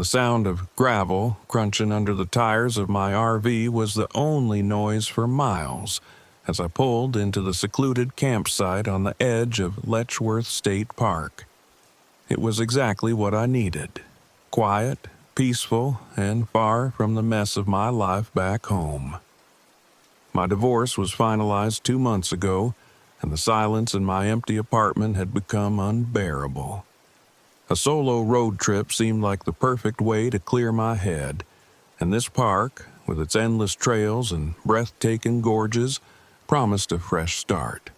The sound of gravel crunching under the tires of my RV was the only noise for miles as I pulled into the secluded campsite on the edge of Letchworth State Park. It was exactly what I needed: quiet, peaceful, and far from the mess of my life back home. My divorce was finalized 2 months ago, and the silence in my empty apartment had become unbearable. A solo road trip seemed like the perfect way to clear my head, and this park, with its endless trails and breathtaking gorges, promised a fresh start.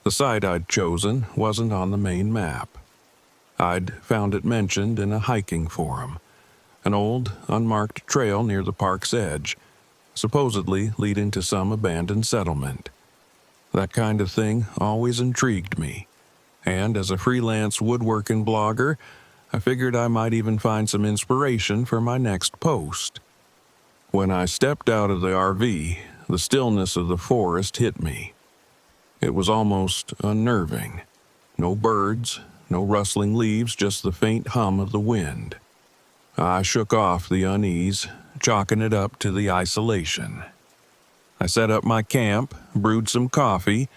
The site I'd chosen wasn't on the main map. I'd found it mentioned in a hiking forum, an old, unmarked trail near the park's edge, supposedly leading to some abandoned settlement. That kind of thing always intrigued me, and as a freelance woodworking blogger, I figured I might even find some inspiration for my next post. When I stepped out of the RV, the stillness of the forest hit me. It was almost unnerving. No birds, no rustling leaves, just the faint hum of the wind. I shook off the unease, chalking it up to the isolation. I set up my camp, brewed some coffee,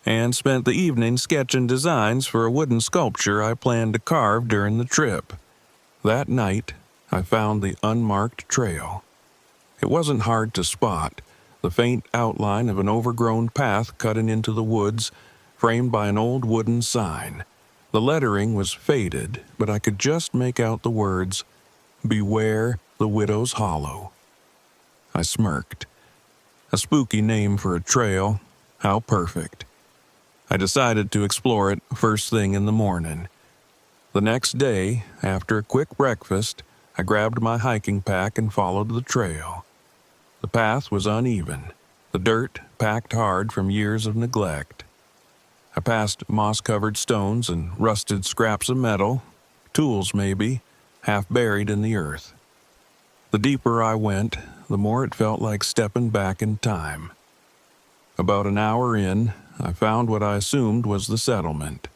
and spent the evening sketching designs for a wooden sculpture I planned to carve during the trip. That night, I found the unmarked trail. It wasn't hard to spot, the faint outline of an overgrown path cutting into the woods, framed by an old wooden sign. The lettering was faded, but I could just make out the words, "Beware the Widow's Hollow." I smirked. A spooky name for a trail. How perfect. I decided to explore it first thing in the morning. The next day, after a quick breakfast, I grabbed my hiking pack and followed the trail. The path was uneven, the dirt packed hard from years of neglect. I passed moss-covered stones and rusted scraps of metal, tools maybe, half buried in the earth. The deeper I went, the more it felt like stepping back in time. About an hour in, I found what I assumed was the settlement.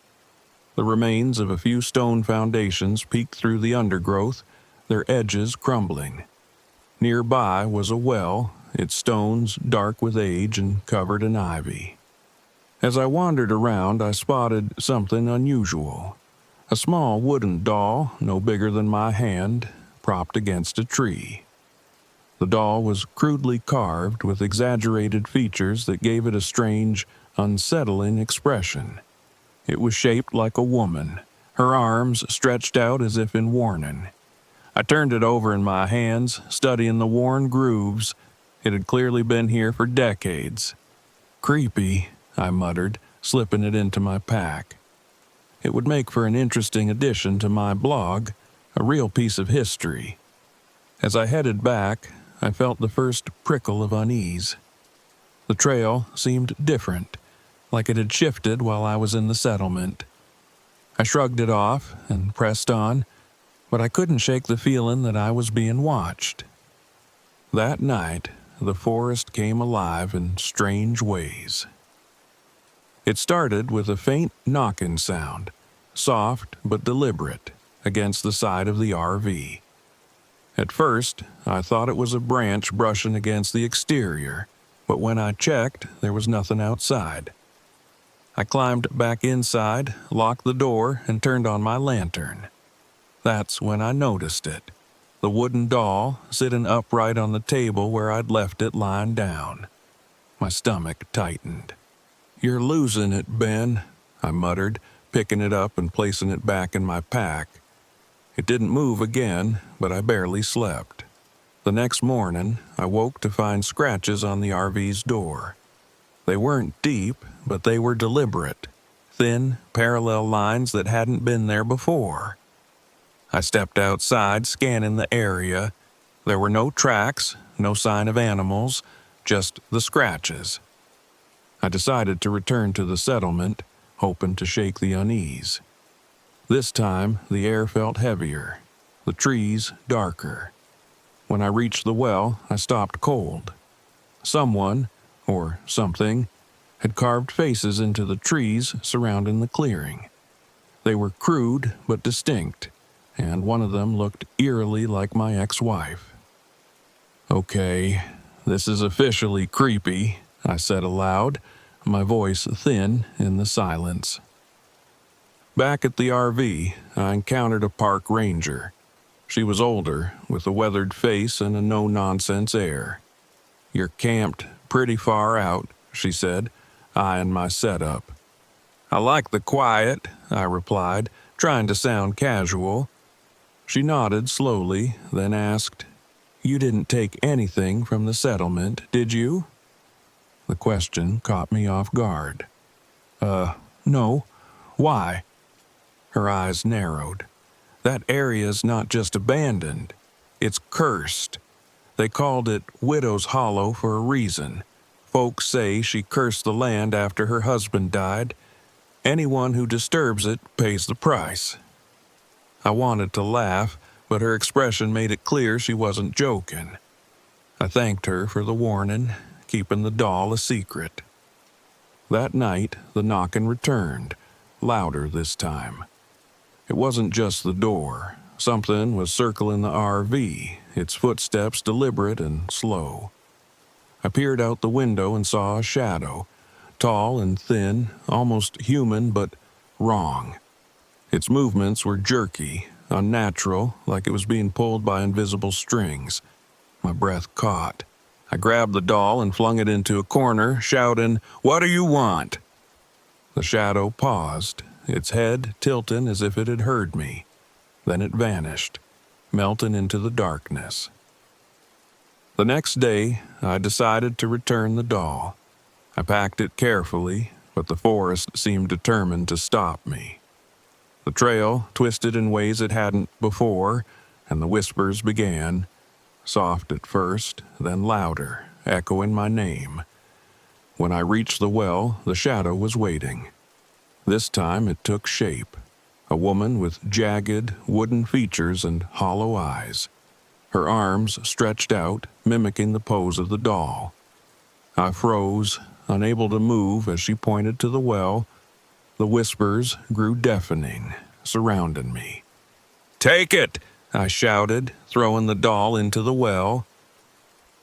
The remains of a few stone foundations peeked through the undergrowth, their edges crumbling. Nearby was a well, its stones dark with age and covered in ivy. As I wandered around, I spotted something unusual. A small wooden doll, no bigger than my hand, propped against a tree. The doll was crudely carved with exaggerated features that gave it a strange, unsettling expression. It was shaped like a woman, her arms stretched out as if in warning. I turned it over in my hands, studying the worn grooves. It had clearly been here for decades. "Creepy," I muttered, slipping it into my pack. It would make for an interesting addition to my blog, a real piece of history. As I headed back, I felt the first prickle of unease. The trail seemed different, like it had shifted while I was in the settlement. I shrugged it off and pressed on, but I couldn't shake the feeling that I was being watched. That night, the forest came alive in strange ways. It started with a faint knocking sound, soft but deliberate, against the side of the RV. At first, I thought it was a branch brushing against the exterior, but when I checked, there was nothing outside. I climbed back inside, locked the door, and turned on my lantern. That's when I noticed it. The wooden doll sitting upright on the table where I'd left it lying down. My stomach tightened. "You're losing it, Ben," I muttered, picking it up and placing it back in my pack. It didn't move again, but I barely slept. The next morning, I woke to find scratches on the RV's door. They weren't deep, but they were deliberate, thin, parallel lines that hadn't been there before. I stepped outside, scanning the area. There were no tracks, no sign of animals, just the scratches. I decided to return to the settlement, hoping to shake the unease. This time, the air felt heavier, the trees darker. When I reached the well, I stopped cold. Someone, or something, had carved faces into the trees surrounding the clearing. They were crude but distinct, and one of them looked eerily like my ex-wife. "Okay, this is officially creepy," I said aloud, my voice thin in the silence. Back at the RV, I encountered a park ranger. She was older, with a weathered face and a no-nonsense air. "You're camped pretty far out," she said, eyeing my setup. "I like the quiet," I replied, trying to sound casual. She nodded slowly, then asked, "You didn't take anything from the settlement, did you?" The question caught me off guard. No. Why?" Her eyes narrowed. "That area's not just abandoned. It's cursed. They called it Widow's Hollow for a reason. Folks say she cursed the land after her husband died. Anyone who disturbs it pays the price." I wanted to laugh, but her expression made it clear she wasn't joking. I thanked her for the warning, keeping the doll a secret. That night, the knocking returned, louder this time. It wasn't just the door. Something was circling the RV, its footsteps deliberate and slow. I peered out the window and saw a shadow, tall and thin, almost human, but wrong. Its movements were jerky, unnatural, like it was being pulled by invisible strings. My breath caught. I grabbed the doll and flung it into a corner, shouting, "What do you want?" The shadow paused, its head tilting as if it had heard me. Then it vanished, melting into the darkness. The next day, I decided to return the doll. I packed it carefully, but the forest seemed determined to stop me. The trail twisted in ways it hadn't before, and the whispers began, soft at first, then louder, echoing my name. When I reached the well, the shadow was waiting. This time it took shape, a woman with jagged, wooden features and hollow eyes. Her arms stretched out, mimicking the pose of the doll. I froze, unable to move as she pointed to the well. The whispers grew deafening, surrounding me. "Take it!" I shouted, throwing the doll into the well.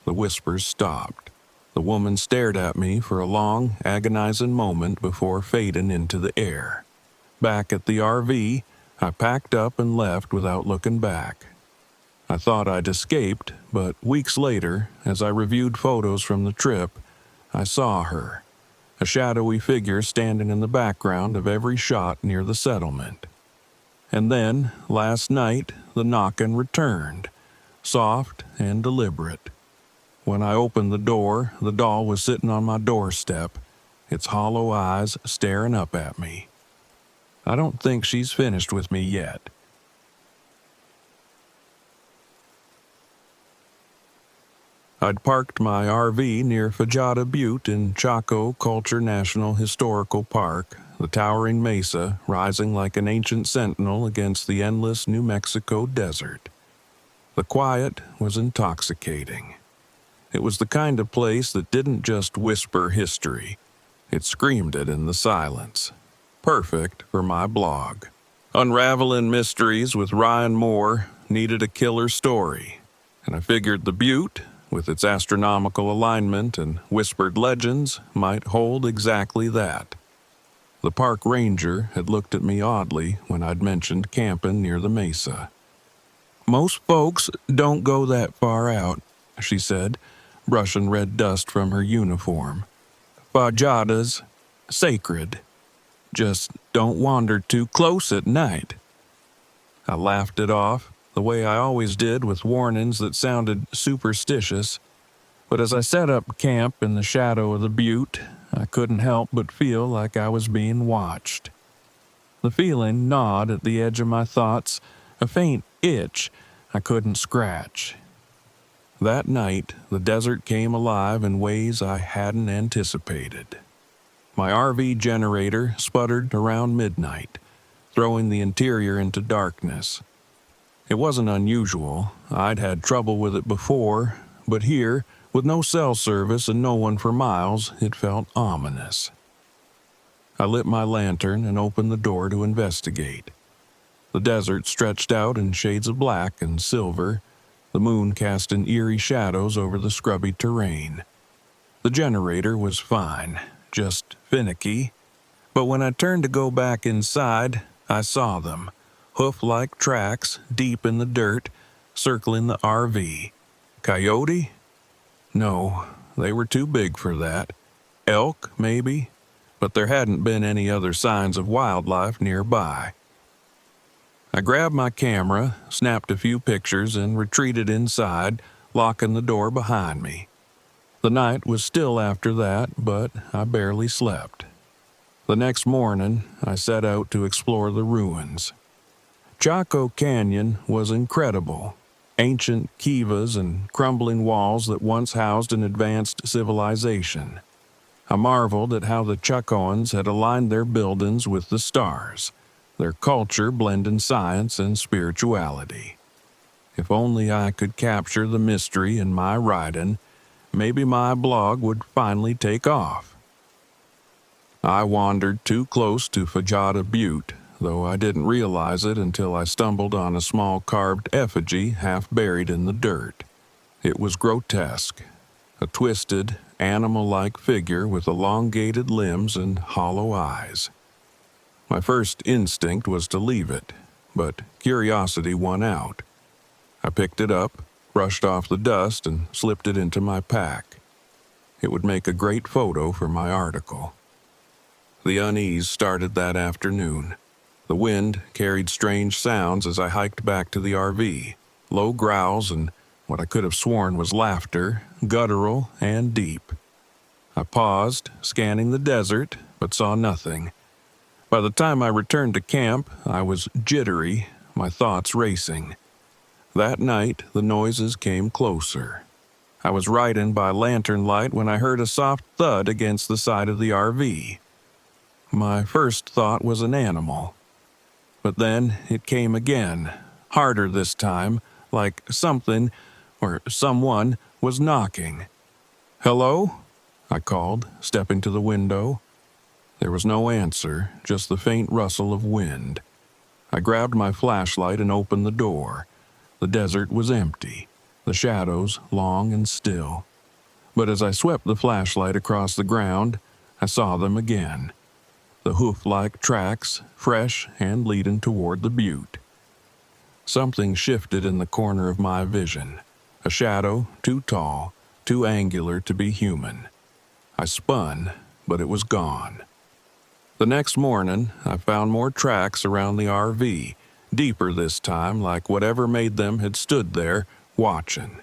The whispers stopped. The woman stared at me for a long, agonizing moment before fading into the air. Back at the RV, I packed up and left without looking back. I thought I'd escaped, but weeks later, as I reviewed photos from the trip, I saw her, a shadowy figure standing in the background of every shot near the settlement. And then, last night, the knocking returned, soft and deliberate. When I opened the door, the doll was sitting on my doorstep, its hollow eyes staring up at me. I don't think she's finished with me yet. I'd parked my RV near Fajada Butte in Chaco Culture National Historical Park, the towering mesa rising like an ancient sentinel against the endless New Mexico desert. The quiet was intoxicating. It was the kind of place that didn't just whisper history. It screamed it in the silence. Perfect for my blog. Unraveling Mysteries with Ryan Moore needed a killer story, and I figured the Butte, with its astronomical alignment and whispered legends, might hold exactly that. The park ranger had looked at me oddly when I'd mentioned camping near the mesa. "Most folks don't go that far out," she said, brushing red dust from her uniform. "Fajada's sacred. Just don't wander too close at night." I laughed it off, the way I always did with warnings that sounded superstitious. But as I set up camp in the shadow of the butte, I couldn't help but feel like I was being watched. The feeling gnawed at the edge of my thoughts, a faint itch I couldn't scratch. That night, the desert came alive in ways I hadn't anticipated. My RV generator sputtered around midnight, throwing the interior into darkness. It wasn't unusual. I'd had trouble with it before, but here, with no cell service and no one for miles, it felt ominous. I lit my lantern and opened the door to investigate. The desert stretched out in shades of black and silver, the moon casting eerie shadows over the scrubby terrain. The generator was fine, just finicky, but when I turned to go back inside, I saw them, hoof-like tracks deep in the dirt, circling the RV. Coyote? No, they were too big for that. Elk, maybe, but there hadn't been any other signs of wildlife nearby. I grabbed my camera, snapped a few pictures, and retreated inside, locking the door behind me. The night was still after that, but I barely slept. The next morning, I set out to explore the ruins. Chaco Canyon was incredible. Ancient kivas and crumbling walls that once housed an advanced civilization. I marveled at how the Chacoans had aligned their buildings with the stars, their culture blending science and spirituality. If only I could capture the mystery in my writing, maybe my blog would finally take off. I wandered too close to Fajada Butte, though I didn't realize it until I stumbled on a small carved effigy half buried in the dirt. It was grotesque, a twisted, animal-like figure with elongated limbs and hollow eyes. My first instinct was to leave it, but curiosity won out. I picked it up, brushed off the dust, and slipped it into my pack. It would make a great photo for my article. The unease started that afternoon. The wind carried strange sounds as I hiked back to the RV, low growls and what I could have sworn was laughter, guttural and deep. I paused, scanning the desert, but saw nothing. By the time I returned to camp, I was jittery, my thoughts racing. That night, the noises came closer. I was riding by lantern light when I heard a soft thud against the side of the RV. My first thought was an animal. But then it came again, harder this time, like something or someone was knocking. "Hello?" I called, stepping to the window. There was no answer, just the faint rustle of wind. I grabbed my flashlight and opened the door. The desert was empty, the shadows long and still. But as I swept the flashlight across the ground, I saw them again. The hoof-like tracks, fresh and leading toward the butte. Something shifted in the corner of my vision. A shadow, too tall, too angular to be human. I spun, but it was gone. The next morning, I found more tracks around the RV, deeper this time, like whatever made them had stood there, watching.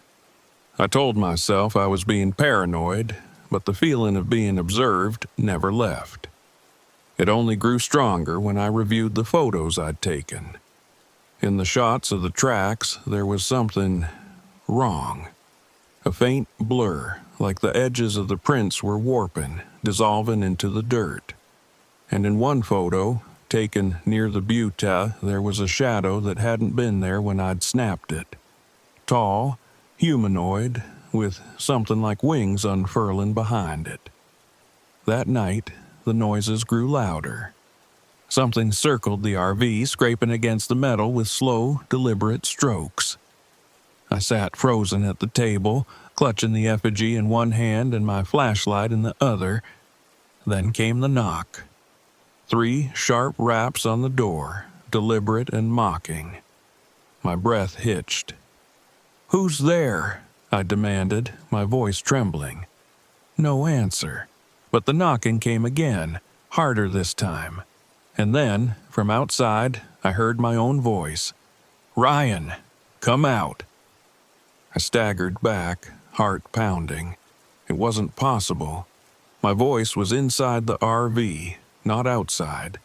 I told myself I was being paranoid, but the feeling of being observed never left. It only grew stronger when I reviewed the photos I'd taken. In the shots of the tracks, there was something wrong. A faint blur, like the edges of the prints were warping, dissolving into the dirt. And in one photo, taken near the butte, there was a shadow that hadn't been there when I'd snapped it. Tall, humanoid, with something like wings unfurling behind it. That night, the noises grew louder. Something circled the RV, scraping against the metal with slow, deliberate strokes. I sat frozen at the table, clutching the effigy in one hand and my flashlight in the other. Then came the knock. 3 sharp raps on the door, deliberate and mocking. My breath hitched. "Who's there?" I demanded, my voice trembling. No answer, but the knocking came again, harder this time. And then, from outside, I heard my own voice. "Ryan, come out." I staggered back, heart pounding. It wasn't possible. My voice was inside the RV, not outside.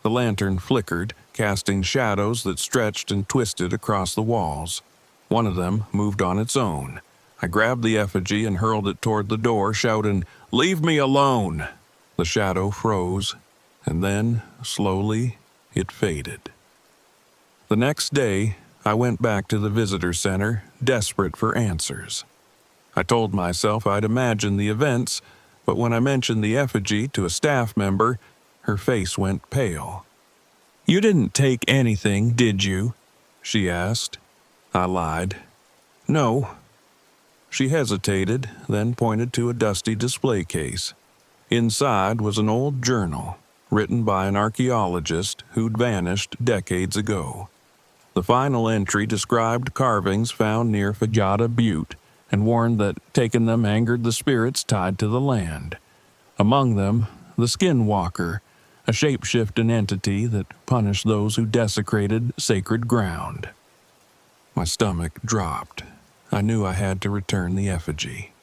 The lantern flickered, casting shadows that stretched and twisted across the walls. One of them moved on its own. I grabbed the effigy and hurled it toward the door, shouting, "Leave me alone!" The shadow froze, and then, slowly, it faded. The next day, I went back to the visitor center, desperate for answers. I told myself I'd imagined the events, but when I mentioned the effigy to a staff member, her face went pale. "You didn't take anything, did you?" she asked. I lied. "No." She hesitated, then pointed to a dusty display case. Inside was an old journal, written by an archaeologist who'd vanished decades ago. The final entry described carvings found near Fajada Butte and warned that taking them angered the spirits tied to the land. Among them, the skinwalker, a shape-shifting entity that punished those who desecrated sacred ground. My stomach dropped. I knew I had to return the effigy.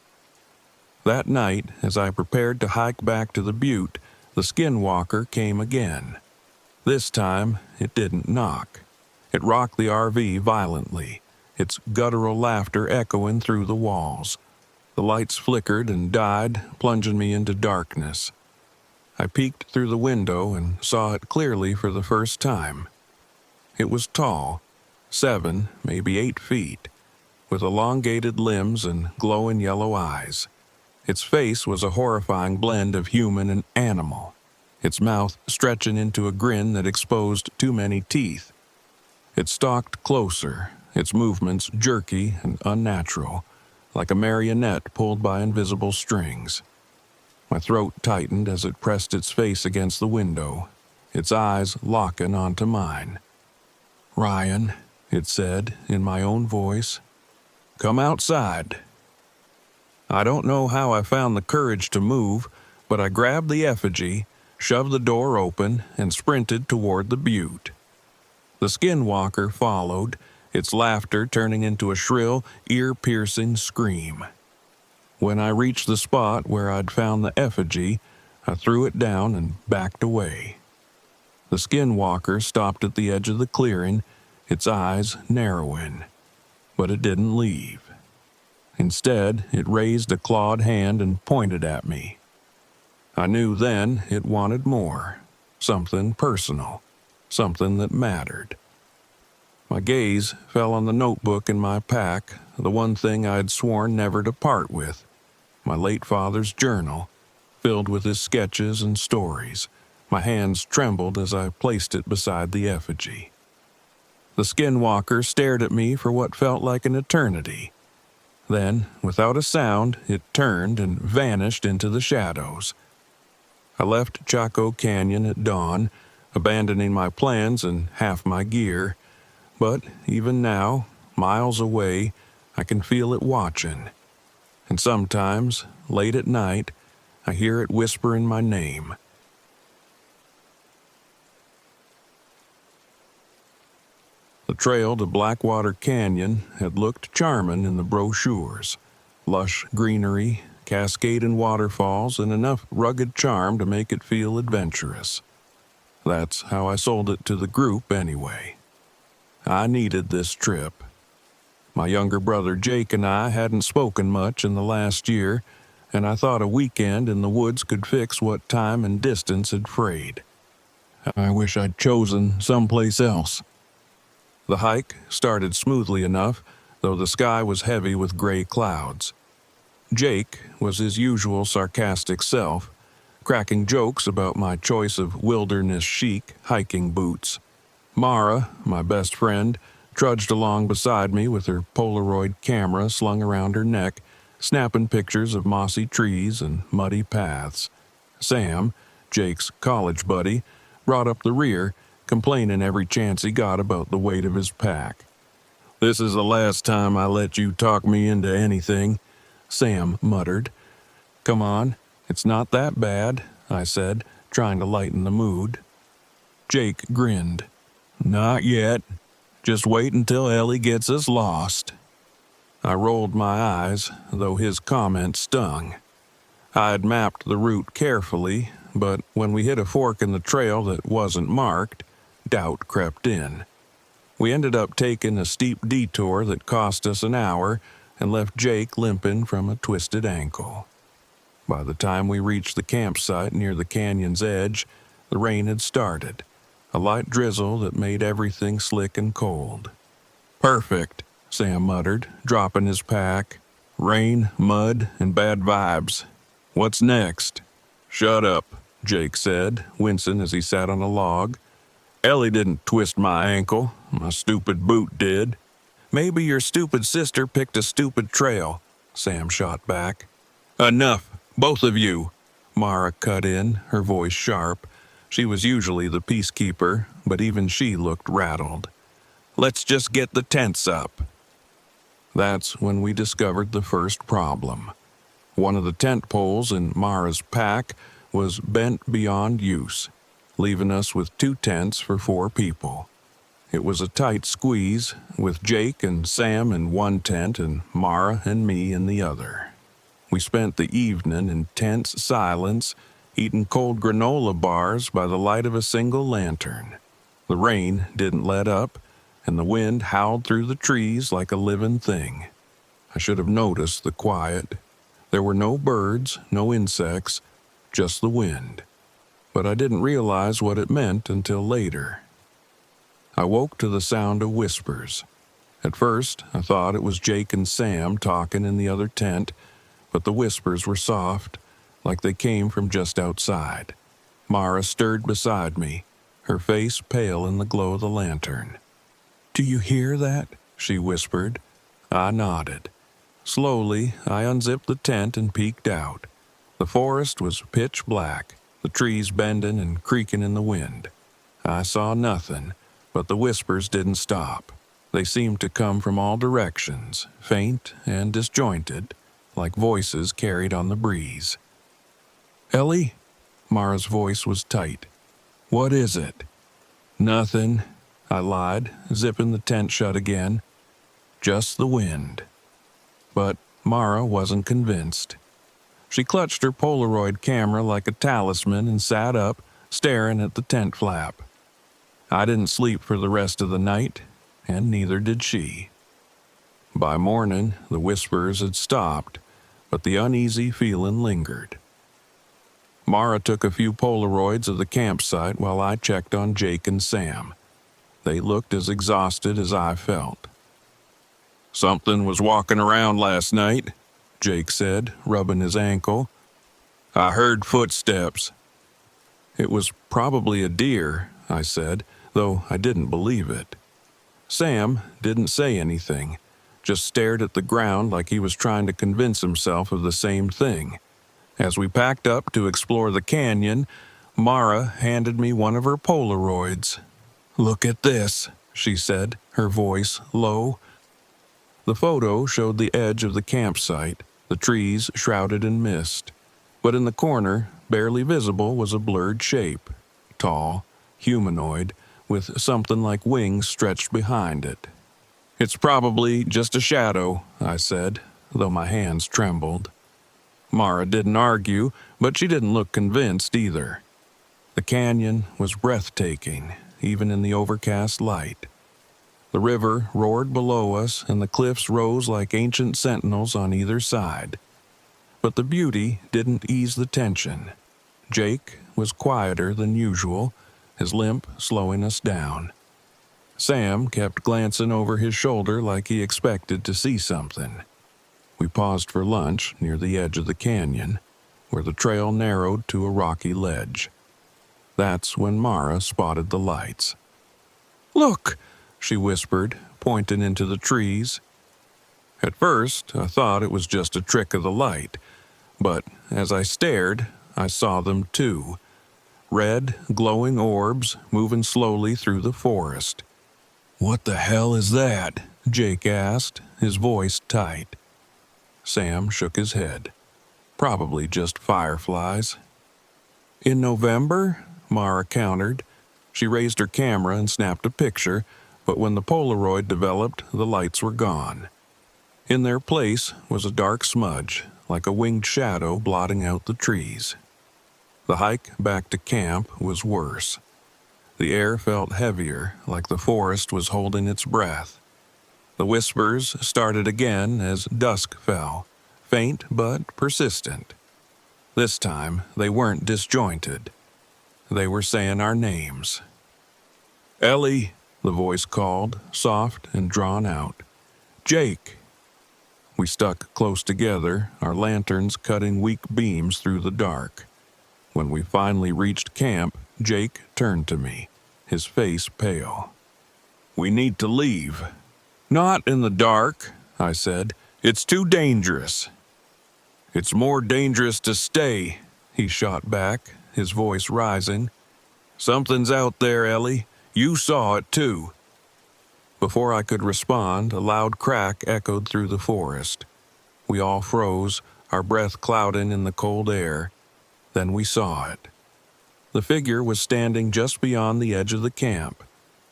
That night, as I prepared to hike back to the butte, the skinwalker came again. This time, it didn't knock. It rocked the RV violently, its guttural laughter echoing through the walls. The lights flickered and died, plunging me into darkness. I peeked through the window and saw it clearly for the first time. It was tall, 7, maybe 8 feet, with elongated limbs and glowing yellow eyes. Its face was a horrifying blend of human and animal, its mouth stretching into a grin that exposed too many teeth. It stalked closer, its movements jerky and unnatural, like a marionette pulled by invisible strings. My throat tightened as it pressed its face against the window, its eyes locking onto mine. "Ryan," it said in my own voice, "come outside." I don't know how I found the courage to move, but I grabbed the effigy, shoved the door open, and sprinted toward the butte. The skinwalker followed, its laughter turning into a shrill, ear-piercing scream. When I reached the spot where I'd found the effigy, I threw it down and backed away. The skinwalker stopped at the edge of the clearing, its eyes narrowing, but it didn't leave. Instead, it raised a clawed hand and pointed at me. I knew then it wanted more, something personal, something that mattered. My gaze fell on the notebook in my pack, the one thing I'd sworn never to part with, my late father's journal, filled with his sketches and stories. My hands trembled as I placed it beside the effigy. The skinwalker stared at me for what felt like an eternity. Then, without a sound, it turned and vanished into the shadows. I left Chaco Canyon at dawn, abandoning my plans and half my gear. But even now, miles away, I can feel it watching. And sometimes, late at night, I hear it whispering my name. The trail to Blackwater Canyon had looked charming in the brochures. Lush greenery, cascading waterfalls, and enough rugged charm to make it feel adventurous. That's how I sold it to the group anyway. I needed this trip. My younger brother Jake and I hadn't spoken much in the last year, and I thought a weekend in the woods could fix what time and distance had frayed. I wish I'd chosen someplace else. The hike started smoothly enough, though the sky was heavy with gray clouds. Jake was his usual sarcastic self, cracking jokes about my choice of wilderness chic hiking boots. Mara, my best friend, trudged along beside me with her Polaroid camera slung around her neck, snapping pictures of mossy trees and muddy paths. Sam, Jake's college buddy, brought up the rear, complaining every chance he got about the weight of his pack. "This is the last time I let you talk me into anything," Sam muttered. "Come on, it's not that bad," I said, trying to lighten the mood. Jake grinned. "Not yet. Just wait until Ellie gets us lost." I rolled my eyes, though his comment stung. I had mapped the route carefully, but when we hit a fork in the trail that wasn't marked, doubt crept in. We ended up taking a steep detour that cost us an hour and left Jake limping from a twisted ankle. By the time we reached the campsite near the canyon's edge, the rain had started, a light drizzle that made everything slick and cold. "Perfect," Sam muttered, dropping his pack. "Rain, mud, and bad vibes. What's next?" "Shut up," Jake said, wincing as he sat on a log. Ellie didn't twist my ankle. My stupid boot did. Maybe your stupid sister picked a stupid trail, Sam shot back. Enough, both of you, Mara cut in, her voice sharp. She was usually the peacekeeper, but even she looked rattled. Let's just get the tents up. That's when we discovered the first problem. One of the tent poles in Mara's pack was bent beyond use, leaving us with 2 tents for 4 people. It was a tight squeeze, with Jake and Sam in one tent and Mara and me in the other. We spent the evening in tense silence, eating cold granola bars by the light of a single lantern. The rain didn't let up, and the wind howled through the trees like a living thing. I should have noticed the quiet. There were no birds, no insects, just the wind. But I didn't realize what it meant until later. I woke to the sound of whispers. At first, I thought it was Jake and Sam talking in the other tent, but the whispers were soft, like they came from just outside. Mara stirred beside me, her face pale in the glow of the lantern. "Do you hear that?" she whispered. I nodded. Slowly, I unzipped the tent and peeked out. The forest was pitch black, the trees bending and creaking in the wind. I saw nothing, but the whispers didn't stop. They seemed to come from all directions, faint and disjointed, like voices carried on the breeze. "Ellie?" Mara's voice was tight. "What is it?" "Nothing," I lied, zipping the tent shut again. "Just the wind." But Mara wasn't convinced. She clutched her Polaroid camera like a talisman and sat up, staring at the tent flap. I didn't sleep for the rest of the night, and neither did she. By morning, the whispers had stopped, but the uneasy feeling lingered. Mara took a few Polaroids of the campsite while I checked on Jake and Sam. They looked as exhausted as I felt. "Something was walking around last night," Jake said, rubbing his ankle. "I heard footsteps." "It was probably a deer," I said, though I didn't believe it. Sam didn't say anything, just stared at the ground like he was trying to convince himself of the same thing. As we packed up to explore the canyon, Mara handed me one of her Polaroids. "Look at this," she said, her voice low. The photo showed the edge of the campsite, the trees shrouded in mist. But in the corner, barely visible, was a blurred shape, tall, humanoid, with something like wings stretched behind it. "It's probably just a shadow," I said, though my hands trembled. Mara didn't argue, but she didn't look convinced either. The canyon was breathtaking, even in the overcast light. The river roared below us, and the cliffs rose like ancient sentinels on either side. But the beauty didn't ease the tension. Jake was quieter than usual, his limp slowing us down. Sam kept glancing over his shoulder like he expected to see something. We paused for lunch near the edge of the canyon, where the trail narrowed to a rocky ledge. That's when Mara spotted the lights. "Look!" she whispered, pointing into the trees. At first, I thought it was just a trick of the light, but as I stared, I saw them too. Red, glowing orbs moving slowly through the forest. "What the hell is that?" Jake asked, his voice tight. Sam shook his head. "Probably just fireflies." "In November?" Mara countered. She raised her camera and snapped a picture, but when the Polaroid developed, the lights were gone. In their place was a dark smudge, like a winged shadow blotting out the trees. The hike back to camp was worse. The air felt heavier, like the forest was holding its breath. The whispers started again as dusk fell, faint but persistent. This time, they weren't disjointed. They were saying our names. "Ellie," the voice called, soft and drawn out. "Jake." We stuck close together, our lanterns cutting weak beams through the dark. When we finally reached camp, Jake turned to me, his face pale. "We need to leave." "Not in the dark," I said. "It's too dangerous." "It's more dangerous to stay," he shot back, his voice rising. "Something's out there, Ellie. You saw it too." Before I could respond, a loud crack echoed through the forest. We all froze, our breath clouding in the cold air. Then we saw it. The figure was standing just beyond the edge of the camp,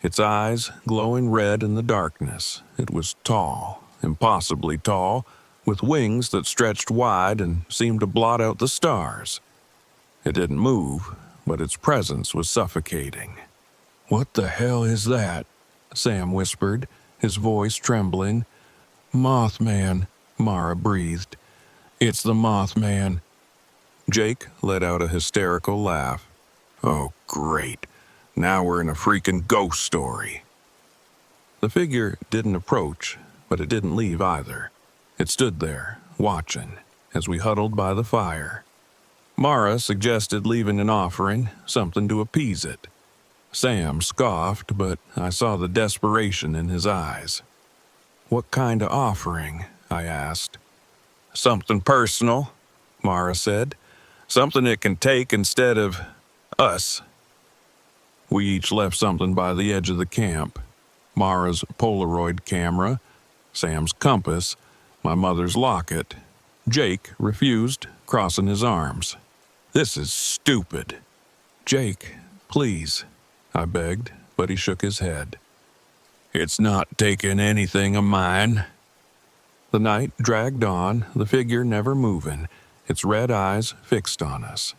its eyes glowing red in the darkness. It was tall, impossibly tall, with wings that stretched wide and seemed to blot out the stars. It didn't move, but its presence was suffocating. "What the hell is that?" Sam whispered, his voice trembling. "Mothman," Mara breathed. "It's the Mothman." Jake let out a hysterical laugh. "Oh, great. Now we're in a freaking ghost story." The figure didn't approach, but it didn't leave either. It stood there, watching, as we huddled by the fire. Mara suggested leaving an offering, something to appease it. Sam scoffed, but I saw the desperation in his eyes. "What kind of offering?" I asked. "Something personal," Mara said. "Something it can take instead of us." We each left something by the edge of the camp. Mara's Polaroid camera, Sam's compass, my mother's locket. Jake refused, crossing his arms. "This is stupid." "Jake, please," I begged, but he shook his head. "It's not taking anything of mine." The night dragged on, the figure never moving, its red eyes fixed on us.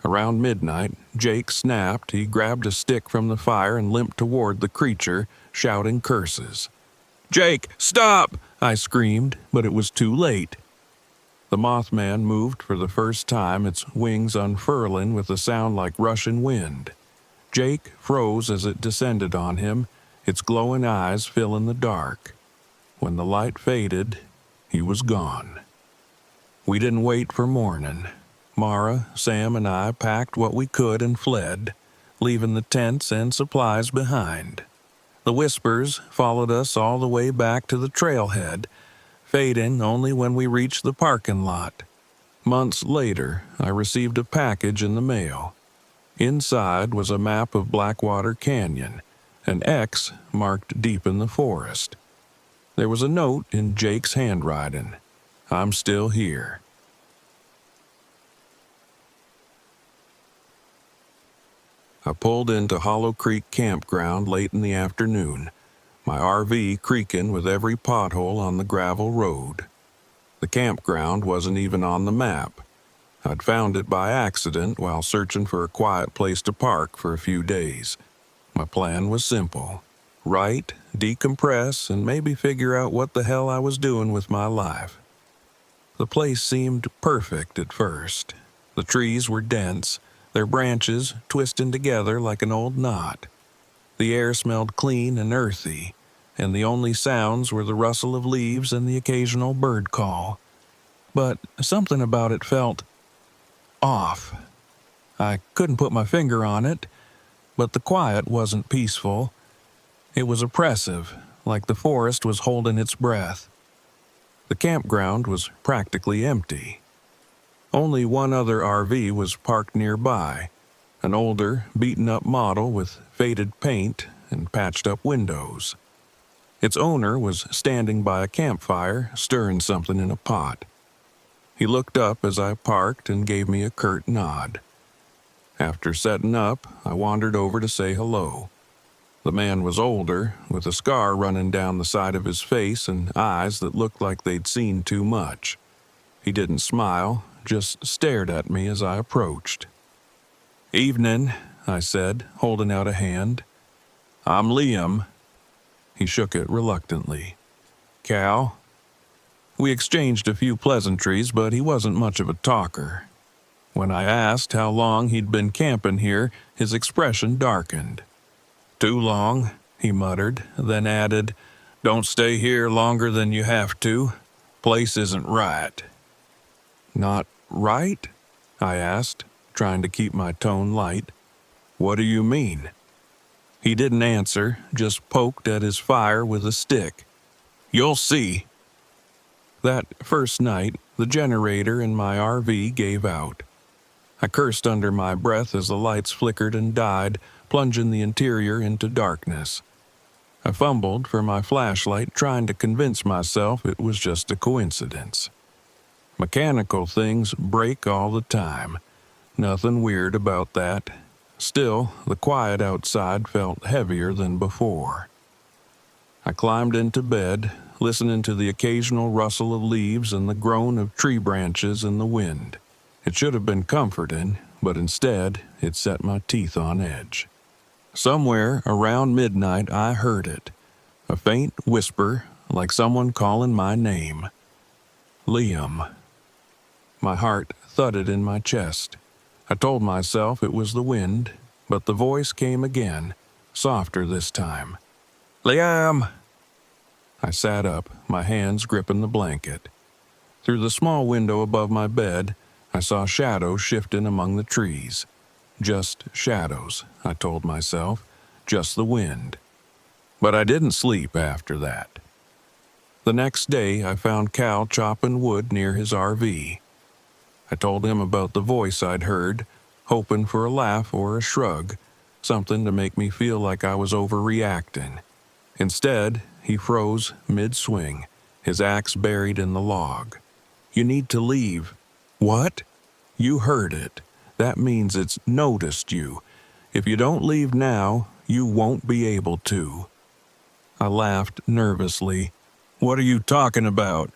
Around midnight, Jake snapped. He grabbed a stick from the fire and limped toward the creature, shouting curses. "Jake, stop!" I screamed, but it was too late. The Mothman moved for the first time, its wings unfurling with a sound like rushing wind. Jake froze as it descended on him, its glowing eyes filling the dark. When the light faded, he was gone. We didn't wait for morning. Mara, Sam, and I packed what we could and fled, leaving the tents and supplies behind. The whispers followed us all the way back to the trailhead, fading only when we reached the parking lot. Months later, I received a package in the mail. Inside was a map of Blackwater Canyon, an X marked deep in the forest. There was a note in Jake's handwriting. "I'm still here." I pulled into Hollow Creek Campground late in the afternoon, my RV creaking with every pothole on the gravel road. The campground wasn't even on the map. I'd found it by accident while searching for a quiet place to park for a few days. My plan was simple: write, decompress, and maybe figure out what the hell I was doing with my life. The place seemed perfect at first. The trees were dense, their branches twisting together like an old knot. The air smelled clean and earthy, and the only sounds were the rustle of leaves and the occasional bird call. But something about it felt off. I couldn't put my finger on it, but the quiet wasn't peaceful. It was oppressive, like the forest was holding its breath. The campground was practically empty. Only one other RV was parked nearby, an older, beaten-up model with faded paint and patched-up windows. Its owner was standing by a campfire, stirring something in a pot. He looked up as I parked and gave me a curt nod. After setting up, I wandered over to say hello. The man was older, with a scar running down the side of his face and eyes that looked like they'd seen too much. He didn't smile, just stared at me as I approached. "Evening," I said, holding out a hand. "I'm Liam." He shook it reluctantly. "Cal?" We exchanged a few pleasantries, but he wasn't much of a talker. When I asked how long he'd been camping here, his expression darkened. "Too long," he muttered, then added, "Don't stay here longer than you have to. Place isn't right." "Not right?" I asked, trying to keep my tone light. "What do you mean?" He didn't answer, just poked at his fire with a stick. "You'll see." That first night, the generator in my RV gave out. I cursed under my breath as the lights flickered and died, plunging the interior into darkness. I fumbled for my flashlight, trying to convince myself it was just a coincidence. Mechanical things break all the time. Nothing weird about that. Still, the quiet outside felt heavier than before. I climbed into bed, listening to the occasional rustle of leaves and the groan of tree branches in the wind. It should have been comforting, but instead, it set my teeth on edge. Somewhere around midnight, I heard it. A faint whisper, like someone calling my name. Liam. My heart thudded in my chest. I told myself it was the wind, but the voice came again, softer this time. "Liam!" I sat up, my hands gripping the blanket. Through the small window above my bed, I saw shadows shifting among the trees. Just shadows, I told myself, just the wind. But I didn't sleep after that. The next day, I found Cal chopping wood near his RV. I told him about the voice I'd heard, hoping for a laugh or a shrug, something to make me feel like I was overreacting. Instead, he froze mid-swing, his axe buried in the log. "You need to leave." "What?" "You heard it. That means it's noticed you. If you don't leave now, you won't be able to." I laughed nervously. "What are you talking about?"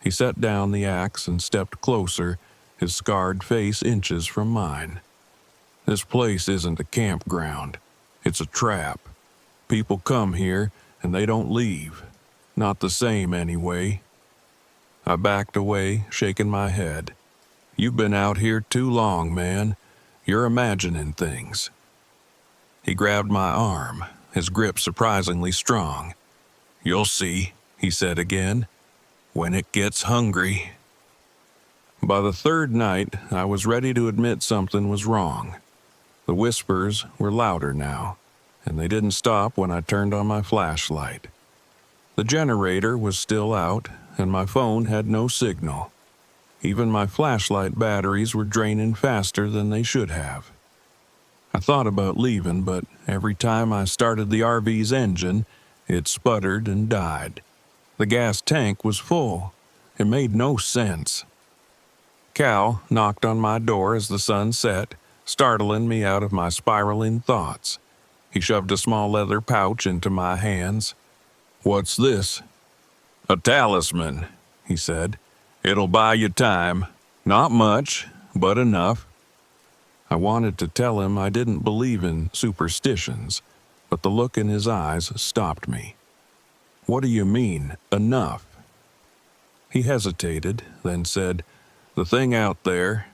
He set down the axe and stepped closer, his scarred face inches from mine. "This place isn't a campground. It's a trap. People come here, and they don't leave. Not the same, anyway." I backed away, shaking my head. "You've been out here too long, man. You're imagining things." He grabbed my arm, his grip surprisingly strong. "You'll see," he said again, "when it gets hungry." By the third night, I was ready to admit something was wrong. The whispers were louder now, and they didn't stop when I turned on my flashlight. The generator was still out, and my phone had no signal. Even my flashlight batteries were draining faster than they should have. I thought about leaving, but every time I started the RV's engine, it sputtered and died. The gas tank was full. It made no sense. Cal knocked on my door as the sun set, startling me out of my spiraling thoughts. He shoved a small leather pouch into my hands. "What's this?" "A talisman," he said. "It'll buy you time. Not much, but enough." I wanted to tell him I didn't believe in superstitions, but the look in his eyes stopped me. "What do you mean, enough?" He hesitated, then said, "The thing out there,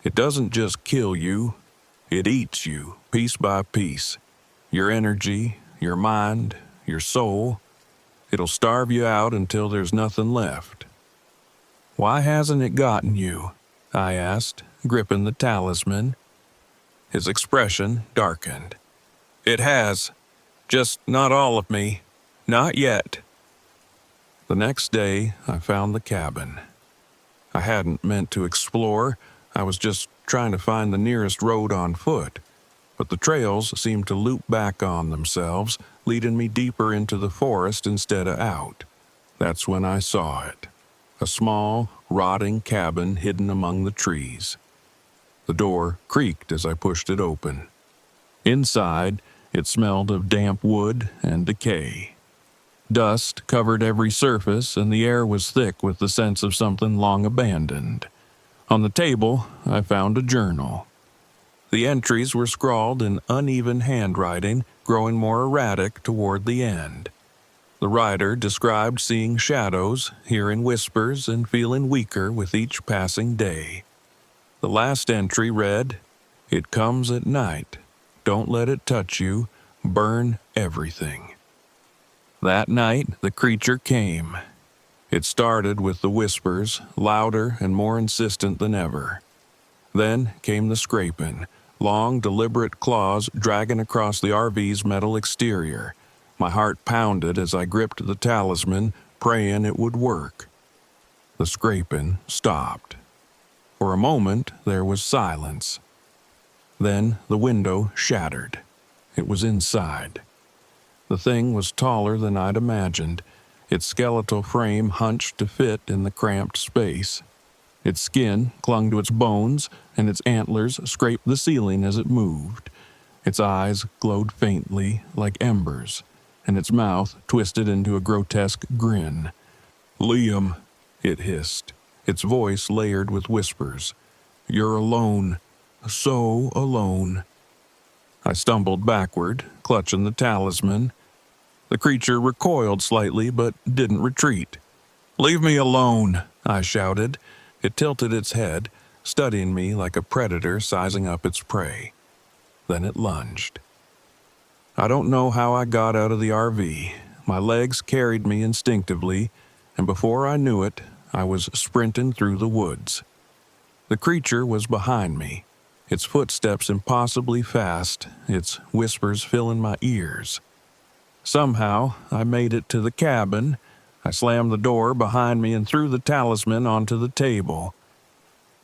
it doesn't just kill you, it eats you, piece by piece. Your energy, your mind, your soul. It'll starve you out until there's nothing left." "Why hasn't it gotten you?" I asked, gripping the talisman. His expression darkened. "It has. Just not all of me. Not yet." The next day, I found the cabin. I hadn't meant to explore. I was just trying to find the nearest road on foot. But the trails seemed to loop back on themselves, leading me deeper into the forest instead of out. That's when I saw it. A small, rotting cabin hidden among the trees. The door creaked as I pushed it open. Inside, it smelled of damp wood and decay. Dust covered every surface, and the air was thick with the sense of something long abandoned. On the table, I found a journal. The entries were scrawled in uneven handwriting, growing more erratic toward the end. The writer described seeing shadows, hearing whispers, and feeling weaker with each passing day. The last entry read, "It comes at night. Don't let it touch you. Burn everything." That night, the creature came. It started with the whispers, louder and more insistent than ever. Then came the scraping, long, deliberate claws dragging across the RV's metal exterior. My heart pounded as I gripped the talisman, praying it would work. The scraping stopped. For a moment, there was silence. Then the window shattered. It was inside. The thing was taller than I'd imagined, its skeletal frame hunched to fit in the cramped space. Its skin clung to its bones, and its antlers scraped the ceiling as it moved. Its eyes glowed faintly, like embers, and its mouth twisted into a grotesque grin. "Liam," it hissed, its voice layered with whispers. "You're alone. So alone." I stumbled backward, clutching the talisman. The creature recoiled slightly, but didn't retreat. "Leave me alone," I shouted. It tilted its head, studying me like a predator sizing up its prey. Then it lunged. I don't know how I got out of the RV. My legs carried me instinctively, and before I knew it, I was sprinting through the woods. The creature was behind me, its footsteps impossibly fast, its whispers filling my ears. Somehow, I made it to the cabin. I slammed the door behind me and threw the talisman onto the table.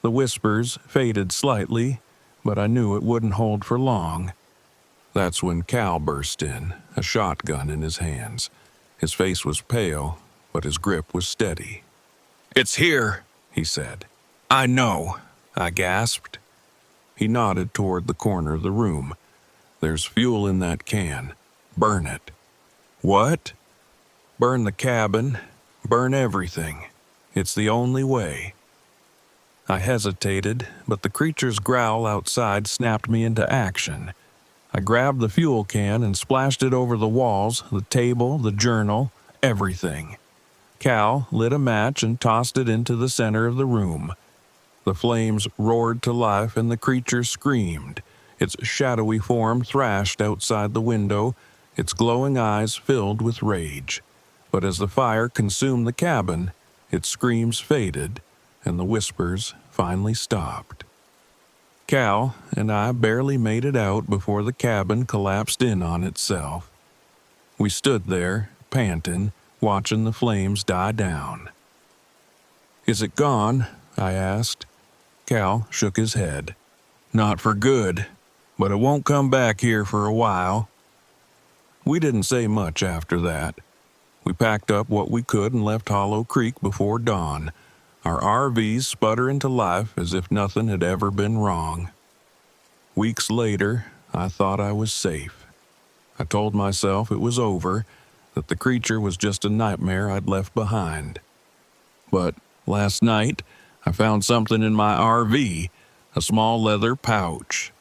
The whispers faded slightly, but I knew it wouldn't hold for long. That's when Cal burst in, a shotgun in his hands. His face was pale, but his grip was steady. "It's here," he said. "I know," I gasped. He nodded toward the corner of the room. "There's fuel in that can. Burn it." "What?" "Burn the cabin. Burn everything. It's the only way." I hesitated, but the creature's growl outside snapped me into action. I grabbed the fuel can and splashed it over the walls, the table, the journal, everything. Cal lit a match and tossed it into the center of the room. The flames roared to life and the creature screamed. Its shadowy form thrashed outside the window, its glowing eyes filled with rage. But as the fire consumed the cabin, its screams faded and the whispers finally stopped. Cal and I barely made it out before the cabin collapsed in on itself. We stood there, panting, watching the flames die down. "Is it gone?" I asked. Cal shook his head. "Not for good, but it won't come back here for a while." We didn't say much after that. We packed up what we could and left Hollow Creek before dawn, our RVs sputtering to life as if nothing had ever been wrong. Weeks later, I thought I was safe. I told myself it was over, that the creature was just a nightmare I'd left behind. But last night, I found something in my RV, a small leather pouch.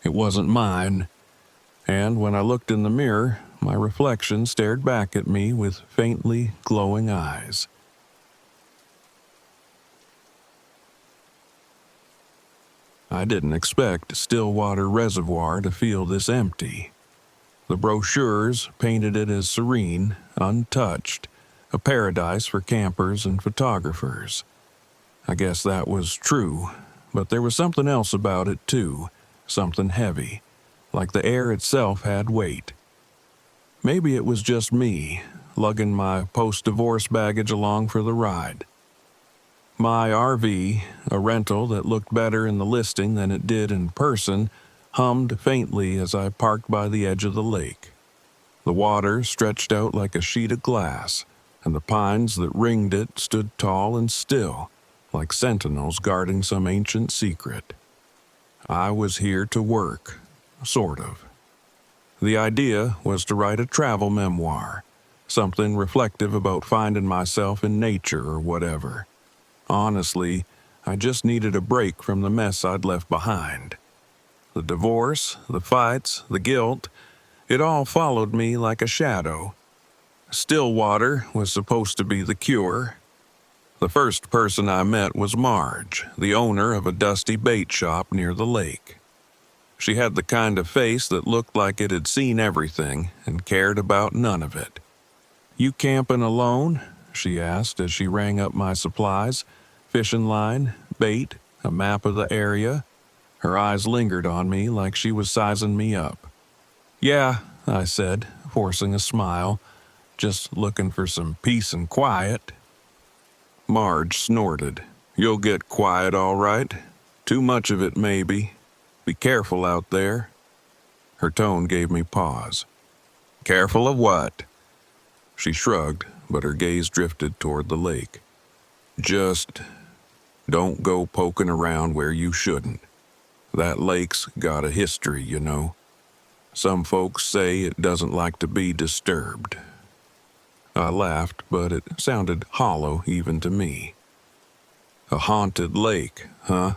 It wasn't mine, and when I looked in the mirror, my reflection stared back at me with faintly glowing eyes. I didn't expect Stillwater Reservoir to feel this empty. The brochures painted it as serene, untouched, a paradise for campers and photographers. I guess that was true, but there was something else about it too, something heavy, like the air itself had weight. Maybe it was just me, lugging my post-divorce baggage along for the ride. My RV, a rental that looked better in the listing than it did in person, hummed faintly as I parked by the edge of the lake. The water stretched out like a sheet of glass, and the pines that ringed it stood tall and still, like sentinels guarding some ancient secret. I was here to work, sort of. The idea was to write a travel memoir, something reflective about finding myself in nature or whatever. Honestly, I just needed a break from the mess I'd left behind. The divorce, the fights, the guilt, it all followed me like a shadow. Stillwater was supposed to be the cure. The first person I met was Marge, the owner of a dusty bait shop near the lake. She had the kind of face that looked like it had seen everything and cared about none of it. "You camping alone?" she asked as she rang up my supplies, fishing line, bait, a map of the area. Her eyes lingered on me like she was sizing me up. "Yeah," I said, forcing a smile, "just looking for some peace and quiet." Marge snorted. "You'll get quiet all right. Too much of it, maybe. Be careful out there." Her tone gave me pause. "Careful of what?" She shrugged, but her gaze drifted toward the lake. "Just don't go poking around where you shouldn't. That lake's got a history, you know. Some folks say it doesn't like to be disturbed." I laughed, but it sounded hollow even to me. "A haunted lake, huh?"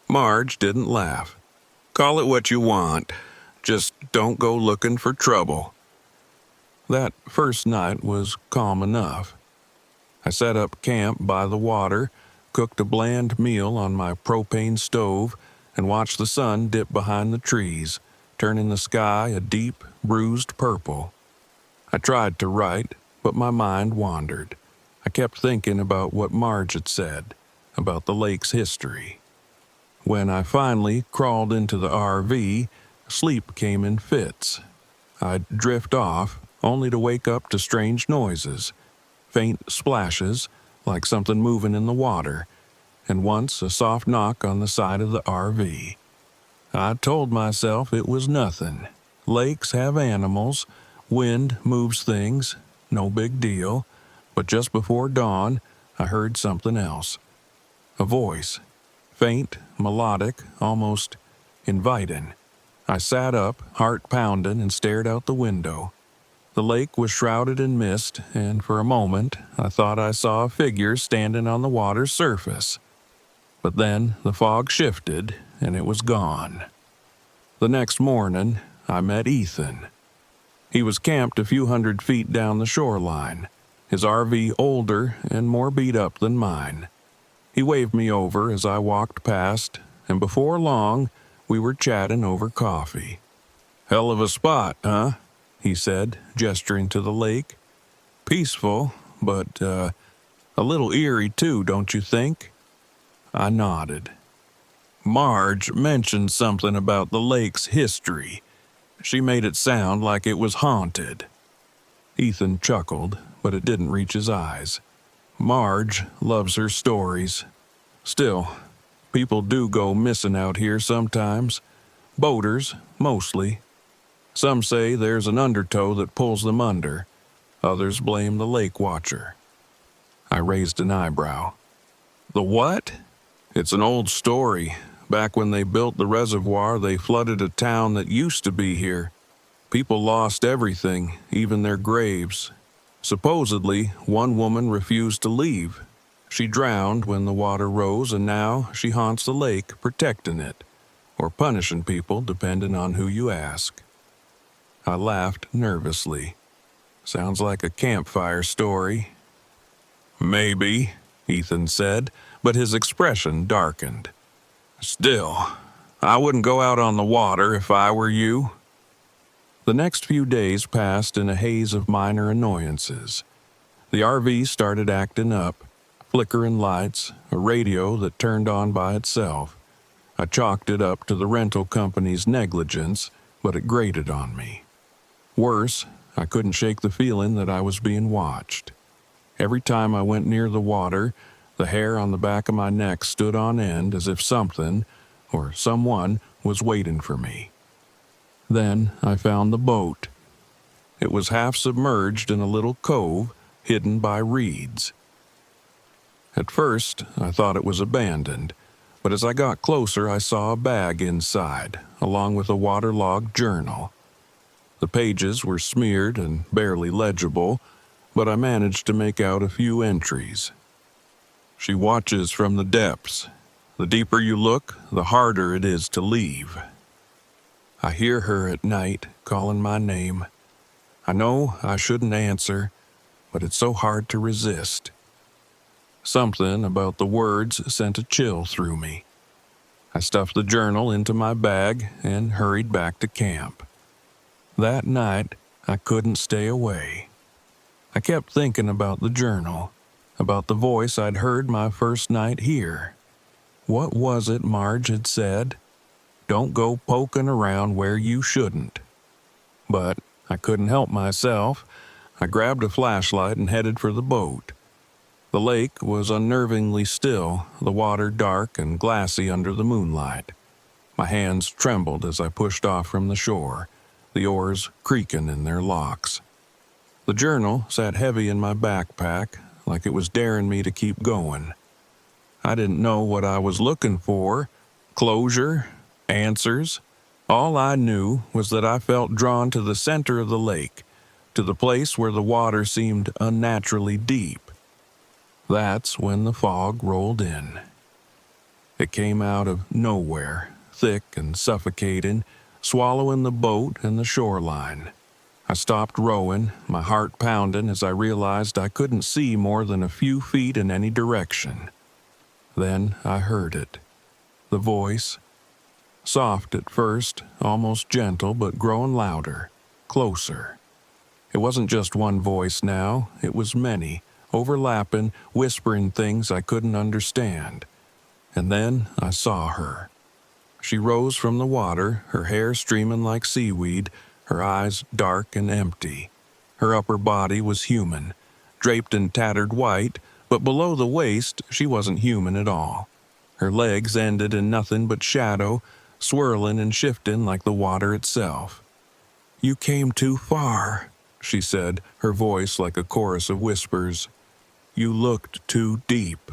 Marge didn't laugh. "Call it what you want. Just don't go looking for trouble." That first night was calm enough. I set up camp by the water, cooked a bland meal on my propane stove, and watched the sun dip behind the trees, turning the sky a deep, bruised purple. I tried to write, but my mind wandered. I kept thinking about what Marge had said, about the lake's history. When I finally crawled into the RV, sleep came in fits. I'd drift off, only to wake up to strange noises, faint splashes, like something moving in the water, and once a soft knock on the side of the RV. I told myself it was nothing. Lakes have animals, wind moves things, no big deal. But just before dawn, I heard something else. A voice, faint, melodic, almost inviting. I sat up, heart pounding, and stared out the window. The lake was shrouded in mist, and for a moment I thought I saw a figure standing on the water's surface. But then the fog shifted, and it was gone. The next morning, I met Ethan. He was camped a few hundred feet down the shoreline, his RV older and more beat up than mine. He waved me over as I walked past, and before long, we were chatting over coffee. "Hell of a spot, huh?" he said, gesturing to the lake. "Peaceful, but a little eerie too, don't you think?" I nodded. "Marge mentioned something about the lake's history. She made it sound like it was haunted." Ethan chuckled, but it didn't reach his eyes. "Marge loves her stories. Still, people do go missing out here sometimes. Boaters, mostly. Some say there's an undertow that pulls them under. Others blame the lake watcher." I raised an eyebrow. "The what?" "It's an old story. Back when they built the reservoir, they flooded a town that used to be here. People lost everything, even their graves. Supposedly, one woman refused to leave. She drowned when the water rose, and now she haunts the lake, protecting it, or punishing people, depending on who you ask." I laughed nervously. "Sounds like a campfire story." "Maybe," Ethan said, but his expression darkened. "Still, I wouldn't go out on the water if I were you." The next few days passed in a haze of minor annoyances. The RV started acting up, flickering lights, a radio that turned on by itself. I chalked it up to the rental company's negligence, but it grated on me. Worse, I couldn't shake the feeling that I was being watched. Every time I went near the water, the hair on the back of my neck stood on end as if something, or someone, was waiting for me. Then I found the boat. It was half submerged in a little cove, hidden by reeds. At first, I thought it was abandoned, but as I got closer, I saw a bag inside, along with a waterlogged journal. The pages were smeared and barely legible, but I managed to make out a few entries. "She watches from the depths. The deeper you look, the harder it is to leave. I hear her at night, calling my name. I know I shouldn't answer, but it's so hard to resist." Something about the words sent a chill through me. I stuffed the journal into my bag and hurried back to camp. That night, I couldn't stay away. I kept thinking about the journal, about the voice I'd heard my first night here. What was it Marge had said? Don't go poking around where you shouldn't. But I couldn't help myself. I grabbed a flashlight and headed for the boat. The lake was unnervingly still, the water dark and glassy under the moonlight. My hands trembled as I pushed off from the shore, the oars creaking in their locks. The journal sat heavy in my backpack, like it was daring me to keep going. I didn't know what I was looking for, closure, answers. All I knew was that I felt drawn to the center of the lake, to the place where the water seemed unnaturally deep. That's when the fog rolled in. It came out of nowhere, thick and suffocating, swallowing the boat and the shoreline. I stopped rowing, my heart pounding as I realized I couldn't see more than a few feet in any direction. Then I heard it. The voice. Soft at first, almost gentle, but growing louder, closer. It wasn't just one voice now, it was many, overlapping, whispering things I couldn't understand. And then I saw her. She rose from the water, her hair streaming like seaweed, her eyes dark and empty. Her upper body was human, draped in tattered white, but below the waist she wasn't human at all. Her legs ended in nothing but shadow, swirling and shifting like the water itself. "You came too far," she said, her voice like a chorus of whispers. "You looked too deep."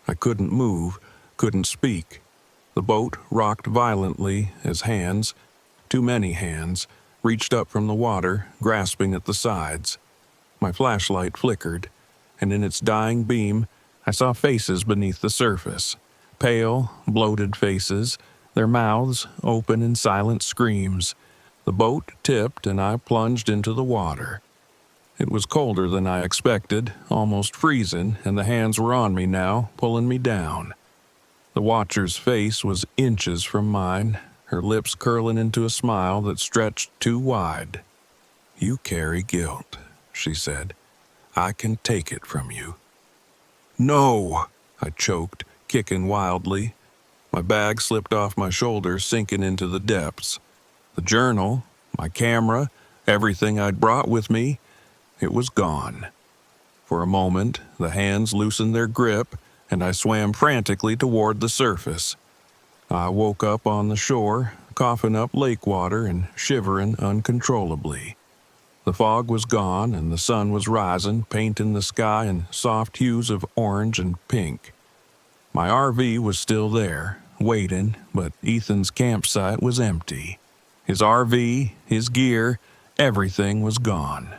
I couldn't move, couldn't speak. The boat rocked violently as hands, too many hands, reached up from the water, grasping at the sides. My flashlight flickered, and in its dying beam, I saw faces beneath the surface. Pale, bloated faces, their mouths open in silent screams. The boat tipped and I plunged into the water. It was colder than I expected, almost freezing, and the hands were on me now, pulling me down. The watcher's face was inches from mine, her lips curling into a smile that stretched too wide. "You carry guilt," she said. "I can take it from you." "No!" I choked, kicking wildly. My bag slipped off my shoulder, sinking into the depths. The journal, my camera, everything I'd brought with me, it was gone. For a moment, the hands loosened their grip, and I swam frantically toward the surface. I woke up on the shore, coughing up lake water and shivering uncontrollably. The fog was gone, and the sun was rising, painting the sky in soft hues of orange and pink. My RV was still there, waiting, but Ethan's campsite was empty. His RV, his gear, everything was gone.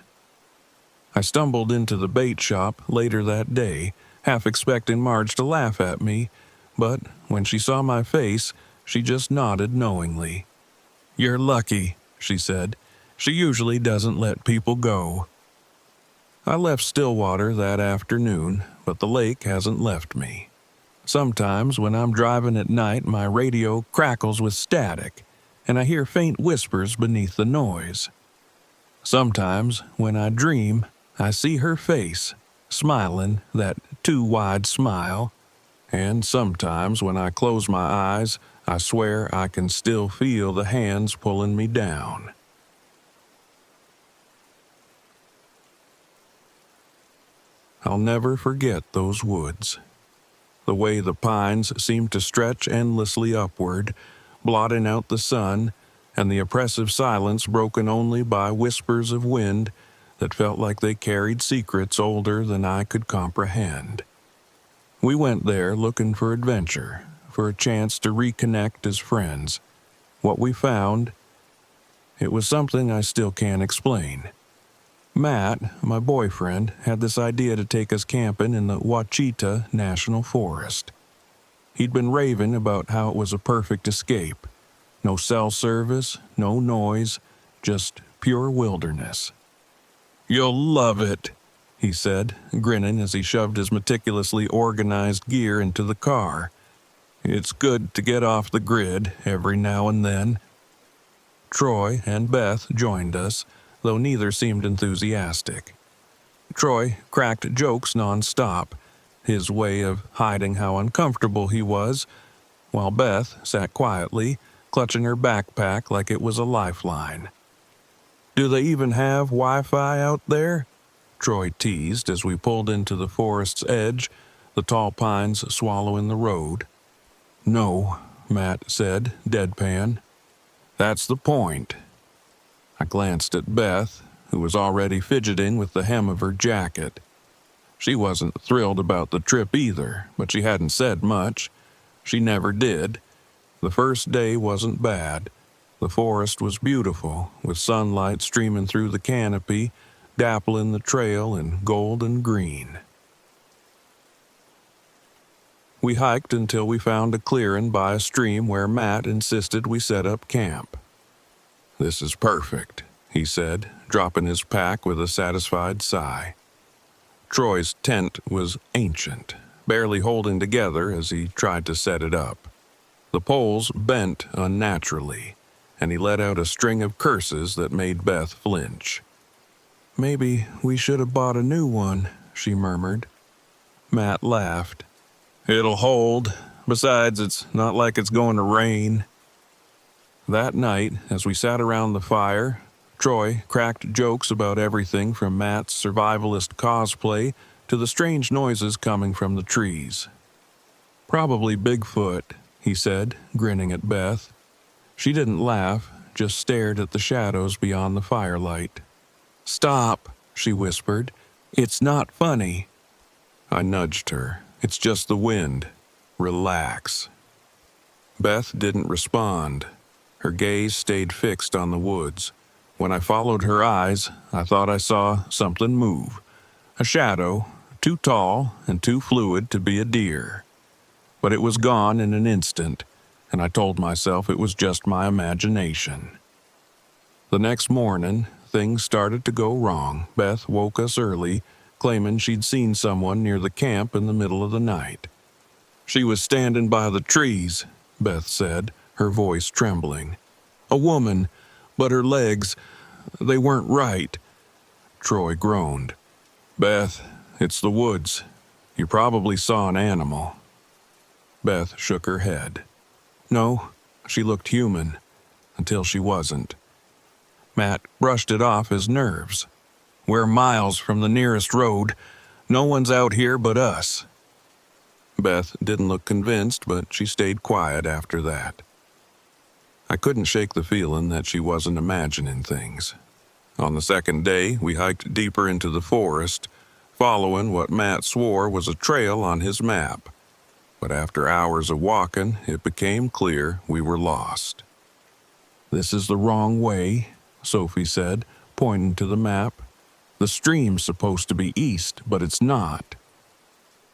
I stumbled into the bait shop later that day, half expecting Marge to laugh at me, but when she saw my face, she just nodded knowingly. "You're lucky," she said. "She usually doesn't let people go." I left Stillwater that afternoon, but the lake hasn't left me. Sometimes when I'm driving at night, my radio crackles with static, and I hear faint whispers beneath the noise. Sometimes when I dream, I see her face, smiling that too wide smile, and sometimes when I close my eyes, I swear I can still feel the hands pulling me down. I'll never forget those woods. The way the pines seemed to stretch endlessly upward, blotting out the sun, and the oppressive silence broken only by whispers of wind that felt like they carried secrets older than I could comprehend. We went there looking for adventure, for a chance to reconnect as friends. What we found, it was something I still can't explain. Matt, my boyfriend, had this idea to take us camping in the Ouachita National Forest. He'd been raving about how it was a perfect escape. No cell service, no noise, just pure wilderness. "You'll love it," he said, grinning as he shoved his meticulously organized gear into the car. "It's good to get off the grid every now and then." Troy and Beth joined us, though neither seemed enthusiastic. Troy cracked jokes nonstop. his way of hiding how uncomfortable he was, while Beth sat quietly, clutching her backpack like it was a lifeline. "Do they even have Wi-Fi out there?" Troy teased as we pulled into the forest's edge, the tall pines swallowing the road. "No," Matt said, deadpan. "That's the point." I glanced at Beth, who was already fidgeting with the hem of her jacket. She wasn't thrilled about the trip either, but she hadn't said much. She never did. The first day wasn't bad. The forest was beautiful, with sunlight streaming through the canopy, dappling the trail in gold and green. We hiked until we found a clearing by a stream where Matt insisted we set up camp. "This is perfect," he said, dropping his pack with a satisfied sigh. Troy's tent was ancient, barely holding together as he tried to set it up. The poles bent unnaturally, and he let out a string of curses that made Beth flinch. "Maybe we should have bought a new one," she murmured. Matt laughed. "It'll hold. Besides, it's not like it's going to rain." That night, as we sat around the fire, Troy cracked jokes about everything from Matt's survivalist cosplay to the strange noises coming from the trees. "Probably Bigfoot," he said, grinning at Beth. She didn't laugh, just stared at the shadows beyond the firelight. "Stop," she whispered. "It's not funny." I nudged her. "It's just the wind. Relax." Beth didn't respond. Her gaze stayed fixed on the woods. When I followed her eyes, I thought I saw something move. A shadow, too tall and too fluid to be a deer. But it was gone in an instant, and I told myself it was just my imagination. The next morning, things started to go wrong. Beth woke us early, claiming she'd seen someone near the camp in the middle of the night. "She was standing by the trees," Beth said, her voice trembling. "A woman, but her legs, they weren't right." Troy groaned. "Beth, it's the woods. You probably saw an animal." Beth shook her head. "No, she looked human, until she wasn't." Matt brushed it off as nerves. "We're miles from the nearest road. No one's out here but us." Beth didn't look convinced, but she stayed quiet after that. I couldn't shake the feeling that she wasn't imagining things. On the second day, we hiked deeper into the forest, following what Matt swore was a trail on his map. But after hours of walking, it became clear we were lost. "This is the wrong way," Sophie said, pointing to the map. "The stream's supposed to be east, but it's not."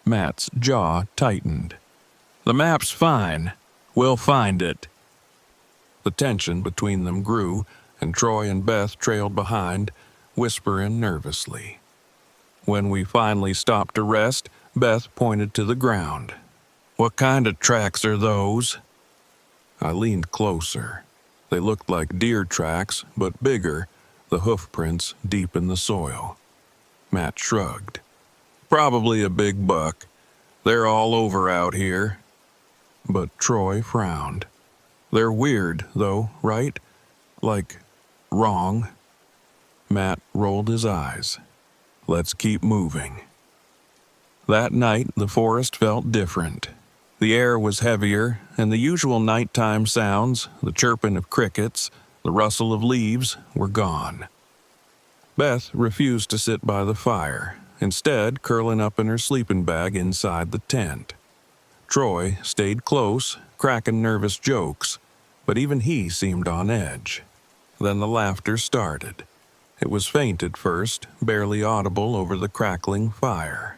Matt's jaw tightened. "The map's fine. We'll find it." The tension between them grew, and Troy and Beth trailed behind, whispering nervously. When we finally stopped to rest, Beth pointed to the ground. "What kind of tracks are those?" I leaned closer. They looked like deer tracks, but bigger, the hoof prints deep in the soil. Matt shrugged. "Probably a big buck. They're all over out here." But Troy frowned. "They're weird, though, right? Like, wrong." Matt rolled his eyes. "Let's keep moving." That night, the forest felt different. The air was heavier, and the usual nighttime sounds, the chirping of crickets, the rustle of leaves, were gone. Beth refused to sit by the fire, instead curling up in her sleeping bag inside the tent. Troy stayed close, cracking nervous jokes, but even he seemed on edge. Then the laughter started. It was faint at first, barely audible over the crackling fire.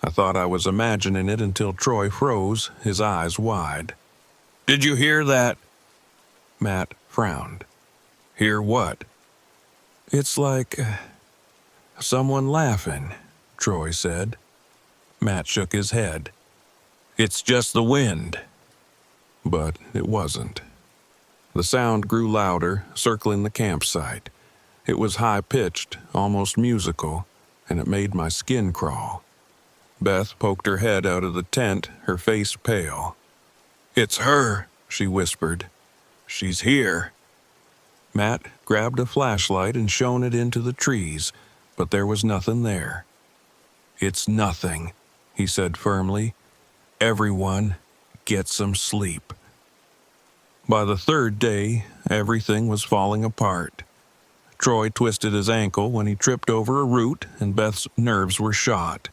I thought I was imagining it until Troy froze, his eyes wide. "Did you hear that?" Matt frowned. "Hear what?" "It's like someone laughing," Troy said. Matt shook his head. "It's just the wind." But it wasn't. The sound grew louder, circling the campsite. It was high-pitched, almost musical, and it made my skin crawl. Beth poked her head out of the tent, her face pale. "It's her," she whispered. "She's here." Matt grabbed a flashlight and shone it into the trees, but there was nothing there. "It's nothing," he said firmly. "Everyone, get some sleep." By the third day, everything was falling apart. Troy twisted his ankle when he tripped over a root, and Beth's nerves were shot.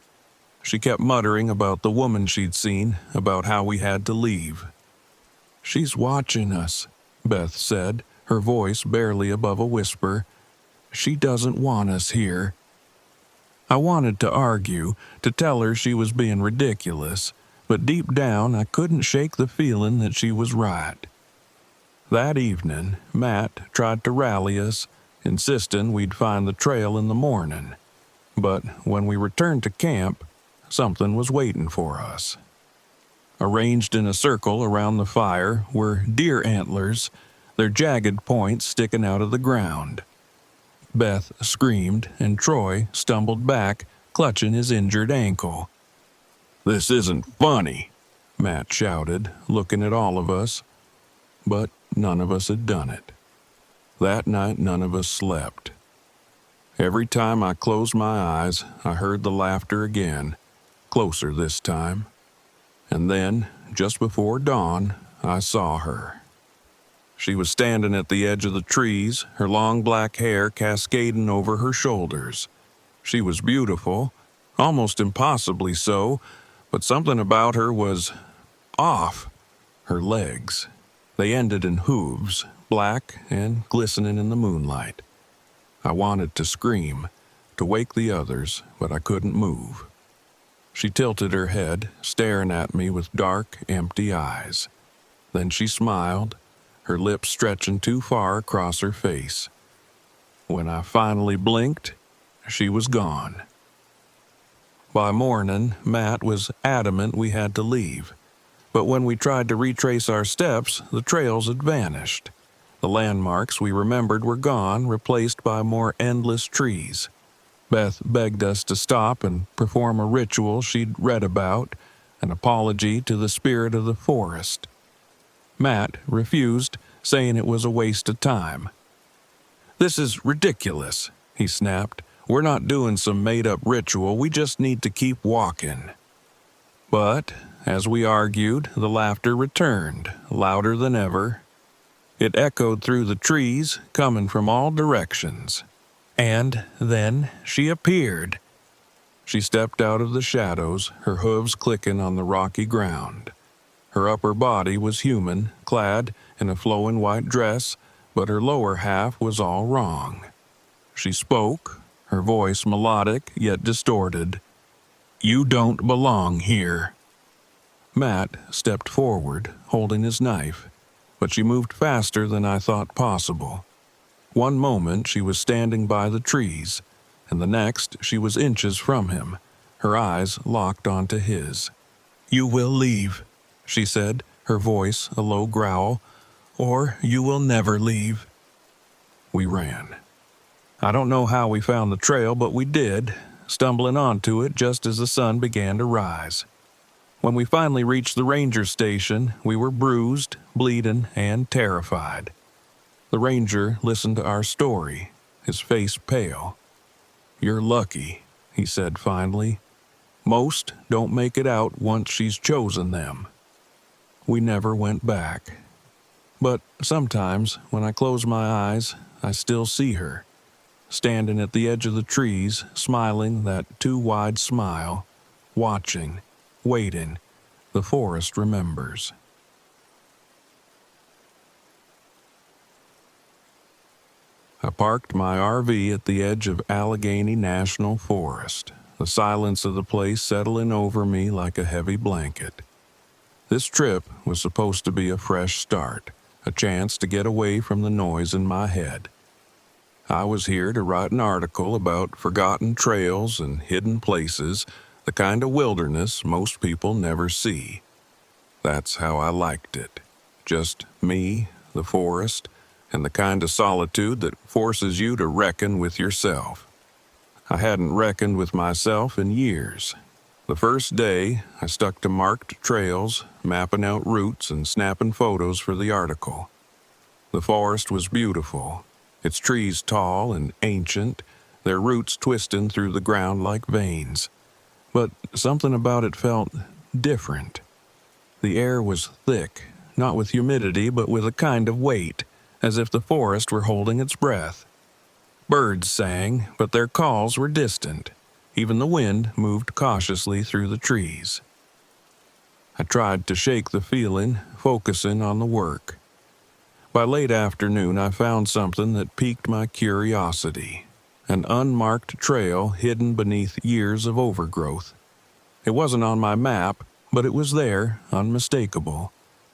She kept muttering about the woman she'd seen, about how we had to leave. "She's watching us," Beth said, her voice barely above a whisper. "She doesn't want us here." I wanted to argue, to tell her she was being ridiculous, but deep down I couldn't shake the feeling that she was right. That evening, Matt tried to rally us, insisting we'd find the trail in the morning. But when we returned to camp, something was waiting for us. Arranged in a circle around the fire were deer antlers, their jagged points sticking out of the ground. Beth screamed, and Troy stumbled back, clutching his injured ankle. "This isn't funny," Matt shouted, looking at all of us. But none of us had done it. That night, none of us slept. Every time I closed my eyes, I heard the laughter again, closer this time. And then, just before dawn, I saw her. She was standing at the edge of the trees, her long black hair cascading over her shoulders. She was beautiful, almost impossibly so, but something about her was off. Her legs. They ended in hooves, black and glistening in the moonlight. I wanted to scream, to wake the others, but I couldn't move. She tilted her head, staring at me with dark, empty eyes. Then she smiled, her lips stretching too far across her face. When I finally blinked, she was gone. By morning, Matt was adamant we had to leave. But when we tried to retrace our steps, the trails had vanished. The landmarks we remembered were gone, replaced by more endless trees. Beth begged us to stop and perform a ritual she'd read about, an apology to the spirit of the forest. Matt refused, saying it was a waste of time. "This is ridiculous," he snapped. "We're not doing some made-up ritual, we just need to keep walking." But, as we argued, the laughter returned, louder than ever. It echoed through the trees, coming from all directions. And then she appeared. She stepped out of the shadows, her hooves clicking on the rocky ground. Her upper body was human, clad in a flowing white dress, but her lower half was all wrong. She spoke, her voice melodic yet distorted. "You don't belong here." Matt stepped forward, holding his knife, but she moved faster than I thought possible. One moment she was standing by the trees, and the next she was inches from him, her eyes locked onto his. "You will leave," she said, her voice a low growl, "or you will never leave." We ran. I don't know how we found the trail, but we did, stumbling onto it just as the sun began to rise. When we finally reached the ranger station, we were bruised, bleeding, and terrified. The ranger listened to our story, his face pale. "You're lucky," he said finally. "Most don't make it out once she's chosen them." We never went back. But sometimes, when I close my eyes, I still see her, standing at the edge of the trees, smiling that too wide smile, watching, waiting. The forest remembers. I parked my RV at the edge of Allegheny National Forest, the silence of the place settling over me like a heavy blanket. This trip was supposed to be a fresh start, a chance to get away from the noise in my head. I was here to write an article about forgotten trails and hidden places, the kind of wilderness most people never see. That's how I liked it. Just me, the forest, and the kind of solitude that forces you to reckon with yourself. I hadn't reckoned with myself in years. The first day, I stuck to marked trails, mapping out routes and snapping photos for the article. The forest was beautiful, its trees tall and ancient, their roots twisting through the ground like veins. But something about it felt different. The air was thick, not with humidity, but with a kind of weight, as if the forest were holding its breath. Birds sang, but their calls were distant. Even the wind moved cautiously through the trees. I tried to shake the feeling, focusing on the work. By late afternoon, I found something that piqued my curiosity. An unmarked trail hidden beneath years of overgrowth. It wasn't on my map, but it was there, unmistakable.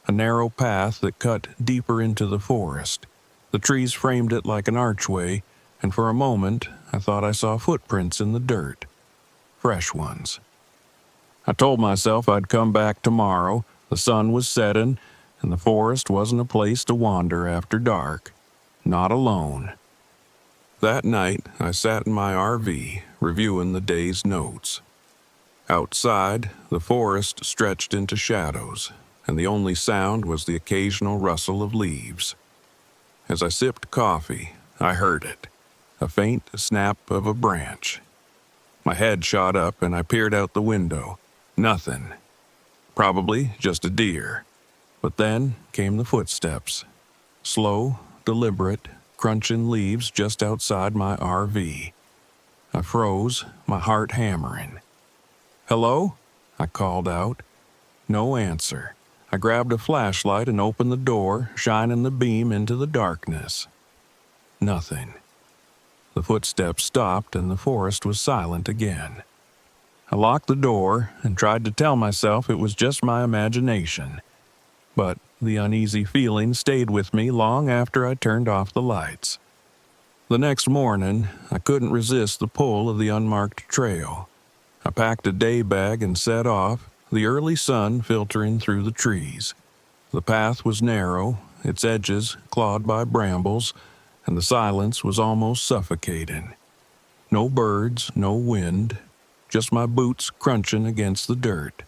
A narrow path that cut deeper into the forest. The trees framed it like an archway, and for a moment I thought I saw footprints in the dirt. Fresh ones. I told myself I'd come back tomorrow. The sun was setting, and the forest wasn't a place to wander after dark. Not alone. That night, I sat in my RV, reviewing the day's notes. Outside, the forest stretched into shadows, and the only sound was the occasional rustle of leaves. As I sipped coffee, I heard it, a faint snap of a branch. My head shot up and I peered out the window. Nothing. Probably just a deer. But then came the footsteps. Slow, deliberate, crunching leaves just outside my RV. I froze, my heart hammering. "Hello?" I called out. No answer. I grabbed a flashlight and opened the door, shining the beam into the darkness. Nothing. The footsteps stopped and the forest was silent again. I locked the door and tried to tell myself it was just my imagination. But the uneasy feeling stayed with me long after I turned off the lights. The next morning, I couldn't resist the pull of the unmarked trail. I packed a day bag and set off, the early sun filtering through the trees. The path was narrow, its edges clawed by brambles, and the silence was almost suffocating. No birds, no wind, just my boots crunching against the dirt.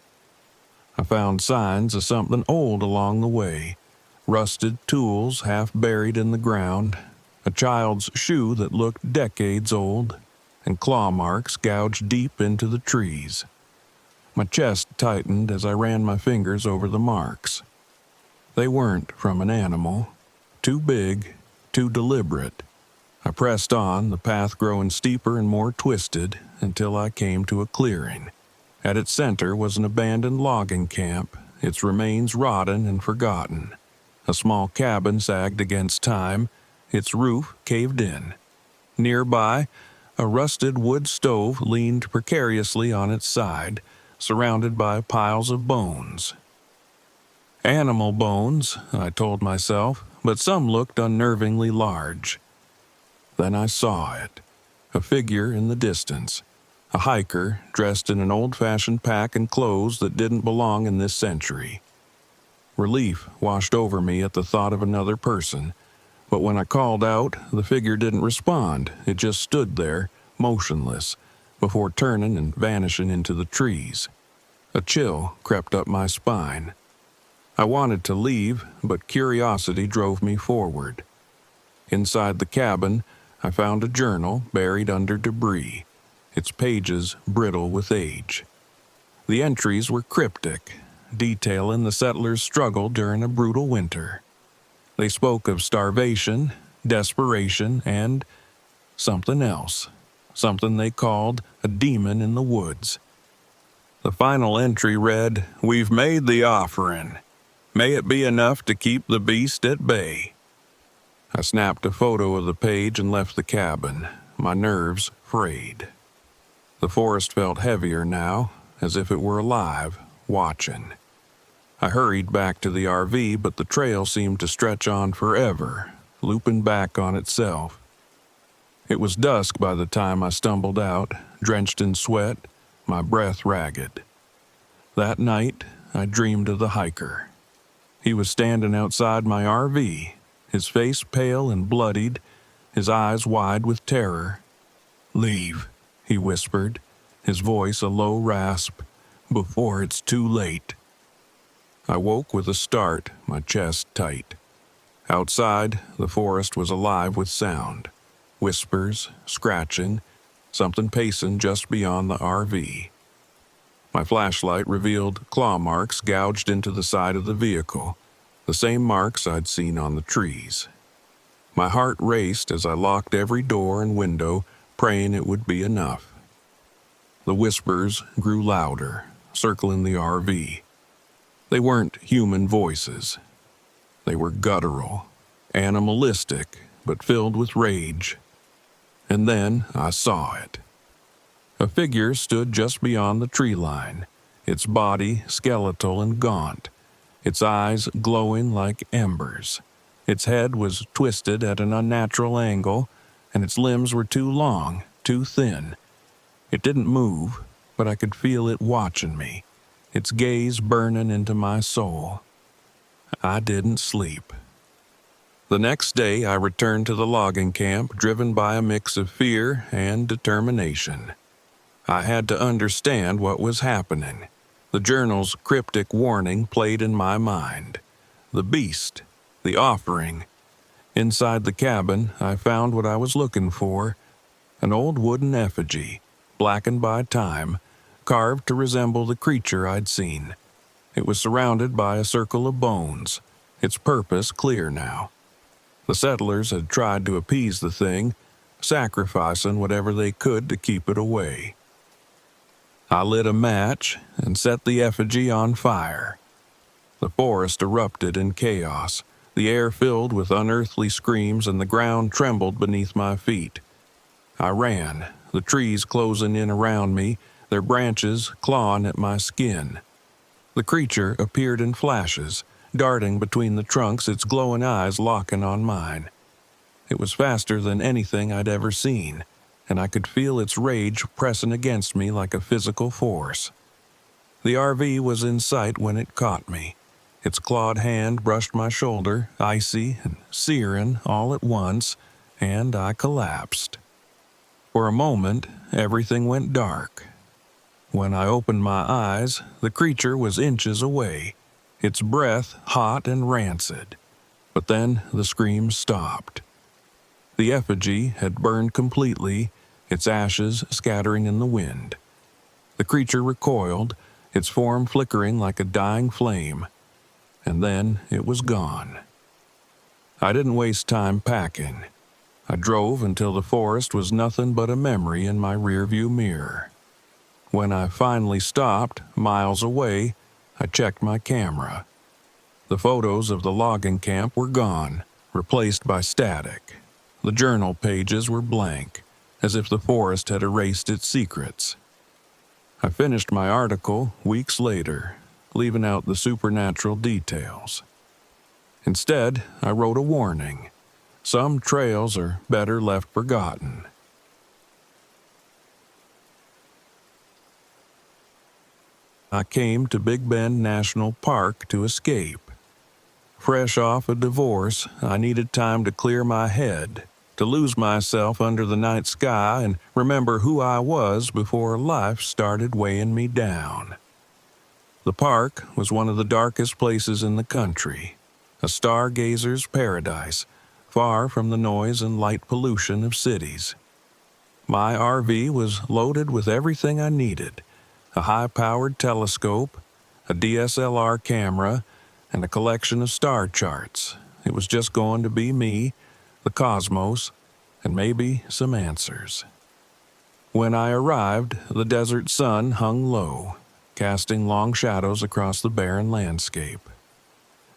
I found signs of something old along the way, rusted tools half buried in the ground, a child's shoe that looked decades old, and claw marks gouged deep into the trees. My chest tightened as I ran my fingers over the marks. They weren't from an animal. Too big, too deliberate. I pressed on, the path growing steeper and more twisted, until I came to a clearing. At its center was an abandoned logging camp, its remains rotten and forgotten. A small cabin sagged against time, its roof caved in. Nearby, a rusted wood stove leaned precariously on its side, surrounded by piles of bones. Animal bones, I told myself, but some looked unnervingly large. Then I saw it, a figure in the distance, a hiker dressed in an old-fashioned pack and clothes that didn't belong in this century. Relief washed over me at the thought of another person, but when I called out, the figure didn't respond. It just stood there, motionless, before turning and vanishing into the trees. A chill crept up my spine. I wanted to leave, but curiosity drove me forward. Inside the cabin, I found a journal buried under debris, its pages brittle with age. The entries were cryptic, detailing the settlers' struggle during a brutal winter. They spoke of starvation, desperation, and something else, something they called a demon in the woods. The final entry read, "We've made the offering. May it be enough to keep the beast at bay." I snapped a photo of the page and left the cabin, my nerves frayed. The forest felt heavier now, as if it were alive, watching. I hurried back to the RV, but the trail seemed to stretch on forever, looping back on itself. It was dusk by the time I stumbled out, drenched in sweat, my breath ragged. That night, I dreamed of the hiker. He was standing outside my RV, his face pale and bloodied, his eyes wide with terror. "Leave," he whispered, his voice a low rasp. before it's too late. I woke with a start, my chest tight. Outside, the forest was alive with sound. Whispers, scratching, something pacing just beyond the RV. My flashlight revealed claw marks gouged into the side of the vehicle, the same marks I'd seen on the trees. My heart raced as I locked every door and window, praying it would be enough. The whispers grew louder, circling the RV. They weren't human voices. They were guttural, animalistic, but filled with rage. And then I saw it. A figure stood just beyond the tree line, its body skeletal and gaunt, its eyes glowing like embers. Its head was twisted at an unnatural angle, and its limbs were too long, too thin. It didn't move, but I could feel it watching me, its gaze burning into my soul. I didn't sleep. The next day, I returned to the logging camp, driven by a mix of fear and determination. I had to understand what was happening. The journal's cryptic warning played in my mind. The beast, the offering. Inside the cabin, I found what I was looking for: an old wooden effigy, blackened by time, carved to resemble the creature I'd seen. It was surrounded by a circle of bones, its purpose clear now. The settlers had tried to appease the thing, sacrificing whatever they could to keep it away. I lit a match and set the effigy on fire. The forest erupted in chaos, the air filled with unearthly screams, and the ground trembled beneath my feet. I ran, the trees closing in around me, their branches clawing at my skin. The creature appeared in flashes, darting between the trunks, its glowing eyes locking on mine. It was faster than anything I'd ever seen, and I could feel its rage pressing against me like a physical force. The RV was in sight when it caught me. Its clawed hand brushed my shoulder, icy and searing all at once, and I collapsed. For a moment, everything went dark. When I opened my eyes, the creature was inches away, its breath hot and rancid. But then the screams stopped. The effigy had burned completely, its ashes scattering in the wind. The creature recoiled, its form flickering like a dying flame, and then it was gone. I didn't waste time packing. I drove until the forest was nothing but a memory in my rearview mirror. When I finally stopped, miles away, I checked my camera. The photos of the logging camp were gone, replaced by static. The journal pages were blank, as if the forest had erased its secrets. I finished my article weeks later, leaving out the supernatural details. Instead, I wrote a warning. Some trails are better left forgotten. I came to Big Bend National Park to escape. Fresh off a divorce, I needed time to clear my head, to lose myself under the night sky and remember who I was before life started weighing me down. The park was one of the darkest places in the country, a stargazer's paradise, far from the noise and light pollution of cities. My RV was loaded with everything I needed: a high-powered telescope, a DSLR camera, and a collection of star charts. It was just going to be me, the cosmos, and maybe some answers. When I arrived, the desert sun hung low, casting long shadows across the barren landscape.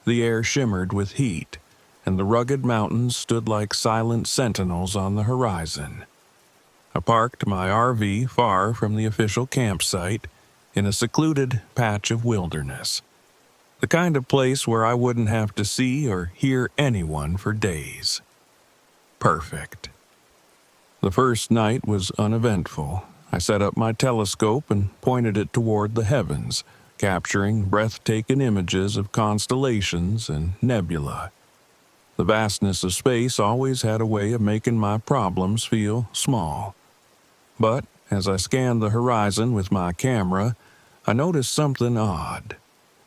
The air shimmered with heat, and the rugged mountains stood like silent sentinels on the horizon. I parked my RV far from the official campsite, in a secluded patch of wilderness. The kind of place where I wouldn't have to see or hear anyone for days. Perfect. The first night was uneventful. I set up my telescope and pointed it toward the heavens, capturing breathtaking images of constellations and nebula. The vastness of space always had a way of making my problems feel small. But as I scanned the horizon with my camera, I noticed something odd.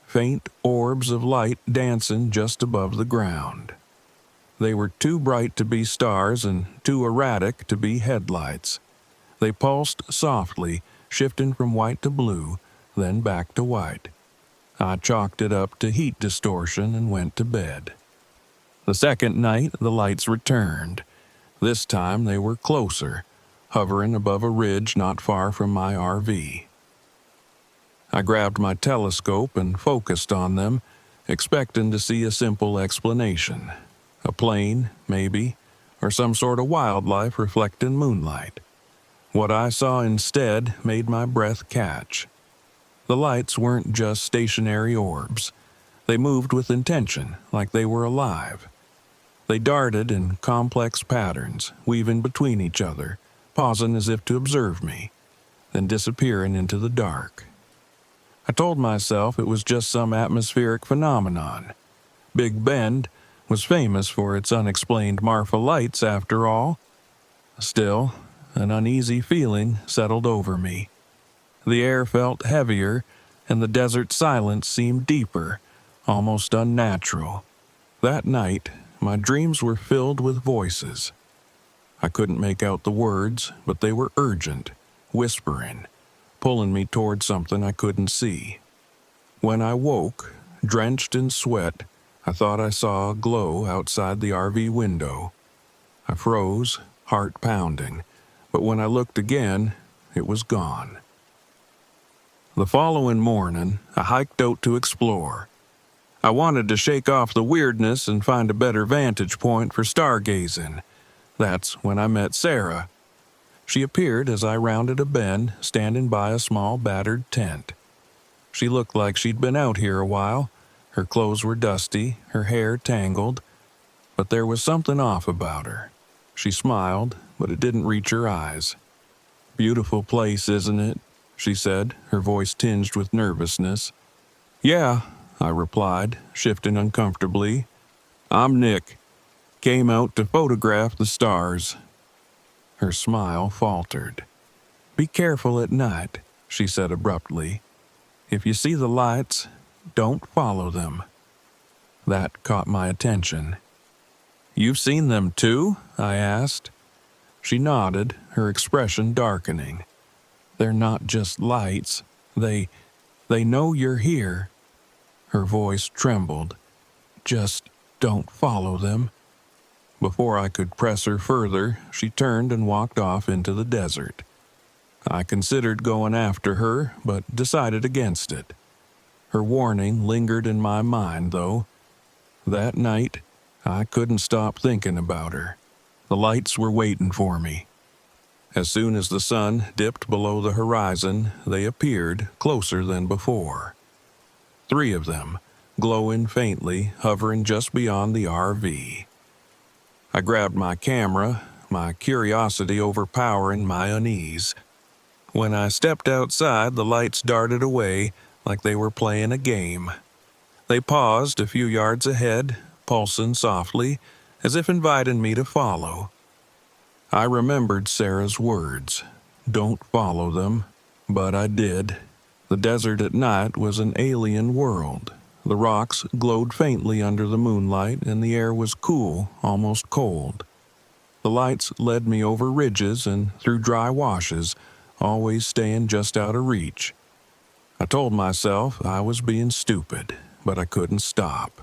Faint orbs of light dancing just above the ground. They were too bright to be stars and too erratic to be headlights. They pulsed softly, shifting from white to blue, then back to white. I chalked it up to heat distortion and went to bed. The second night, the lights returned. This time they were closer, hovering above a ridge not far from my RV. I grabbed my telescope and focused on them, expecting to see a simple explanation. A plane, maybe, or some sort of wildlife reflecting moonlight. What I saw instead made my breath catch. The lights weren't just stationary orbs. They moved with intention, like they were alive. They darted in complex patterns, weaving between each other, pausing as if to observe me, then disappearing into the dark. I told myself it was just some atmospheric phenomenon. Big Bend was famous for its unexplained Marfa lights, after all. Still, an uneasy feeling settled over me. The air felt heavier, and the desert silence seemed deeper, almost unnatural. That night, my dreams were filled with voices. I couldn't make out the words, but they were urgent, whispering, pulling me toward something I couldn't see. When I woke, drenched in sweat, I thought I saw a glow outside the RV window. I froze, heart pounding, but when I looked again, it was gone. The following morning, I hiked out to explore. I wanted to shake off the weirdness and find a better vantage point for stargazing. That's when I met Sarah. She appeared as I rounded a bend, standing by a small battered tent. She looked like she'd been out here a while. Her clothes were dusty, her hair tangled, but there was something off about her. She smiled, but it didn't reach her eyes. "Beautiful place, isn't it?" she said, her voice tinged with nervousness. "Yeah," I replied, shifting uncomfortably. "I'm Nick. Came out to photograph the stars." Her smile faltered. "Be careful at night," she said abruptly. "If you see the lights, don't follow them." That caught my attention. "You've seen them too?" I asked. She nodded, her expression darkening. "They're not just lights. They know you're here." Her voice trembled. "Just don't follow them." Before I could press her further, she turned and walked off into the desert. I considered going after her, but decided against it. Her warning lingered in my mind, though. That night, I couldn't stop thinking about her. The lights were waiting for me. As soon as the sun dipped below the horizon, they appeared closer than before. 3 of them, glowing faintly, hovering just beyond the RV. I grabbed my camera, my curiosity overpowering my unease. When I stepped outside, the lights darted away like they were playing a game. They paused a few yards ahead, pulsing softly, as if inviting me to follow. I remembered Sarah's words, "Don't follow them," but I did. The desert at night was an alien world. The rocks glowed faintly under the moonlight, and the air was cool, almost cold. The lights led me over ridges and through dry washes, always staying just out of reach. I told myself I was being stupid, but I couldn't stop.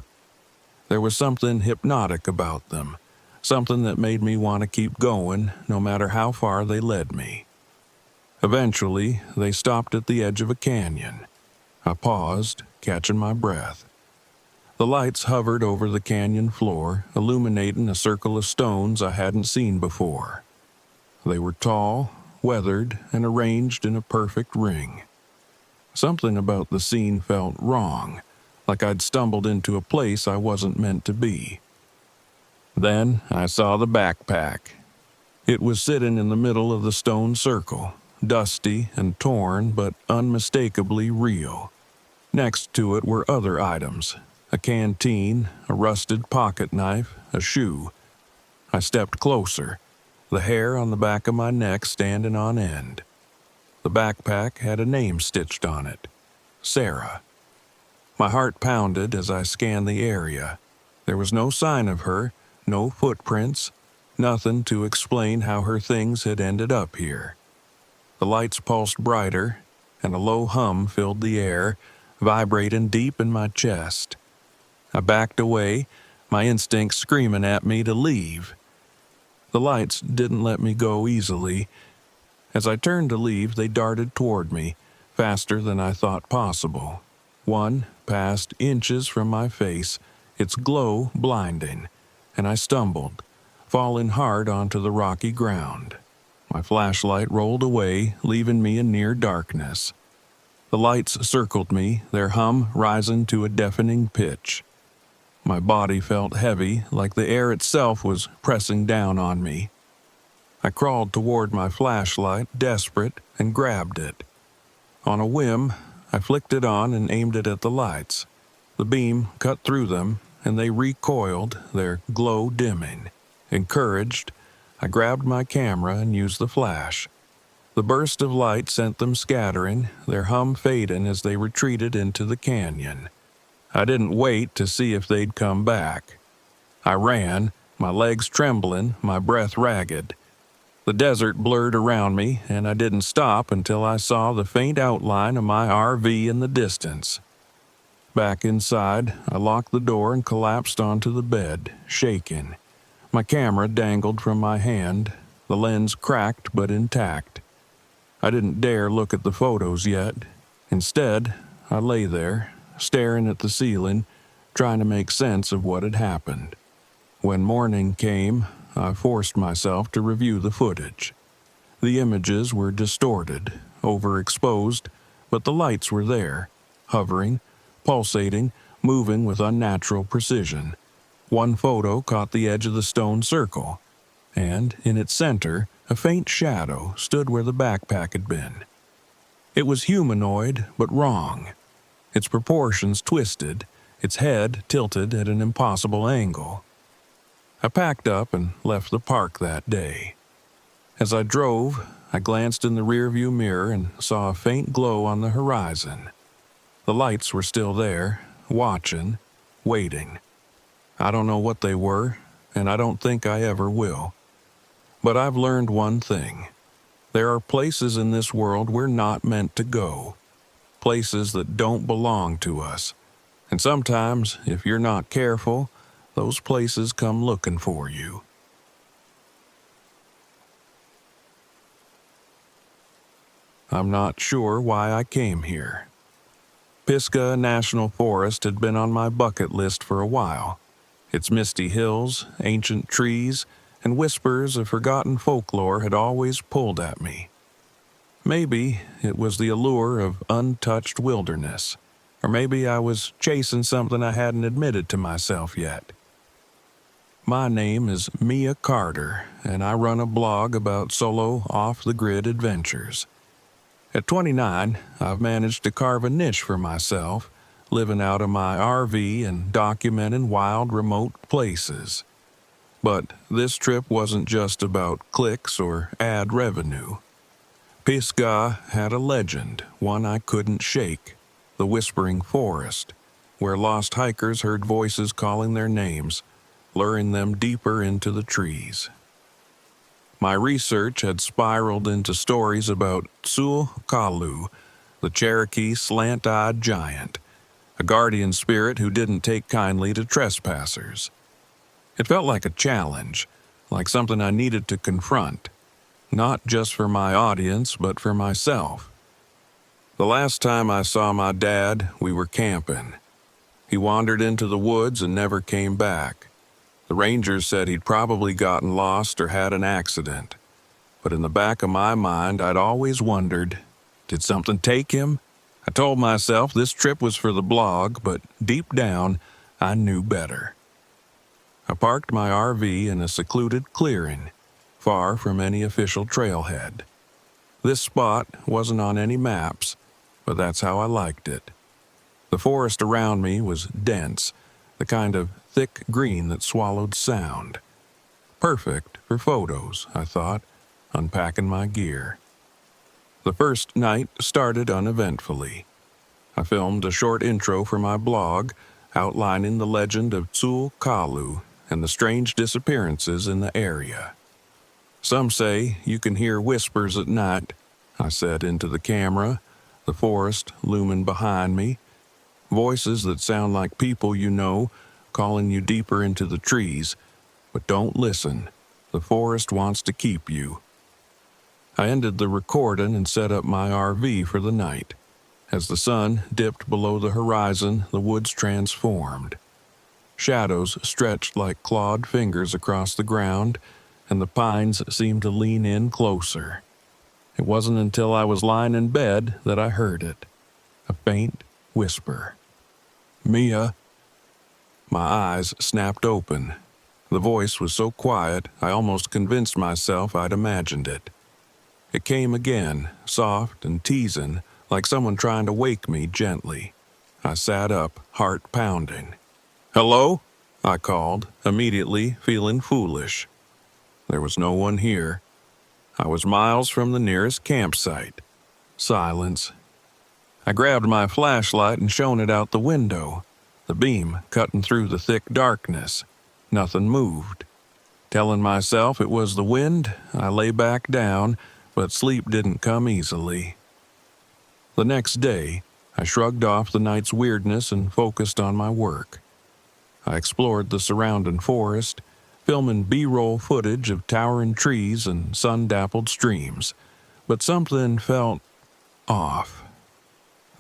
There was something hypnotic about them, something that made me want to keep going, no matter how far they led me. Eventually, they stopped at the edge of a canyon. I paused, catching my breath. The lights hovered over the canyon floor, illuminating a circle of stones I hadn't seen before. They were tall, weathered, and arranged in a perfect ring. Something about the scene felt wrong, like I'd stumbled into a place I wasn't meant to be. Then I saw the backpack. It was sitting in the middle of the stone circle, dusty and torn, but unmistakably real. Next to it were other items: a canteen, a rusted pocket knife, a shoe. I stepped closer, the hair on the back of my neck standing on end. The backpack had a name stitched on it: Sarah. My heart pounded as I scanned the area. There was no sign of her, no footprints, nothing to explain how her things had ended up here. The lights pulsed brighter, and a low hum filled the air, vibrating deep in my chest. I backed away, my instincts screaming at me to leave. The lights didn't let me go easily. As I turned to leave, they darted toward me, faster than I thought possible. One passed inches from my face, its glow blinding, and I stumbled, falling hard onto the rocky ground. My flashlight rolled away, leaving me in near darkness. The lights circled me, their hum rising to a deafening pitch. My body felt heavy, like the air itself was pressing down on me. I crawled toward my flashlight, desperate, and grabbed it. On a whim, I flicked it on and aimed it at the lights. The beam cut through them, and they recoiled, their glow dimming. Encouraged, I grabbed my camera and used the flash. The burst of light sent them scattering, their hum fading as they retreated into the canyon. I didn't wait to see if they'd come back. I ran, my legs trembling, my breath ragged. The desert blurred around me, and I didn't stop until I saw the faint outline of my RV in the distance. Back inside, I locked the door and collapsed onto the bed, shaking. My camera dangled from my hand, the lens cracked but intact. I didn't dare look at the photos yet. Instead, I lay there, staring at the ceiling, trying to make sense of what had happened. When morning came, I forced myself to review the footage. The images were distorted, overexposed, but the lights were there, hovering, pulsating, moving with unnatural precision. One photo caught the edge of the stone circle, and in its center, a faint shadow stood where the backpack had been. It was humanoid, but wrong. Its proportions twisted, its head tilted at an impossible angle. I packed up and left the park that day. As I drove, I glanced in the rearview mirror and saw a faint glow on the horizon. The lights were still there, watching, waiting. I don't know what they were, and I don't think I ever will. But I've learned one thing. There are places in this world we're not meant to go. Places that don't belong to us. And sometimes, if you're not careful, those places come looking for you. I'm not sure why I came here. Pisgah National Forest had been on my bucket list for a while. Its misty hills, ancient trees, and whispers of forgotten folklore had always pulled at me. Maybe it was the allure of untouched wilderness, or maybe I was chasing something I hadn't admitted to myself yet. My name is Mia Carter, and I run a blog about solo, off-the-grid adventures. At 29, I've managed to carve a niche for myself, living out of my RV and documenting wild, remote places. But this trip wasn't just about clicks or ad revenue. Pisgah had a legend, one I couldn't shake, the Whispering Forest, where lost hikers heard voices calling their names, luring them deeper into the trees. My research had spiraled into stories about Sul Kalu, the Cherokee slant-eyed giant, a guardian spirit who didn't take kindly to trespassers. It felt like a challenge, like something I needed to confront, not just for my audience, but for myself. The last time I saw my dad, we were camping. He wandered into the woods and never came back. The rangers said he'd probably gotten lost or had an accident. But in the back of my mind, I'd always wondered, did something take him? I told myself this trip was for the blog, but deep down, I knew better. I parked my RV in a secluded clearing, far from any official trailhead. This spot wasn't on any maps, but that's how I liked it. The forest around me was dense, the kind of thick green that swallowed sound. Perfect for photos, I thought, unpacking my gear. The first night started uneventfully. I filmed a short intro for my blog outlining the legend of Tsul Kalu and the strange disappearances in the area. Some say you can hear whispers at night, I said into the camera, the forest looming behind me. Voices that sound like people you know, calling you deeper into the trees. But don't listen. The forest wants to keep you. I ended the recording and set up my RV for the night. As the sun dipped below the horizon, the woods transformed. Shadows stretched like clawed fingers across the ground, and the pines seemed to lean in closer. It wasn't until I was lying in bed that I heard it. A faint whisper. "Mia." My eyes snapped open. The voice was so quiet, I almost convinced myself I'd imagined it. It came again, soft and teasing, like someone trying to wake me gently. I sat up, heart pounding. "Hello?" I called, immediately feeling foolish. There was no one here. I was miles from the nearest campsite. Silence. I grabbed my flashlight and shone it out the window, the beam cutting through the thick darkness. Nothing moved. Telling myself it was the wind, I lay back down, but sleep didn't come easily. The next day, I shrugged off the night's weirdness and focused on my work. I explored the surrounding forest, filming B-roll footage of towering trees and sun-dappled streams, but something felt off.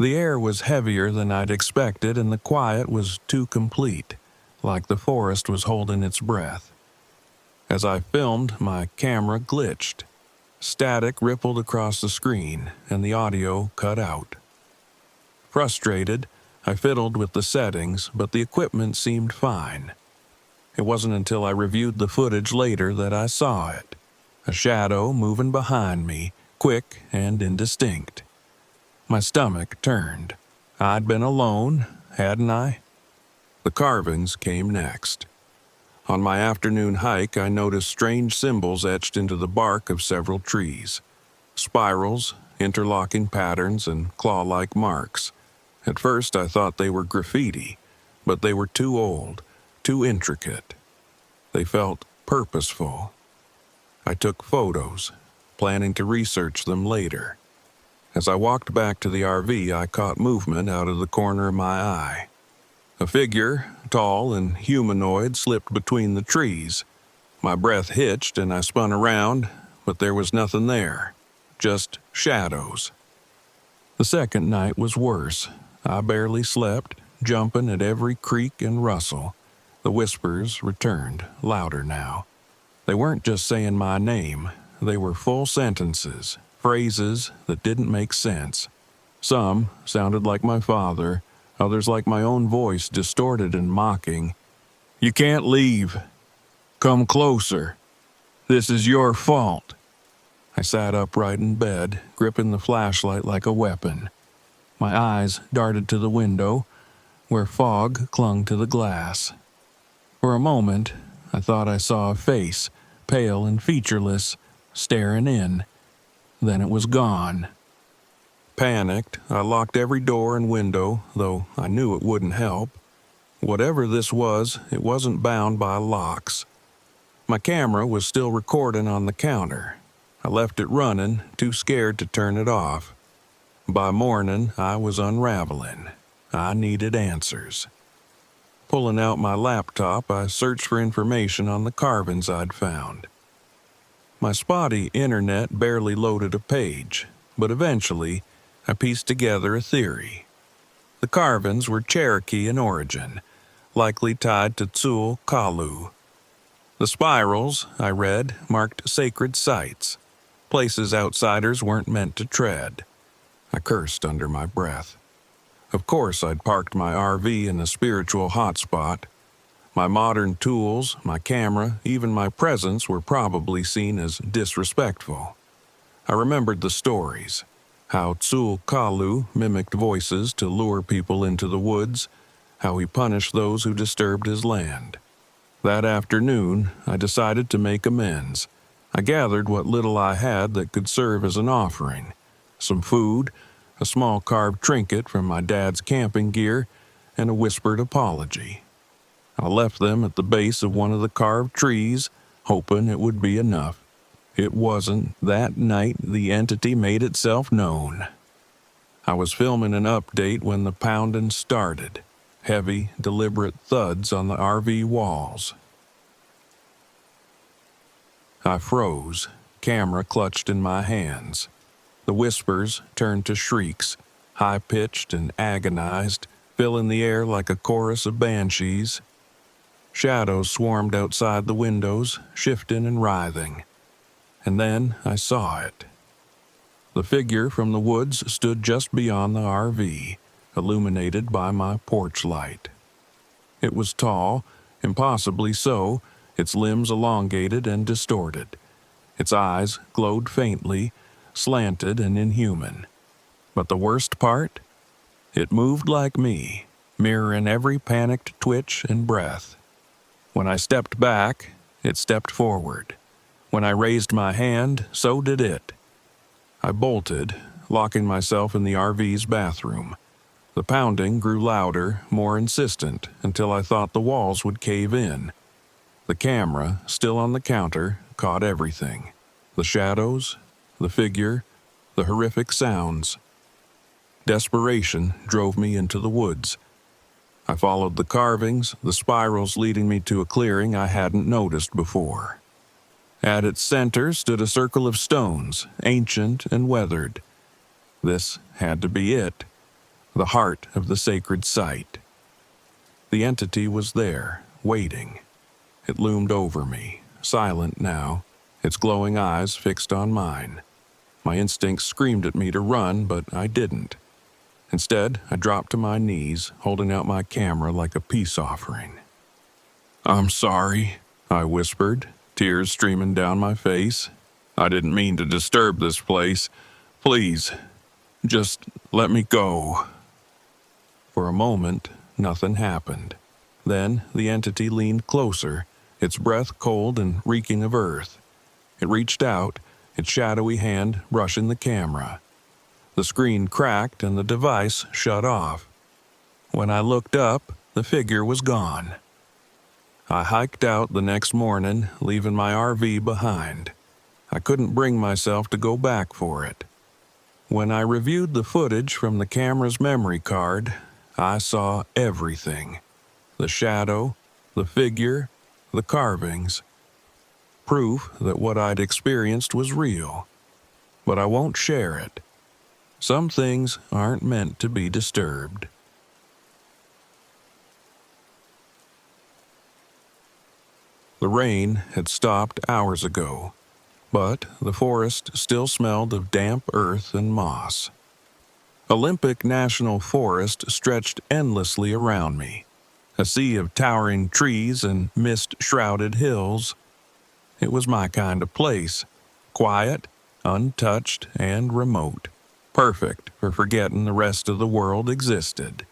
The air was heavier than I'd expected, and the quiet was too complete, like the forest was holding its breath. As I filmed, my camera glitched. Static rippled across the screen, and the audio cut out. Frustrated, I fiddled with the settings, but the equipment seemed fine. It wasn't until I reviewed the footage later that I saw it. A shadow moving behind me, quick and indistinct. My stomach turned. I'd been alone, hadn't I? The carvings came next. On my afternoon hike, I noticed strange symbols etched into the bark of several trees. Spirals, interlocking patterns, and claw-like marks. At first, I thought they were graffiti, but they were too old, too intricate. They felt purposeful. I took photos, planning to research them later. As I walked back to the RV, I caught movement out of the corner of my eye. A figure, tall and humanoid, slipped between the trees. My breath hitched and I spun around, but there was nothing there, just shadows. The second night was worse. I barely slept, jumping at every creak and rustle. The whispers returned, louder now. They weren't just saying my name. They were full sentences, phrases that didn't make sense. Some sounded like my father, others like my own voice, distorted and mocking. "You can't leave. Come closer. This is your fault." I sat upright in bed, gripping the flashlight like a weapon. My eyes darted to the window, where fog clung to the glass. For a moment, I thought I saw a face, pale and featureless, staring in. Then it was gone. Panicked, I locked every door and window, though I knew it wouldn't help. Whatever this was, it wasn't bound by locks. My camera was still recording on the counter. I left it running, too scared to turn it off. By morning, I was unraveling. I needed answers. Pulling out my laptop, I searched for information on the carvings I'd found. My spotty internet barely loaded a page, but eventually, I pieced together a theory. The carvings were Cherokee in origin, likely tied to Tsul Kalu. The spirals, I read, marked sacred sites, places outsiders weren't meant to tread. I cursed under my breath. Of course, I'd parked my RV in a spiritual hotspot. My modern tools, my camera, even my presence were probably seen as disrespectful. I remembered the stories, how Tsul Kalu mimicked voices to lure people into the woods, how he punished those who disturbed his land. That afternoon, I decided to make amends. I gathered what little I had that could serve as an offering. Some food, a small carved trinket from my dad's camping gear, and a whispered apology. I left them at the base of one of the carved trees, hoping it would be enough. It wasn't. That night, the entity made itself known. I was filming an update when the pounding started. Heavy, deliberate thuds on the RV walls. I froze, camera clutched in my hands. The whispers turned to shrieks, high-pitched and agonized, filling the air like a chorus of banshees. Shadows swarmed outside the windows, shifting and writhing. And then I saw it. The figure from the woods stood just beyond the RV, illuminated by my porch light. It was tall, impossibly so, its limbs elongated and distorted. Its eyes glowed faintly, slanted and inhuman. But the worst part? It moved like me, mirroring every panicked twitch and breath. When I stepped back, it stepped forward. When I raised my hand, so did it. I bolted, locking myself in the RV's bathroom. The pounding grew louder, more insistent, until I thought the walls would cave in. The camera, still on the counter, caught everything. The shadows, the figure, the horrific sounds. Desperation drove me into the woods. I followed the carvings, the spirals leading me to a clearing I hadn't noticed before. At its center stood a circle of stones, ancient and weathered. This had to be it, the heart of the sacred site. The entity was there, waiting. It loomed over me, silent now, its glowing eyes fixed on mine. My instincts screamed at me to run, but I didn't. Instead, I dropped to my knees, holding out my camera like a peace offering. "I'm sorry," I whispered, tears streaming down my face. "I didn't mean to disturb this place. Please, just let me go." For a moment, nothing happened. Then the entity leaned closer, its breath cold and reeking of earth. It reached out, its shadowy hand brushing the camera. The screen cracked and the device shut off. When I looked up, the figure was gone. I hiked out the next morning, leaving my RV behind. I couldn't bring myself to go back for it. When I reviewed the footage from the camera's memory card, I saw everything. The shadow, the figure, the carvings. Proof that what I'd experienced was real. But I won't share it. Some things aren't meant to be disturbed. The rain had stopped hours ago, but the forest still smelled of damp earth and moss. Olympic National Forest stretched endlessly around me, a sea of towering trees and mist-shrouded hills. It was my kind of place, quiet, untouched, and remote, perfect for forgetting the rest of the world existed.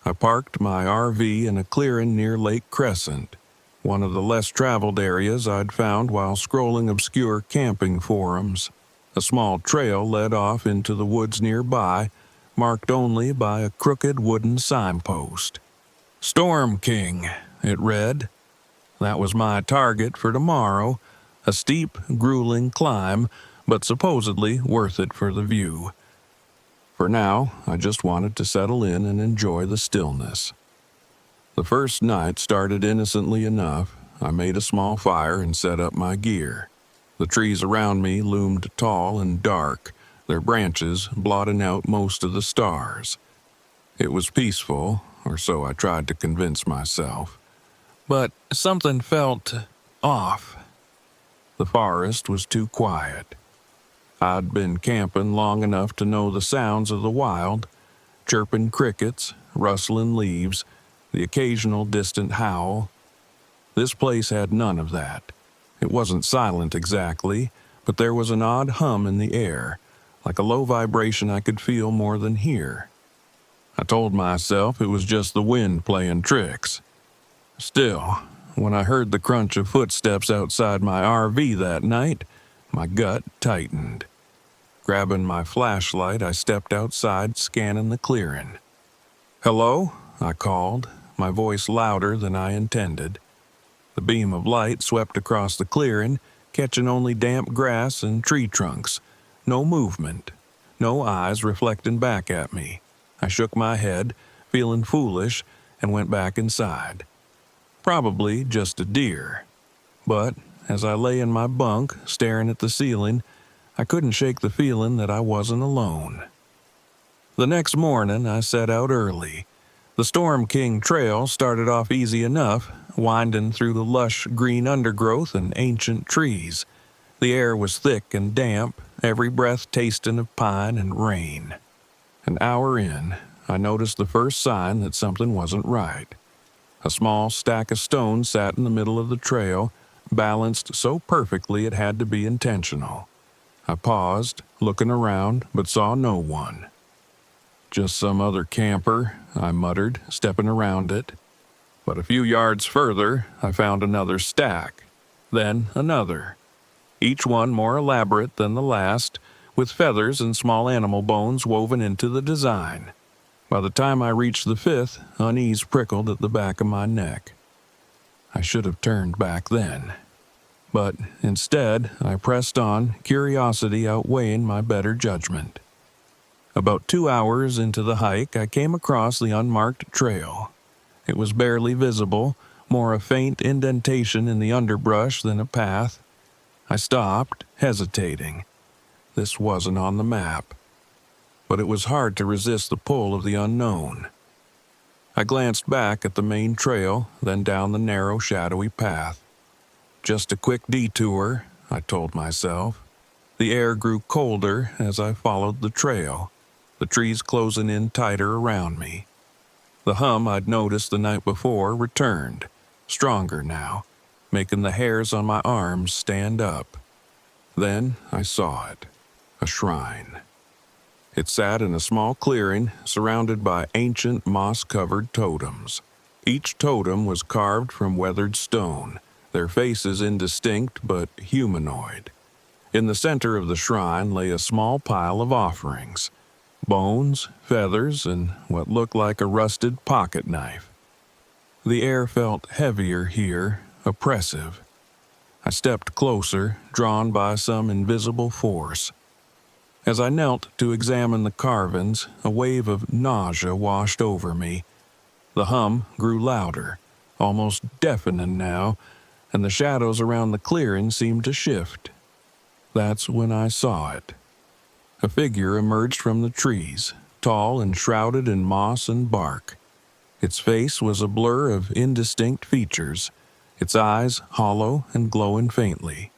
I parked my RV in a clearing near Lake Crescent, one of the less traveled areas I'd found while scrolling obscure camping forums. A small trail led off into the woods nearby, marked only by a crooked wooden signpost. "Storm King," it read. That was my target for tomorrow, a steep, grueling climb, but supposedly worth it for the view. For now, I just wanted to settle in and enjoy the stillness. The first night started innocently enough. I made a small fire and set up my gear. The trees around me loomed tall and dark, their branches blotting out most of the stars. It was peaceful, or so I tried to convince myself. But something felt off. The forest was too quiet. I'd been camping long enough to know the sounds of the wild, chirping crickets, rustling leaves, the occasional distant howl. This place had none of that. It wasn't silent exactly, but there was an odd hum in the air, like a low vibration I could feel more than hear. I told myself it was just the wind playing tricks. Still, when I heard the crunch of footsteps outside my RV that night, my gut tightened. Grabbing my flashlight, I stepped outside, scanning the clearing. "Hello?" I called, my voice louder than I intended. The beam of light swept across the clearing, catching only damp grass and tree trunks. No movement. No eyes reflecting back at me. I shook my head, feeling foolish, and went back inside. Probably just a deer. But as I lay in my bunk, staring at the ceiling, I couldn't shake the feeling that I wasn't alone. The next morning, I set out early. The Storm King Trail started off easy enough, winding through the lush green undergrowth and ancient trees. The air was thick and damp, every breath tasting of pine and rain. An hour in, I noticed the first sign that something wasn't right. A small stack of stones sat in the middle of the trail, balanced so perfectly it had to be intentional. I paused, looking around, but saw no one. "Just some other camper," I muttered, stepping around it. But a few yards further, I found another stack. Then another. Each one more elaborate than the last, with feathers and small animal bones woven into the design. By the time I reached the fifth, unease prickled at the back of my neck. I should have turned back then. But instead, I pressed on, curiosity outweighing my better judgment. About 2 hours into the hike, I came across the unmarked trail. It was barely visible, more a faint indentation in the underbrush than a path. I stopped, hesitating. This wasn't on the map. But it was hard to resist the pull of the unknown. I glanced back at the main trail, then down the narrow, shadowy path. Just a quick detour, I told myself. The air grew colder as I followed the trail, the trees closing in tighter around me. The hum I'd noticed the night before returned, stronger now, making the hairs on my arms stand up. Then I saw it, a shrine. It sat in a small clearing, surrounded by ancient moss-covered totems. Each totem was carved from weathered stone, their faces indistinct but humanoid. In the center of the shrine lay a small pile of offerings. Bones, feathers, and what looked like a rusted pocket knife. The air felt heavier here, oppressive. I stepped closer, drawn by some invisible force. As I knelt to examine the carvings, a wave of nausea washed over me. The hum grew louder, almost deafening now, and the shadows around the clearing seemed to shift. That's when I saw it. A figure emerged from the trees, tall and shrouded in moss and bark. Its face was a blur of indistinct features, its eyes hollow and glowing faintly.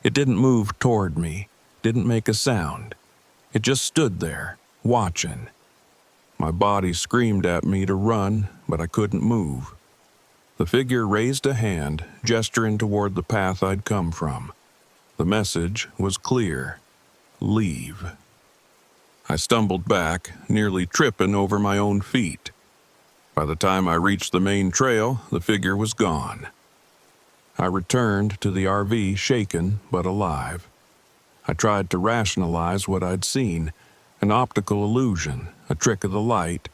It didn't move toward me, didn't make a sound. It just stood there, watching. My body screamed at me to run, but I couldn't move. The figure raised a hand, gesturing toward the path I'd come from. The message was clear. Leave. I stumbled back, nearly tripping over my own feet. By the time I reached the main trail, the figure was gone. I returned to the RV shaken but alive. I tried to rationalize what I'd seen, an optical illusion, a trick of the light,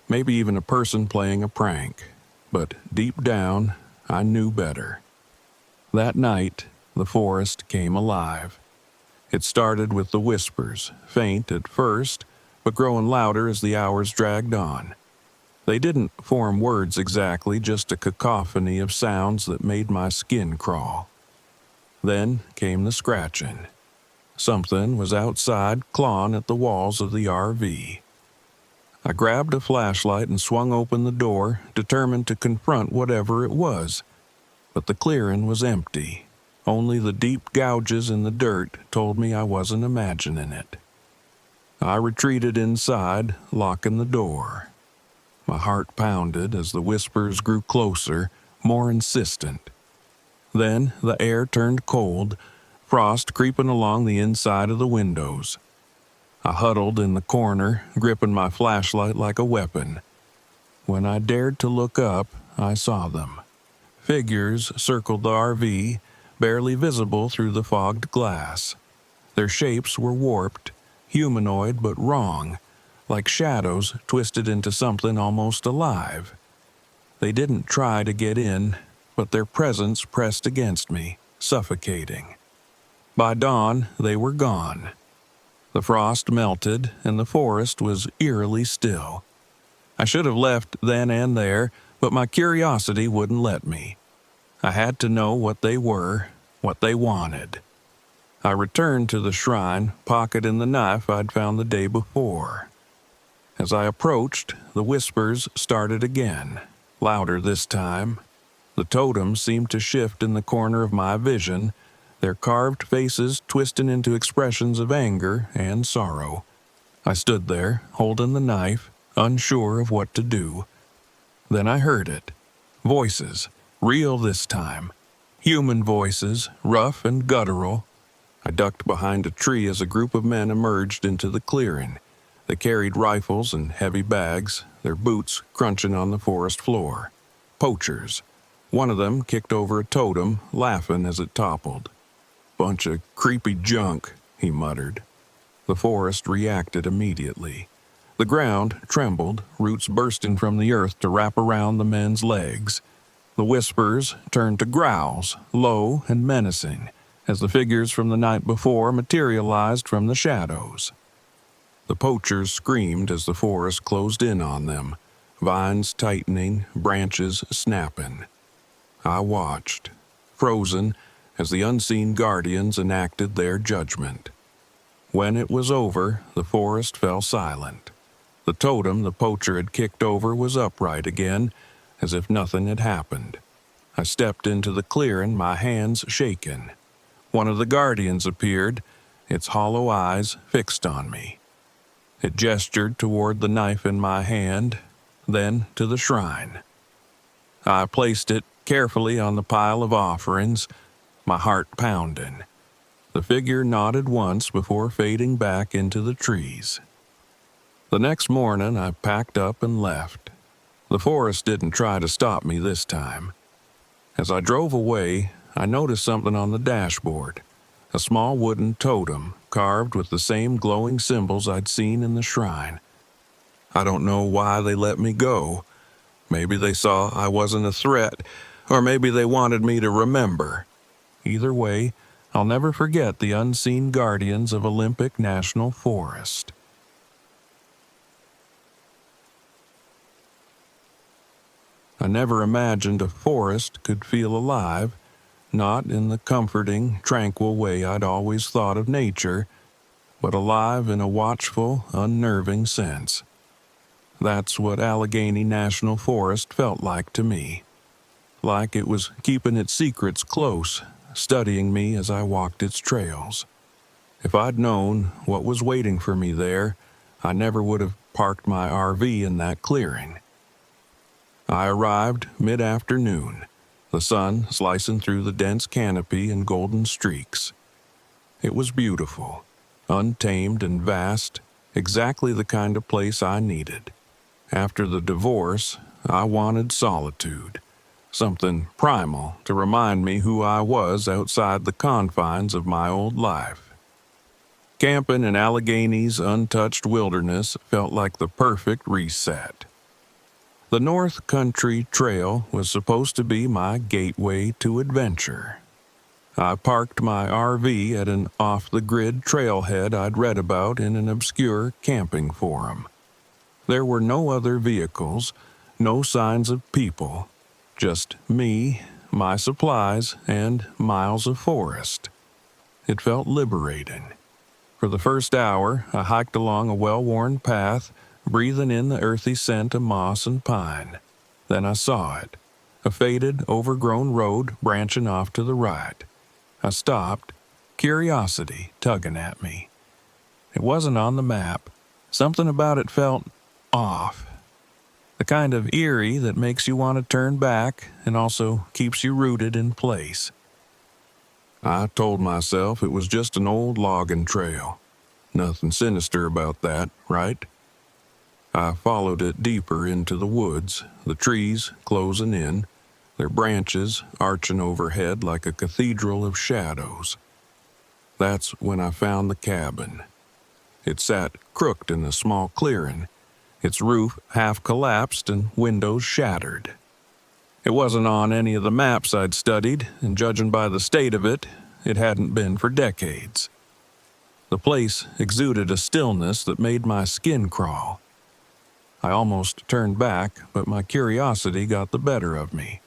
maybe even a person playing a prank. But deep down, I knew better. That night, the forest came alive. It started with the whispers, faint at first, but growing louder as the hours dragged on. They didn't form words exactly, just a cacophony of sounds that made my skin crawl. Then came the scratching. Something was outside, clawing at the walls of the RV. I grabbed a flashlight and swung open the door, determined to confront whatever it was. But the clearing was empty. Only the deep gouges in the dirt told me I wasn't imagining it. I retreated inside, locking the door. My heart pounded as the whispers grew closer, more insistent. Then the air turned cold, frost creeping along the inside of the windows. I huddled in the corner, gripping my flashlight like a weapon. When I dared to look up, I saw them. Figures circled the RV, barely visible through the fogged glass. Their shapes were warped, humanoid but wrong, like shadows twisted into something almost alive. They didn't try to get in, but their presence pressed against me, suffocating. By dawn, they were gone. The frost melted, and the forest was eerily still. I should have left then and there, but my curiosity wouldn't let me. I had to know what they were, what they wanted. I returned to the shrine, pocketing the knife I'd found the day before. As I approached, the whispers started again, louder this time. The totems seemed to shift in the corner of my vision, their carved faces twisting into expressions of anger and sorrow. I stood there, holding the knife, unsure of what to do. Then I heard it. Voices, real this time. Human voices, rough and guttural. I ducked behind a tree as a group of men emerged into the clearing. They carried rifles and heavy bags, their boots crunching on the forest floor. Poachers. One of them kicked over a totem, laughing as it toppled. "Bunch of creepy junk," he muttered. The forest reacted immediately. The ground trembled, roots bursting from the earth to wrap around the men's legs. The whispers turned to growls, low and menacing, as the figures from the night before materialized from the shadows. The poachers screamed as the forest closed in on them, vines tightening, branches snapping. I watched, frozen, as the unseen guardians enacted their judgment. When it was over, the forest fell silent. The totem the poacher had kicked over was upright again, as if nothing had happened. I stepped into the clearing, my hands shaking. One of the guardians appeared, its hollow eyes fixed on me. It gestured toward the knife in my hand, then to the shrine. I placed it carefully on the pile of offerings, my heart pounding. The figure nodded once before fading back into the trees. The next morning, I packed up and left. The forest didn't try to stop me this time. As I drove away, I noticed something on the dashboard, a small wooden totem carved with the same glowing symbols I'd seen in the shrine. I don't know why they let me go. Maybe they saw I wasn't a threat, or maybe they wanted me to remember. Either way, I'll never forget the unseen guardians of Olympic National Forest. I never imagined a forest could feel alive, not in the comforting, tranquil way I'd always thought of nature, but alive in a watchful, unnerving sense. That's what Allegheny National Forest felt like to me. Like it was keeping its secrets close, studying me as I walked its trails. If I'd known what was waiting for me there, I never would have parked my RV in that clearing. I arrived mid-afternoon, the sun slicing through the dense canopy in golden streaks. It was beautiful, untamed and vast, exactly the kind of place I needed. After the divorce, I wanted solitude, something primal to remind me who I was outside the confines of my old life. Camping in Allegheny's untouched wilderness felt like the perfect reset. The North Country Trail was supposed to be my gateway to adventure. I parked my RV at an off-the-grid trailhead I'd read about in an obscure camping forum. There were no other vehicles, no signs of people, just me, my supplies, and miles of forest. It felt liberating. For the first hour, I hiked along a well-worn path, breathing in the earthy scent of moss and pine. Then I saw it, a faded, overgrown road branching off to the right. I stopped, curiosity tugging at me. It wasn't on the map. Something about it felt off. The kind of eerie that makes you want to turn back and also keeps you rooted in place. I told myself it was just an old logging trail. Nothing sinister about that, right? I followed it deeper into the woods, the trees closing in, their branches arching overhead like a cathedral of shadows. That's when I found the cabin. It sat crooked in a small clearing, its roof half collapsed and windows shattered. It wasn't on any of the maps I'd studied, and judging by the state of it, it hadn't been for decades. The place exuded a stillness that made my skin crawl. I almost turned back, but my curiosity got the better of me.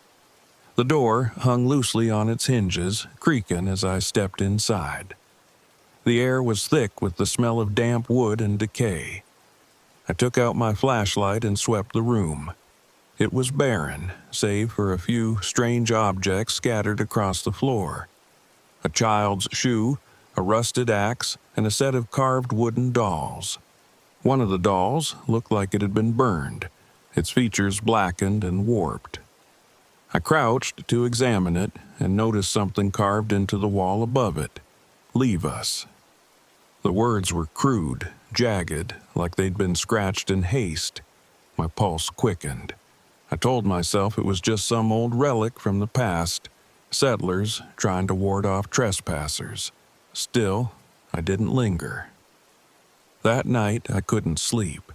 The door hung loosely on its hinges, creaking as I stepped inside. The air was thick with the smell of damp wood and decay. I took out my flashlight and swept the room. It was barren, save for a few strange objects scattered across the floor. A child's shoe, a rusted axe, and a set of carved wooden dolls. One of the dolls looked like it had been burned, its features blackened and warped. I crouched to examine it and noticed something carved into the wall above it. "Leave us." The words were crude, jagged, like they'd been scratched in haste. My pulse quickened. I told myself it was just some old relic from the past, settlers trying to ward off trespassers. Still, I didn't linger. That night, I couldn't sleep.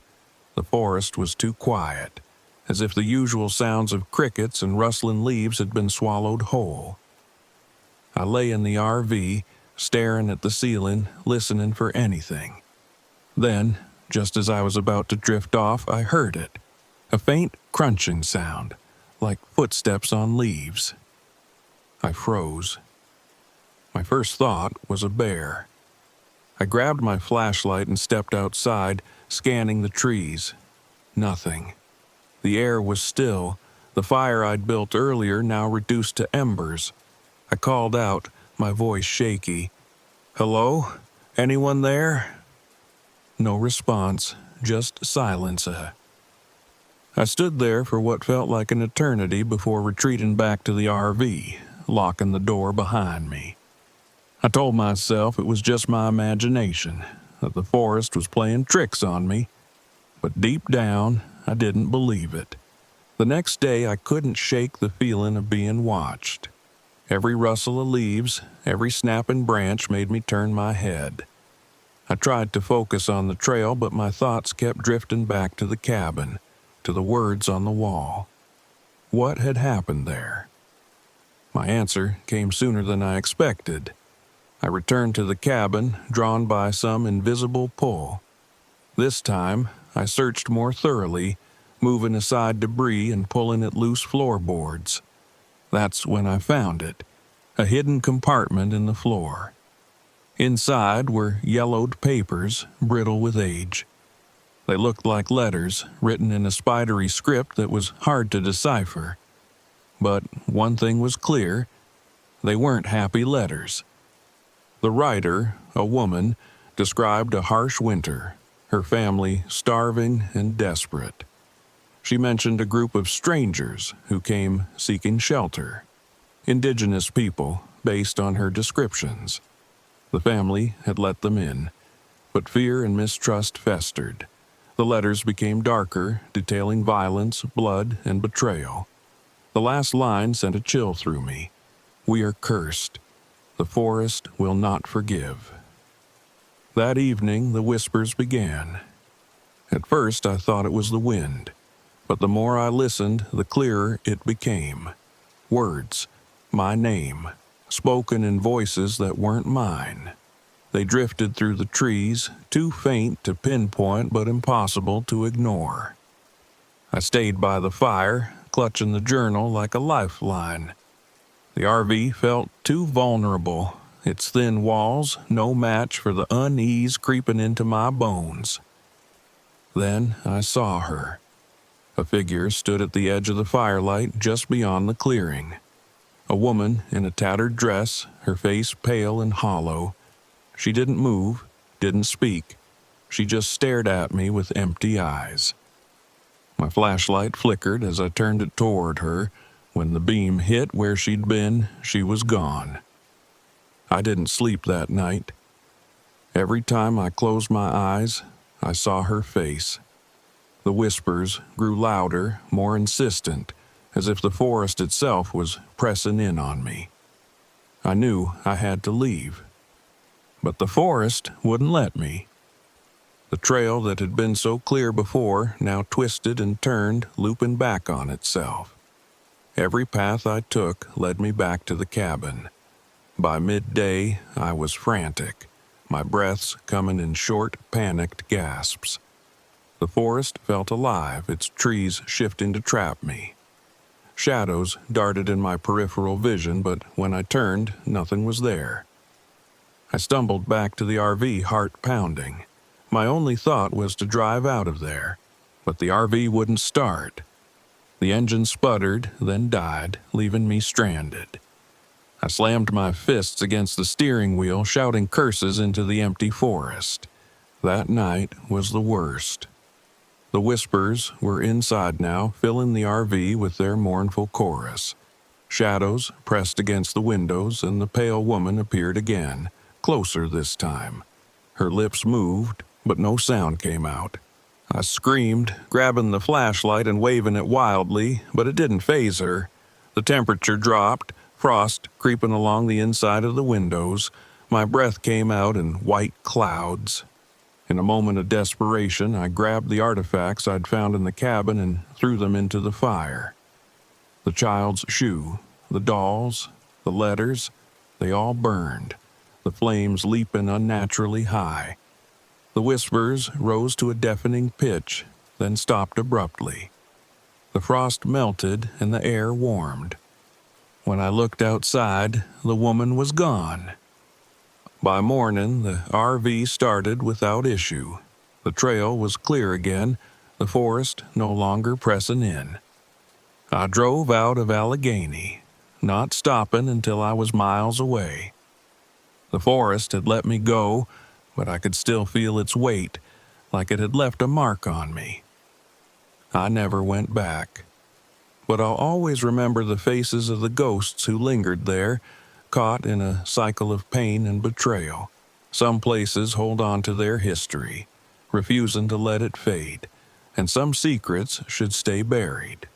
The forest was too quiet, as if the usual sounds of crickets and rustling leaves had been swallowed whole. I lay in the RV, staring at the ceiling, listening for anything. Then, just as I was about to drift off, I heard it. A faint crunching sound, like footsteps on leaves. I froze. My first thought was a bear. I grabbed my flashlight and stepped outside, scanning the trees. Nothing. The air was still, the fire I'd built earlier now reduced to embers. I called out, my voice shaky. "Hello? Anyone there?" No response, just silence. I stood there for what felt like an eternity before retreating back to the RV, locking the door behind me. I told myself it was just my imagination, that the forest was playing tricks on me, but deep down, I didn't believe it. The next day, I couldn't shake the feeling of being watched. Every rustle of leaves, every snapping branch made me turn my head. I tried to focus on the trail, but my thoughts kept drifting back to the cabin, to the words on the wall. What had happened there? My answer came sooner than I expected. I returned to the cabin, drawn by some invisible pull. This time, I searched more thoroughly, moving aside debris and pulling at loose floorboards. That's when I found it, a hidden compartment in the floor. Inside were yellowed papers, brittle with age. They looked like letters written in a spidery script that was hard to decipher. But one thing was clear, they weren't happy letters. The writer, a woman, described a harsh winter, her family starving and desperate. She mentioned a group of strangers who came seeking shelter, indigenous people based on her descriptions. The family had let them in, but fear and mistrust festered. The letters became darker, detailing violence, blood, and betrayal. The last line sent a chill through me. "We are cursed. The forest will not forgive." That evening, the whispers began. At first, I thought it was the wind, but the more I listened, the clearer it became. Words, my name, spoken in voices that weren't mine. They drifted through the trees, too faint to pinpoint but impossible to ignore. I stayed by the fire, clutching the journal like a lifeline. The RV felt too vulnerable, its thin walls no match for the unease creeping into my bones. Then I saw her. A figure stood at the edge of the firelight just beyond the clearing. A woman in a tattered dress, her face pale and hollow. She didn't move, didn't speak. She just stared at me with empty eyes. My flashlight flickered as I turned it toward her. When the beam hit where she'd been, she was gone. I didn't sleep that night. Every time I closed my eyes, I saw her face. The whispers grew louder, more insistent, as if the forest itself was pressing in on me. I knew I had to leave. But the forest wouldn't let me. The trail that had been so clear before now twisted and turned, looping back on itself. Every path I took led me back to the cabin. By midday, I was frantic, my breaths coming in short, panicked gasps. The forest felt alive, its trees shifting to trap me. Shadows darted in my peripheral vision, but when I turned, nothing was there. I stumbled back to the RV, heart pounding. My only thought was to drive out of there, but the RV wouldn't start. The engine sputtered, then died, leaving me stranded. I slammed my fists against the steering wheel, shouting curses into the empty forest. That night was the worst. The whispers were inside now, filling the RV with their mournful chorus. Shadows pressed against the windows, and the pale woman appeared again, closer this time. Her lips moved, but no sound came out. I screamed, grabbing the flashlight and waving it wildly, but it didn't faze her. The temperature dropped, frost creeping along the inside of the windows. My breath came out in white clouds. In a moment of desperation, I grabbed the artifacts I'd found in the cabin and threw them into the fire. The child's shoe, the dolls, the letters, they all burned, the flames leaping unnaturally high. The whispers rose to a deafening pitch, then stopped abruptly. The frost melted and the air warmed. When I looked outside, the woman was gone. By morning, the RV started without issue. The trail was clear again, the forest no longer pressing in. I drove out of Allegheny, not stopping until I was miles away. The forest had let me go, but I could still feel its weight, like it had left a mark on me. I never went back. But I'll always remember the faces of the ghosts who lingered there, caught in a cycle of pain and betrayal. Some places hold on to their history, refusing to let it fade, and some secrets should stay buried.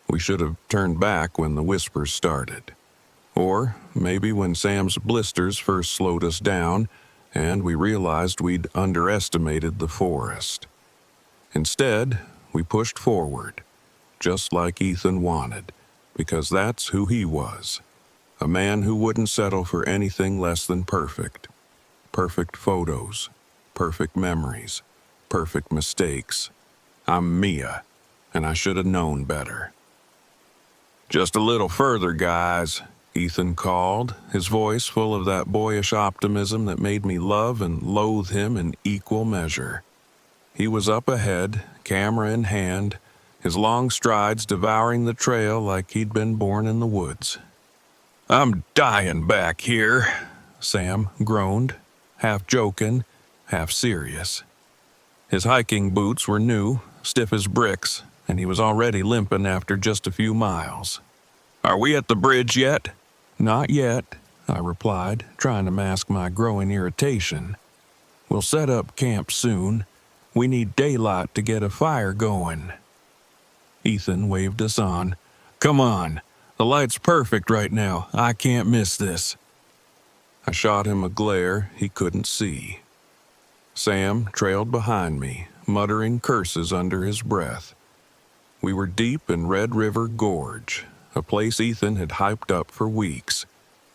We should have turned back when the whispers started. Or maybe when Sam's blisters first slowed us down and we realized we'd underestimated the forest. Instead, we pushed forward, just like Ethan wanted, because that's who he was. A man who wouldn't settle for anything less than perfect. Perfect photos, perfect memories, perfect mistakes. I'm Mia, and I should have known better. Just a little further, guys, Ethan called, his voice full of that boyish optimism that made me love and loathe him in equal measure. He was up ahead, camera in hand, his long strides devouring the trail like he'd been born in the woods. "I'm dying back here," Sam groaned, half joking, half serious. His hiking boots were new, stiff as bricks, and he was already limping after just a few miles. "Are we at the bridge yet?" "Not yet," I replied, trying to mask my growing irritation. "We'll set up camp soon. We need daylight to get a fire going." Ethan waved us on. "Come on. The light's perfect right now. I can't miss this." I shot him a glare he couldn't see. Sam trailed behind me, muttering curses under his breath. We were deep in Red River Gorge, a place Ethan had hyped up for weeks.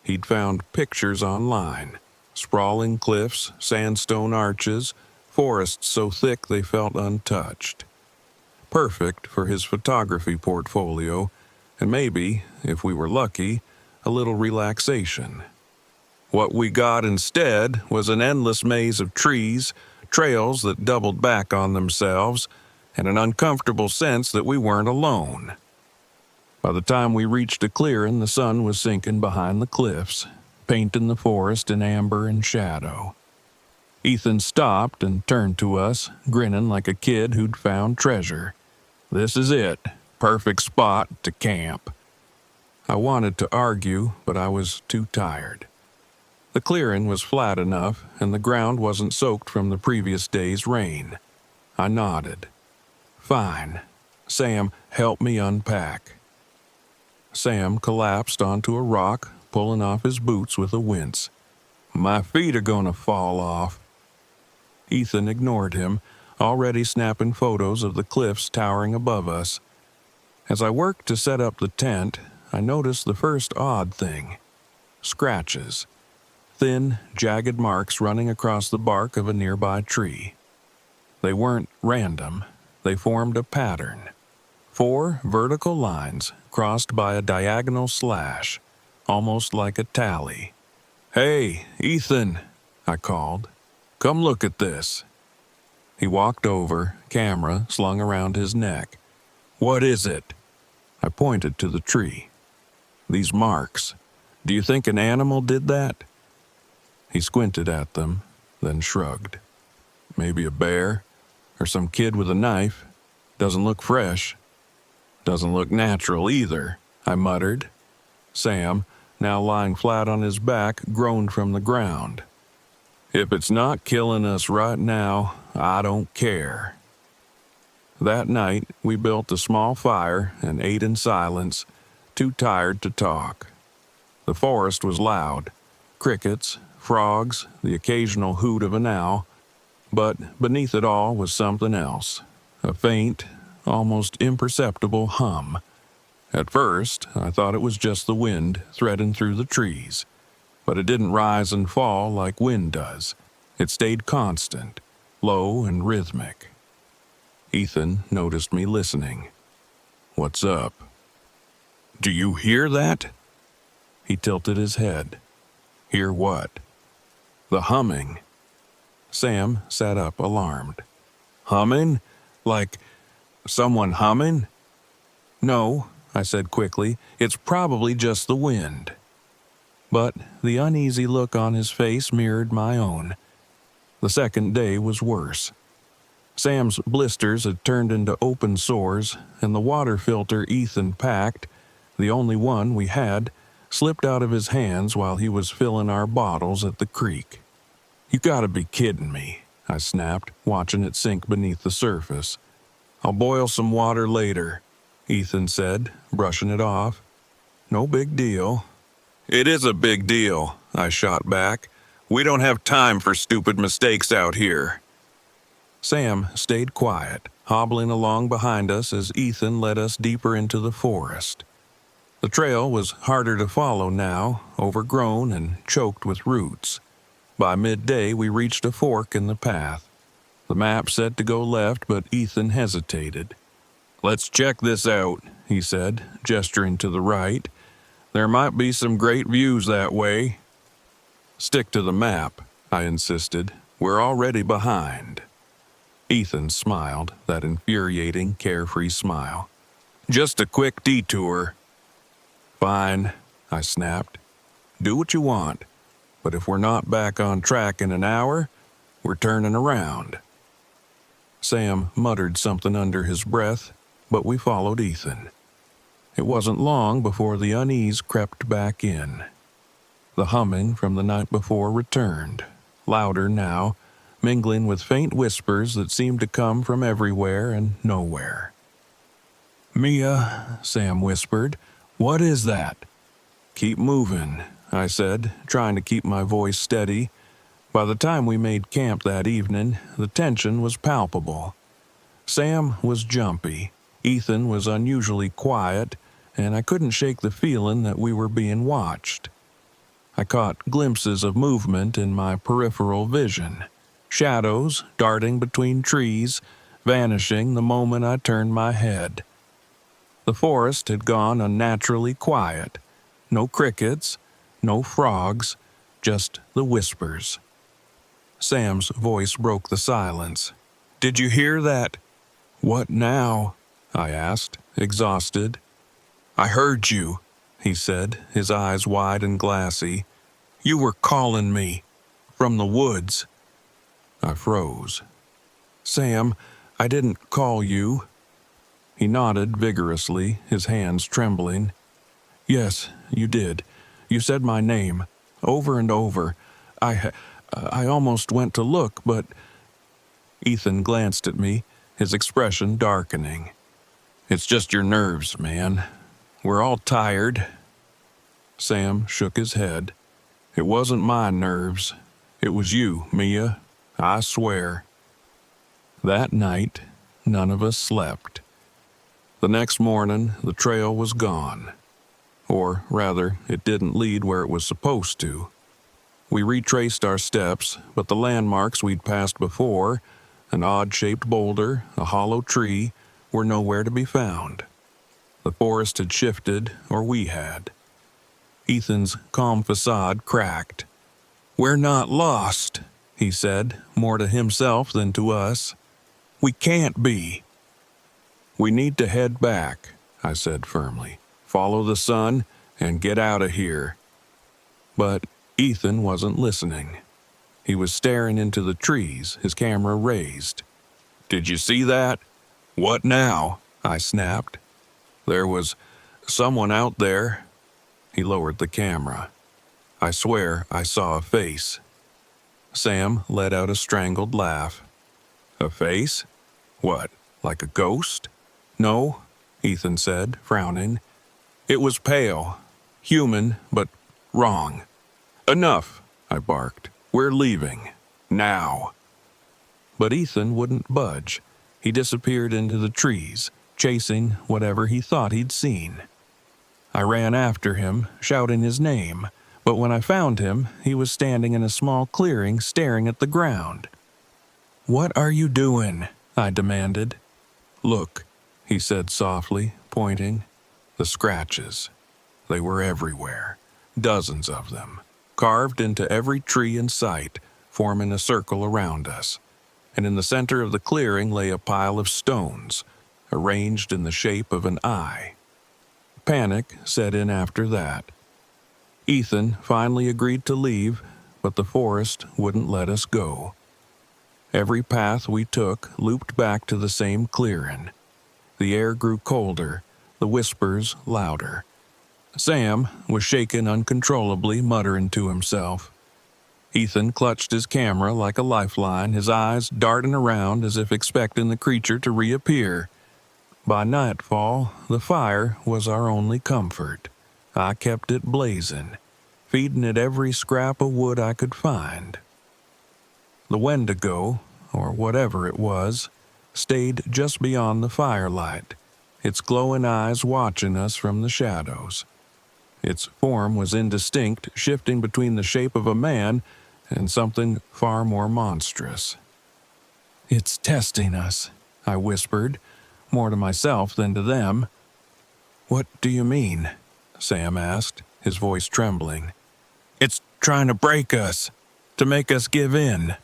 He'd found pictures online, sprawling cliffs, sandstone arches, forests so thick they felt untouched. Perfect for his photography portfolio, and maybe, if we were lucky, a little relaxation. What we got instead was an endless maze of trees, trails that doubled back on themselves, and an uncomfortable sense that we weren't alone. By the time we reached a clearing, the sun was sinking behind the cliffs, painting the forest in amber and shadow. Ethan stopped and turned to us, grinning like a kid who'd found treasure. "This is it. Perfect spot to camp." I wanted to argue, but I was too tired. The clearing was flat enough, and the ground wasn't soaked from the previous day's rain. I nodded. "Fine. Sam, help me unpack." Sam collapsed onto a rock, pulling off his boots with a wince. "My feet are gonna fall off." Ethan ignored him, already snapping photos of the cliffs towering above us. As I worked to set up the tent, I noticed the first odd thing: scratches. Thin, jagged marks running across the bark of a nearby tree. They weren't random. They formed a pattern. 4 vertical lines crossed by a diagonal slash, almost like a tally. "Hey, Ethan," I called. "Come look at this." He walked over, camera slung around his neck. "What is it?" I pointed to the tree. "These marks. Do you think an animal did that?" He squinted at them, then shrugged. "Maybe a bear, or some kid with a knife. Doesn't look fresh." "Doesn't look natural either," I muttered. Sam, now lying flat on his back, groaned from the ground. "If it's not killing us right now, I don't care." That night, we built a small fire and ate in silence, too tired to talk. The forest was loud. Crickets, frogs, the occasional hoot of an owl. But beneath it all was something else. A faint, almost imperceptible hum. At first, I thought it was just the wind threading through the trees. But it didn't rise and fall like wind does. It stayed constant, low and rhythmic. Ethan noticed me listening. "What's up?" "Do you hear that?" He tilted his head. "Hear what?" "The humming." Sam sat up alarmed. "Humming? Like someone humming?" "No," I said quickly. "It's probably just the wind." But the uneasy look on his face mirrored my own. The second day was worse. Sam's blisters had turned into open sores, and the water filter Ethan packed, the only one we had, slipped out of his hands while he was filling our bottles at the creek. "You gotta be kidding me," I snapped, watching it sink beneath the surface. "I'll boil some water later," Ethan said, brushing it off. "No big deal." "It is a big deal," I shot back. "We don't have time for stupid mistakes out here." Sam stayed quiet, hobbling along behind us as Ethan led us deeper into the forest. The trail was harder to follow now, overgrown and choked with roots. By midday, we reached a fork in the path. The map said to go left, but Ethan hesitated. "Let's check this out," he said, gesturing to the right. "There might be some great views that way." "Stick to the map," I insisted. "We're already behind." Ethan smiled, that infuriating, carefree smile. "Just a quick detour." "Fine," I snapped. "Do what you want. But if we're not back on track in an hour, we're turning around." Sam muttered something under his breath, but we followed Ethan. It wasn't long before the unease crept back in. The humming from the night before returned, louder now, mingling with faint whispers that seemed to come from everywhere and nowhere. "Mia," Sam whispered, "what is that?" "Keep moving," I said, trying to keep my voice steady. By the time we made camp that evening, the tension was palpable. Sam was jumpy, Ethan was unusually quiet, and I couldn't shake the feeling that we were being watched. I caught glimpses of movement in my peripheral vision, shadows darting between trees, vanishing the moment I turned my head. The forest had gone unnaturally quiet. No crickets, no frogs, just the whispers. Sam's voice broke the silence. "Did you hear that?" "What now?" I asked, exhausted. "I heard you," he said, his eyes wide and glassy. "You were calling me. From the woods." I froze. "Sam, I didn't call you." He nodded vigorously, his hands trembling. "Yes, you did. You said my name, over and over. I almost went to look, but—" Ethan glanced at me, his expression darkening. "It's just your nerves, man. we're all tired." Sam shook his head. "It wasn't my nerves. It was you, Mia. I swear." That night, none of us slept. The next morning, the trail was gone. Or rather, it didn't lead where it was supposed to. We retraced our steps, but the landmarks we'd passed before, an odd-shaped boulder, a hollow tree, were nowhere to be found. The forest had shifted, or we had. Ethan's calm facade cracked. "We're not lost," he said, more to himself than to us. "We can't be." "We need to head back," I said firmly. "Follow the sun and get out of here." But Ethan wasn't listening. He was staring into the trees, his camera raised. "Did you see that?" "What now?" I snapped. "There was someone out there." He lowered the camera. "I swear I saw a face." Sam let out a strangled laugh. "A face? What, like a ghost?" "No," Ethan said, frowning. "It was pale. Human, but wrong." "Enough," I barked. "We're leaving. Now." But Ethan wouldn't budge. He disappeared into the trees, chasing whatever he thought he'd seen. I ran after him, shouting his name, but when I found him, he was standing in a small clearing staring at the ground. "What are you doing?" I demanded. "Look," he said softly, pointing. The scratches. They were everywhere, dozens of them, carved into every tree in sight, forming a circle around us. And in the center of the clearing lay a pile of stones, arranged in the shape of an eye. Panic set in after that. Ethan finally agreed to leave, but the forest wouldn't let us go. Every path we took looped back to the same clearing. The air grew colder, the whispers louder. Sam was shaken uncontrollably, muttering to himself. Ethan clutched his camera like a lifeline, his eyes darting around as if expecting the creature to reappear. By nightfall, the fire was our only comfort. I kept it blazing, feeding it every scrap of wood I could find. The Wendigo, or whatever it was, stayed just beyond the firelight, its glowing eyes watching us from the shadows. Its form was indistinct, shifting between the shape of a man and something far more monstrous. "It's testing us," I whispered, more to myself than to them. "What do you mean?" Sam asked, his voice trembling. "It's trying to break us, to make us give in."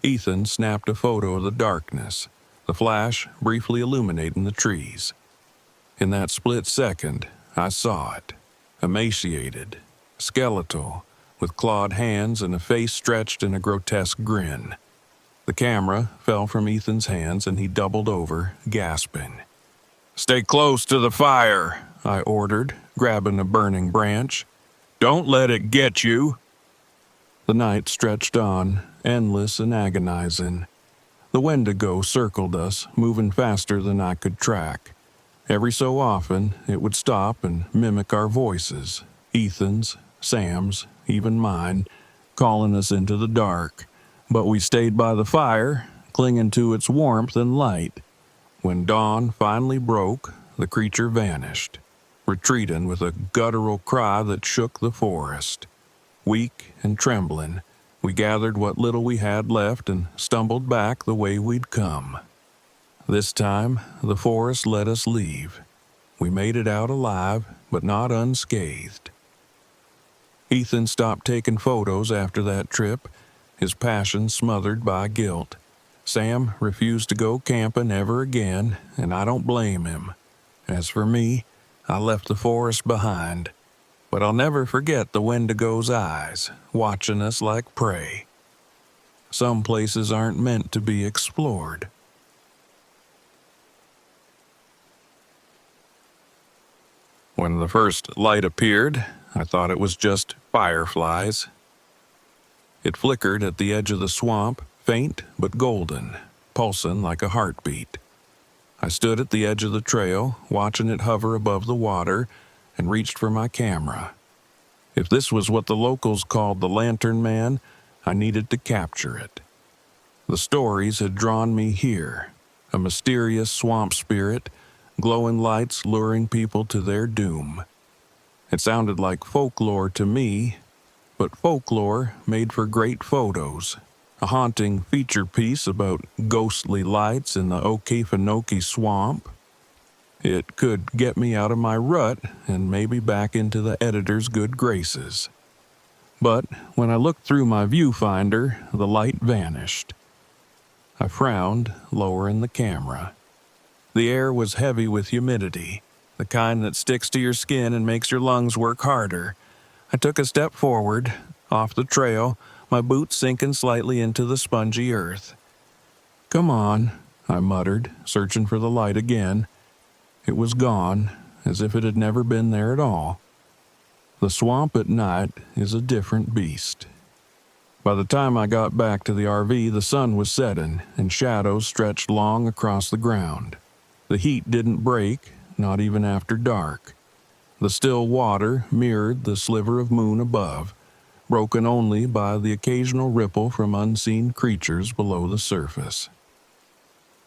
Ethan snapped a photo of the darkness, the flash briefly illuminating the trees. In that split second, I saw it. Emaciated, skeletal, with clawed hands and a face stretched in a grotesque grin. The camera fell from Ethan's hands and he doubled over, gasping. "Stay close to the fire," I ordered, grabbing a burning branch. "Don't let it get you." The night stretched on, endless and agonizing. The Wendigo circled us, moving faster than I could track. Every so often, it would stop and mimic our voices, Ethan's, Sam's, even mine, calling us into the dark. But we stayed by the fire, clinging to its warmth and light. When dawn finally broke, the creature vanished, retreating with a guttural cry that shook the forest. Weak and trembling, we gathered what little we had left and stumbled back the way we'd come. This time, the forest let us leave. We made it out alive, but not unscathed. Ethan stopped taking photos after that trip, his passion smothered by guilt. Sam refused to go camping ever again, and I don't blame him. As for me, I left the forest behind. But I'll never forget the Wendigo's eyes, watching us like prey. Some places aren't meant to be explored. When the first light appeared, I thought it was just fireflies. It flickered at the edge of the swamp, faint but golden, pulsing like a heartbeat. I stood at the edge of the trail, watching it hover above the water, and reached for my camera. If this was what the locals called the Lantern Man, I needed to capture it. The stories had drawn me here, a mysterious swamp spirit, glowing lights luring people to their doom. It sounded like folklore to me, but folklore made for great photos. A haunting feature piece about ghostly lights in the Okefenokee swamp. It could get me out of my rut and maybe back into the editor's good graces. But when I looked through my viewfinder, the light vanished. I frowned, lowering the camera. The air was heavy with humidity, the kind that sticks to your skin and makes your lungs work harder. I took a step forward, off the trail, my boots sinking slightly into the spongy earth. "Come on," I muttered, searching for the light again. It was gone, as if it had never been there at all. The swamp at night is a different beast. By the time I got back to the RV, the sun was setting, and shadows stretched long across the ground. The heat didn't break, not even after dark. The still water mirrored the sliver of moon above, broken only by the occasional ripple from unseen creatures below the surface.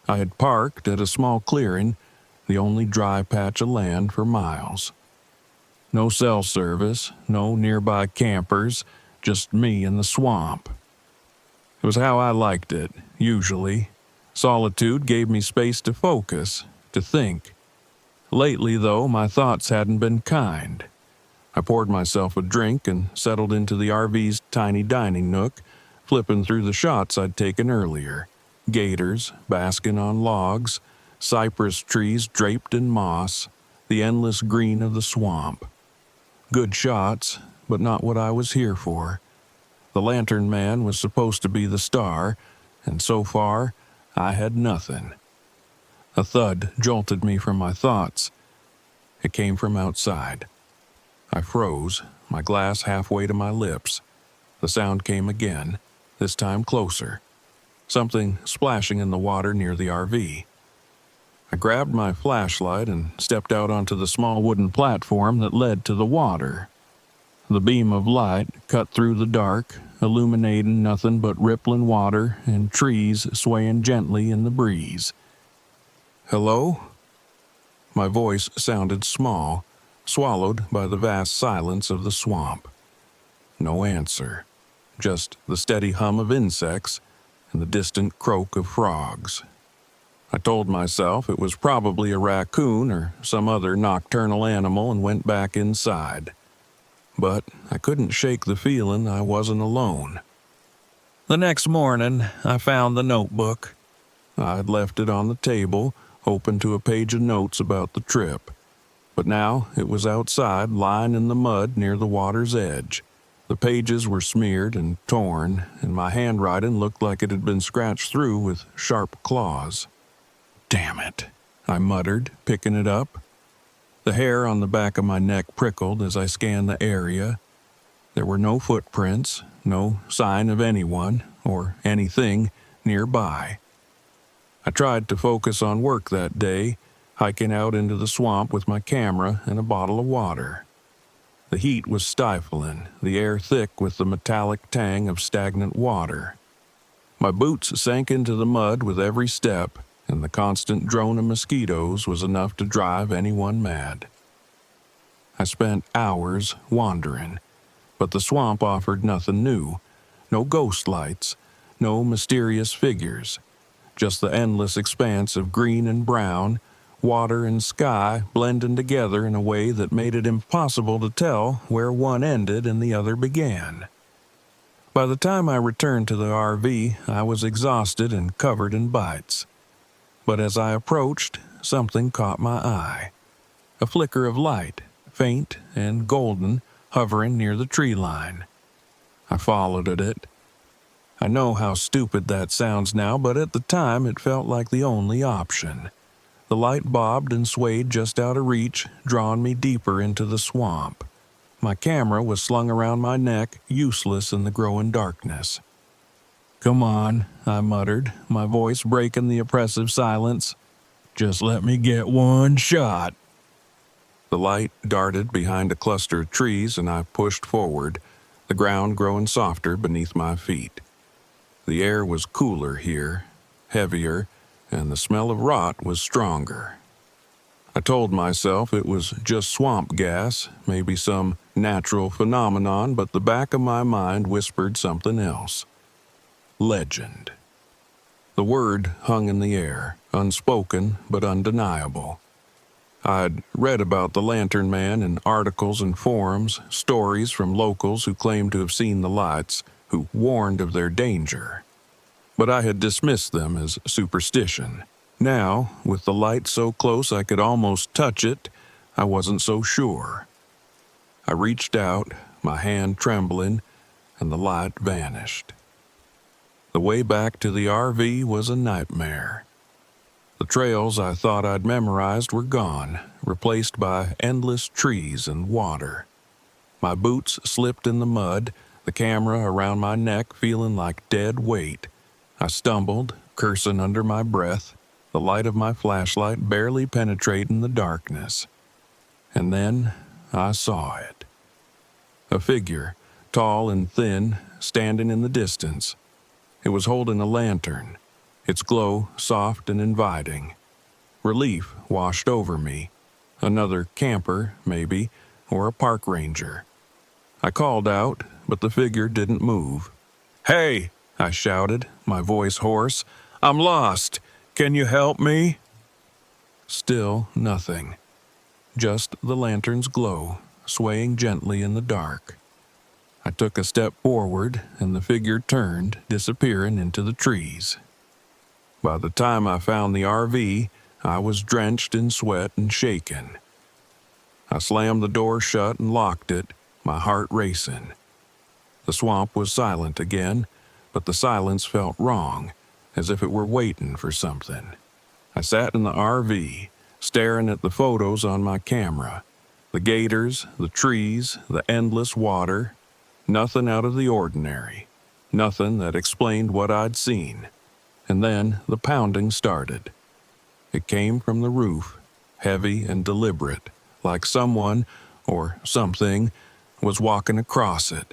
I had parked at a small clearing, the only dry patch of land for miles. No cell service, no nearby campers, just me and the swamp. It was how I liked it, usually. Solitude gave me space to focus, to think. Lately, though, my thoughts hadn't been kind. I poured myself a drink and settled into the RV's tiny dining nook, flipping through the shots I'd taken earlier. Gators basking on logs, cypress trees draped in moss, the endless green of the swamp. Good shots, but not what I was here for. The Lantern Man was supposed to be the star, and so far, I had nothing. A thud jolted me from my thoughts. It came from outside. I froze, my glass halfway to my lips. The sound came again, this time closer. Something splashing in the water near the RV. I grabbed my flashlight and stepped out onto the small wooden platform that led to the water. The beam of light cut through the dark, illuminating nothing but rippling water and trees swaying gently in the breeze. "Hello?" My voice sounded small, swallowed by the vast silence of the swamp. No answer, just the steady hum of insects and the distant croak of frogs. I told myself it was probably a raccoon or some other nocturnal animal and went back inside. But I couldn't shake the feeling I wasn't alone. The next morning, I found the notebook. I'd left it on the table, open to a page of notes about the trip. But now it was outside, lying in the mud near the water's edge. The pages were smeared and torn, and my handwriting looked like it had been scratched through with sharp claws. "Damn it," I muttered, picking it up. The hair on the back of my neck prickled as I scanned the area. There were no footprints, no sign of anyone or anything nearby. I tried to focus on work that day, hiking out into the swamp with my camera and a bottle of water. The heat was stifling, the air thick with the metallic tang of stagnant water. My boots sank into the mud with every step, and the constant drone of mosquitoes was enough to drive anyone mad. I spent hours wandering, but the swamp offered nothing new. No ghost lights, no mysterious figures, just the endless expanse of green and brown, water and sky blending together in a way that made it impossible to tell where one ended and the other began. By the time I returned to the RV, I was exhausted and covered in bites. But as I approached, something caught my eye. A flicker of light, faint and golden, hovering near the tree line. I followed it. I know how stupid that sounds now, but at the time it felt like the only option. The light bobbed and swayed just out of reach, drawing me deeper into the swamp. My camera was slung around my neck, useless in the growing darkness. "Come on," I muttered, my voice breaking the oppressive silence. Just let me get one shot. The light darted behind a cluster of trees, and I pushed forward, the ground growing softer beneath my feet. The air was cooler here, heavier, and the smell of rot was stronger. I told myself it was just swamp gas, maybe some natural phenomenon, but the back of my mind whispered something else. Legend. The word hung in the air, unspoken but undeniable. I'd read about the Lantern Man in articles and forums, stories from locals who claimed to have seen the lights, who warned of their danger. But I had dismissed them as superstition. Now, with the light so close I could almost touch it, I wasn't so sure. I reached out, my hand trembling, and the light vanished. The way back to the RV was a nightmare. The trails I thought I'd memorized were gone, replaced by endless trees and water. My boots slipped in the mud, the camera around my neck feeling like dead weight. I stumbled, cursing under my breath, the light of my flashlight barely penetrating the darkness. And then I saw it. A figure, tall and thin, standing in the distance. It was holding a lantern, its glow soft and inviting. Relief washed over me. Another camper, maybe, or a park ranger. I called out, but the figure didn't move. "Hey!" I shouted, my voice hoarse. "I'm lost. Can you help me?" Still nothing. Just the lantern's glow, swaying gently in the dark. I took a step forward, and the figure turned, disappearing into the trees. By the time I found the RV, I was drenched in sweat and shaken. I slammed the door shut and locked it, my heart racing. The swamp was silent again, but the silence felt wrong, as if it were waiting for something. I sat in the RV, staring at the photos on my camera. The gators, the trees, the endless water. Nothing out of the ordinary. Nothing that explained what I'd seen. And then the pounding started. It came from the roof, heavy and deliberate, like someone, or something, was walking across it.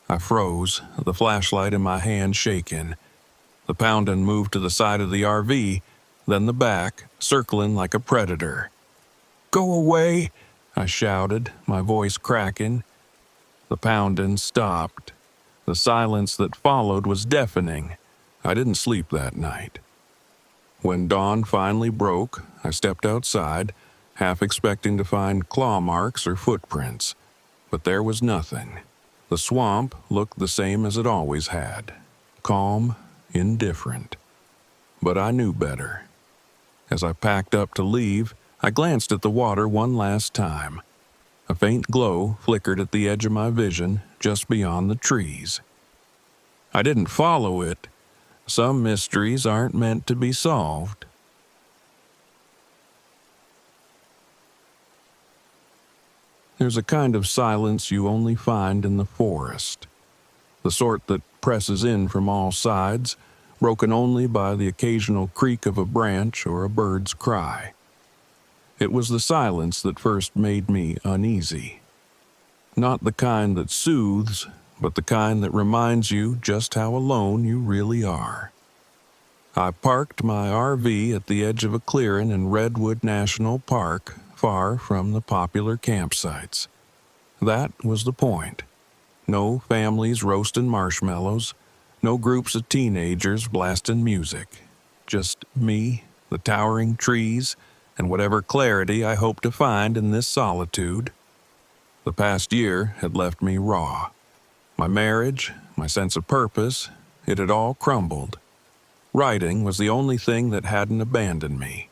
I froze, the flashlight in my hand shaking. The pounding moved to the side of the RV, then the back, circling like a predator. "Go away!" I shouted, my voice cracking. The pounding stopped. The silence that followed was deafening. I didn't sleep that night. When dawn finally broke, I stepped outside, half expecting to find claw marks or footprints. But there was nothing. The swamp looked the same as it always had. Calm, indifferent. But I knew better. As I packed up to leave, I glanced at the water one last time. A faint glow flickered at the edge of my vision, just beyond the trees. I didn't follow it. Some mysteries aren't meant to be solved. There's a kind of silence you only find in the forest. The sort that presses in from all sides, broken only by the occasional creak of a branch or a bird's cry. It was the silence that first made me uneasy. Not the kind that soothes, but the kind that reminds you just how alone you really are. I parked my RV at the edge of a clearing in Redwood National Park, far from the popular campsites. That was the point. No families roasting marshmallows, no groups of teenagers blasting music. Just me, the towering trees, and whatever clarity I hoped to find in this solitude. The past year had left me raw. My marriage, my sense of purpose, it had all crumbled. Writing was the only thing that hadn't abandoned me.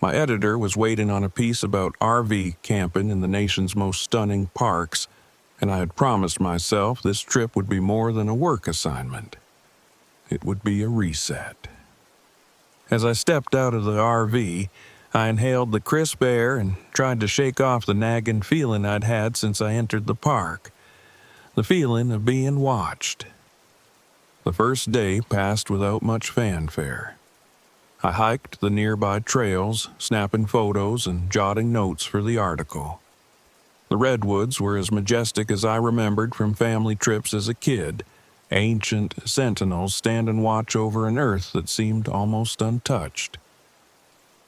My editor was waiting on a piece about RV camping in the nation's most stunning parks, and I had promised myself this trip would be more than a work assignment. It would be a reset. As I stepped out of the RV, I inhaled the crisp air and tried to shake off the nagging feeling I'd had since I entered the park. The feeling of being watched. The first day passed without much fanfare. I hiked the nearby trails, snapping photos and jotting notes for the article. The redwoods were as majestic as I remembered from family trips as a kid, ancient sentinels standing watch over an earth that seemed almost untouched.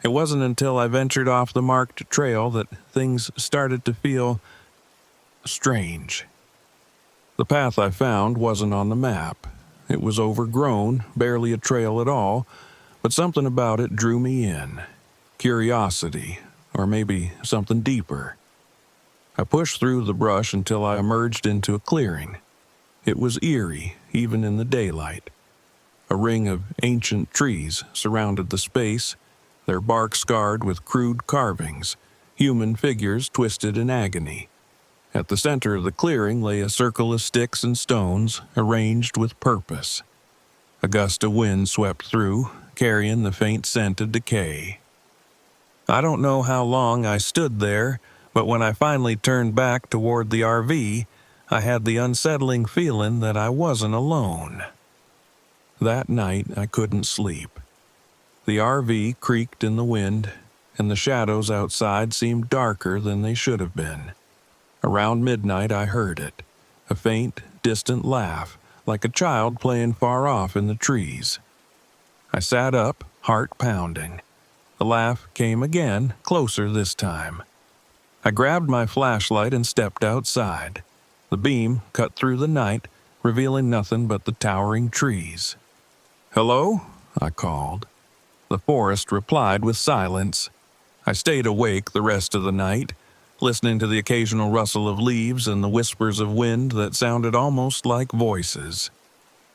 It wasn't until I ventured off the marked trail that things started to feel strange. The path I found wasn't on the map. It was overgrown, barely a trail at all, but something about it drew me in. Curiosity, or maybe something deeper. I pushed through the brush until I emerged into a clearing. It was eerie, even in the daylight. A ring of ancient trees surrounded the space, their bark scarred with crude carvings, human figures twisted in agony. At the center of the clearing lay a circle of sticks and stones, arranged with purpose. A gust of wind swept through, carrying the faint scent of decay. I don't know how long I stood there, but when I finally turned back toward the RV, I had the unsettling feeling that I wasn't alone. That night, I couldn't sleep. The RV creaked in the wind, and the shadows outside seemed darker than they should have been. Around midnight, I heard it, a faint, distant laugh, like a child playing far off in the trees. I sat up, heart pounding. The laugh came again, closer this time. I grabbed my flashlight and stepped outside. The beam cut through the night, revealing nothing but the towering trees. "Hello?" I called. The forest replied with silence. I stayed awake the rest of the night, listening to the occasional rustle of leaves and the whispers of wind that sounded almost like voices.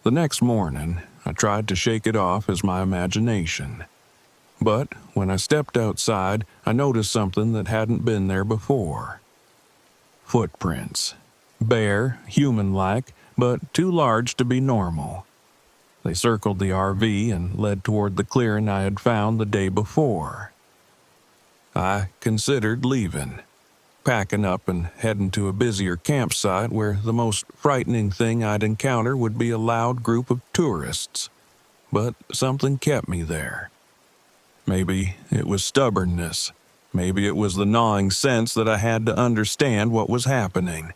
The next morning, I tried to shake it off as my imagination. But when I stepped outside, I noticed something that hadn't been there before. Footprints. Bare, human-like, but too large to be normal. They circled the RV and led toward the clearing I had found the day before. I considered leaving, packing up and heading to a busier campsite where the most frightening thing I'd encounter would be a loud group of tourists. But something kept me there. Maybe it was stubbornness. Maybe it was the gnawing sense that I had to understand what was happening.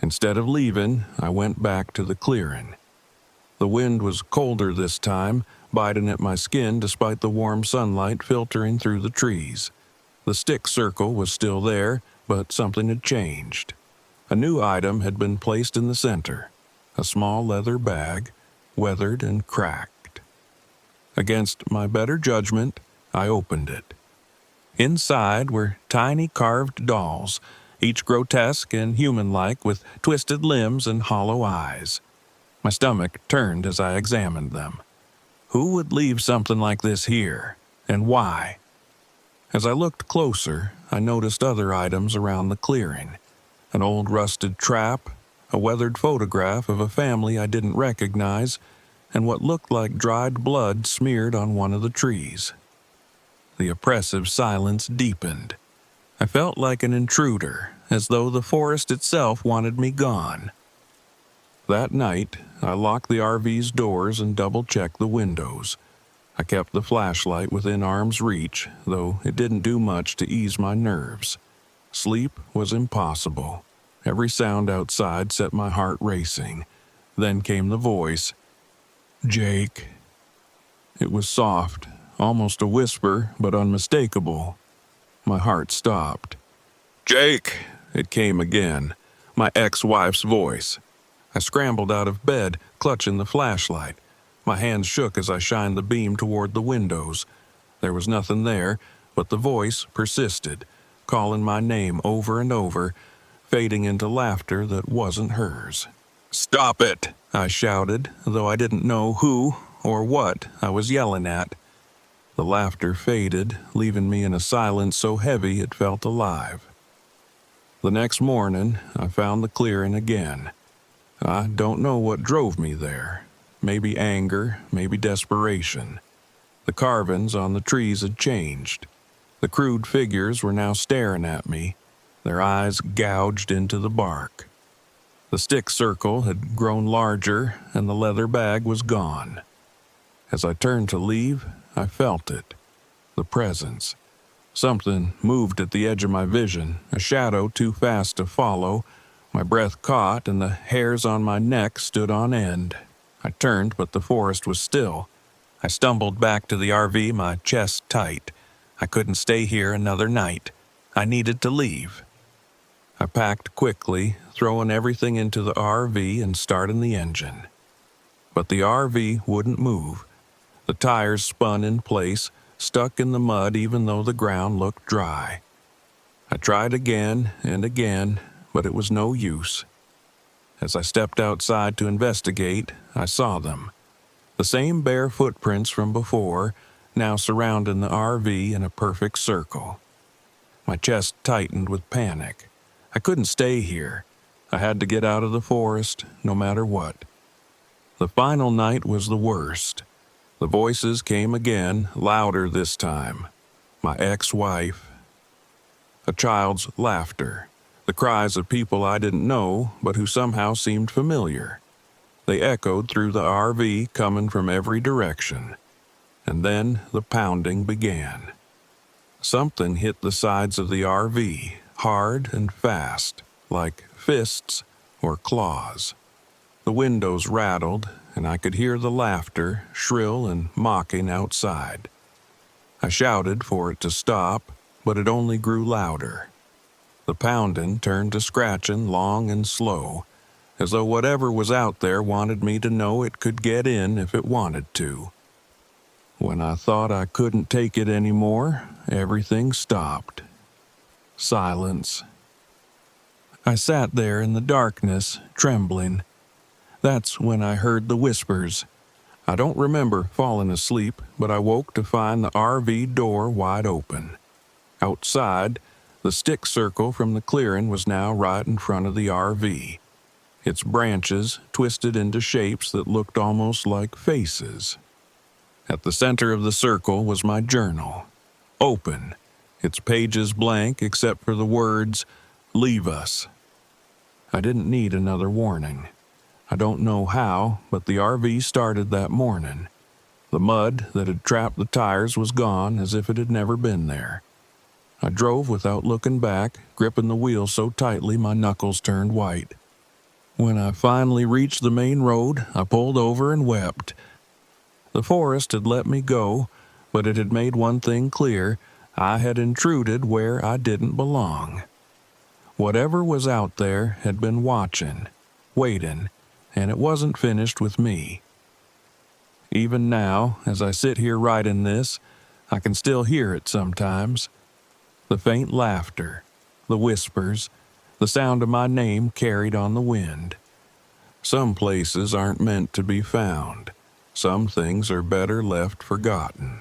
Instead of leaving, I went back to the clearing. The wind was colder this time, biting at my skin despite the warm sunlight filtering through the trees. The stick circle was still there, but something had changed. A new item had been placed in the center, a small leather bag, weathered and cracked. Against my better judgment, I opened it. Inside were tiny carved dolls, each grotesque and human-like with twisted limbs and hollow eyes. My stomach turned as I examined them. Who would leave something like this here, and why? As I looked closer, I noticed other items around the clearing. An old rusted trap, a weathered photograph of a family I didn't recognize, and what looked like dried blood smeared on one of the trees. The oppressive silence deepened. I felt like an intruder, as though the forest itself wanted me gone. That night, I locked the RV's doors and double-checked the windows. I kept the flashlight within arm's reach, though it didn't do much to ease my nerves. Sleep was impossible. Every sound outside set my heart racing. Then came the voice. "Jake." It was soft, almost a whisper, but unmistakable. My heart stopped. "Jake!" It came again, my ex-wife's voice. I scrambled out of bed, clutching the flashlight. My hands shook as I shined the beam toward the windows. There was nothing there, but the voice persisted, calling my name over and over, fading into laughter that wasn't hers. "Stop it!" I shouted, though I didn't know who or what I was yelling at. The laughter faded, leaving me in a silence so heavy it felt alive. The next morning, I found the clearing again. I don't know what drove me there. Maybe anger, maybe desperation. The carvings on the trees had changed. The crude figures were now staring at me, their eyes gouged into the bark. The stick circle had grown larger, and the leather bag was gone. As I turned to leave, I felt it. The presence. Something moved at the edge of my vision, a shadow too fast to follow. My breath caught and the hairs on my neck stood on end. I turned, but the forest was still. I stumbled back to the RV, my chest tight. I couldn't stay here another night. I needed to leave. I packed quickly, throwing everything into the RV and starting the engine. But the RV wouldn't move. The tires spun in place, stuck in the mud even though the ground looked dry. I tried again and again, but it was no use. As I stepped outside to investigate, I saw them. The same bare footprints from before, now surrounding the RV in a perfect circle. My chest tightened with panic. I couldn't stay here. I had to get out of the forest, no matter what. The final night was the worst. The voices came again, louder this time. My ex-wife. A child's laughter. The cries of people I didn't know, but who somehow seemed familiar. They echoed through the RV, coming from every direction. And then the pounding began. Something hit the sides of the RV, hard and fast, like fists or claws. The windows rattled, and I could hear the laughter, shrill and mocking outside. I shouted for it to stop, but it only grew louder. The pounding turned to scratching, long and slow, as though whatever was out there wanted me to know it could get in if it wanted to. When I thought I couldn't take it anymore, everything stopped. Silence. I sat there in the darkness, trembling. That's when I heard the whispers. I don't remember falling asleep, but I woke to find the RV door wide open. Outside, the stick circle from the clearing was now right in front of the RV. Its branches twisted into shapes that looked almost like faces. At the center of the circle was my journal. Open, its pages blank except for the words, "Leave us." I didn't need another warning. I don't know how, but the RV started that morning. The mud that had trapped the tires was gone as if it had never been there. I drove without looking back, gripping the wheel so tightly my knuckles turned white. When I finally reached the main road, I pulled over and wept. The forest had let me go, but it had made one thing clear: I had intruded where I didn't belong. Whatever was out there had been watching, waiting, and it wasn't finished with me. Even now, as I sit here writing this, I can still hear it sometimes. The faint laughter, the whispers, the sound of my name carried on the wind. Some places aren't meant to be found. Some things are better left forgotten.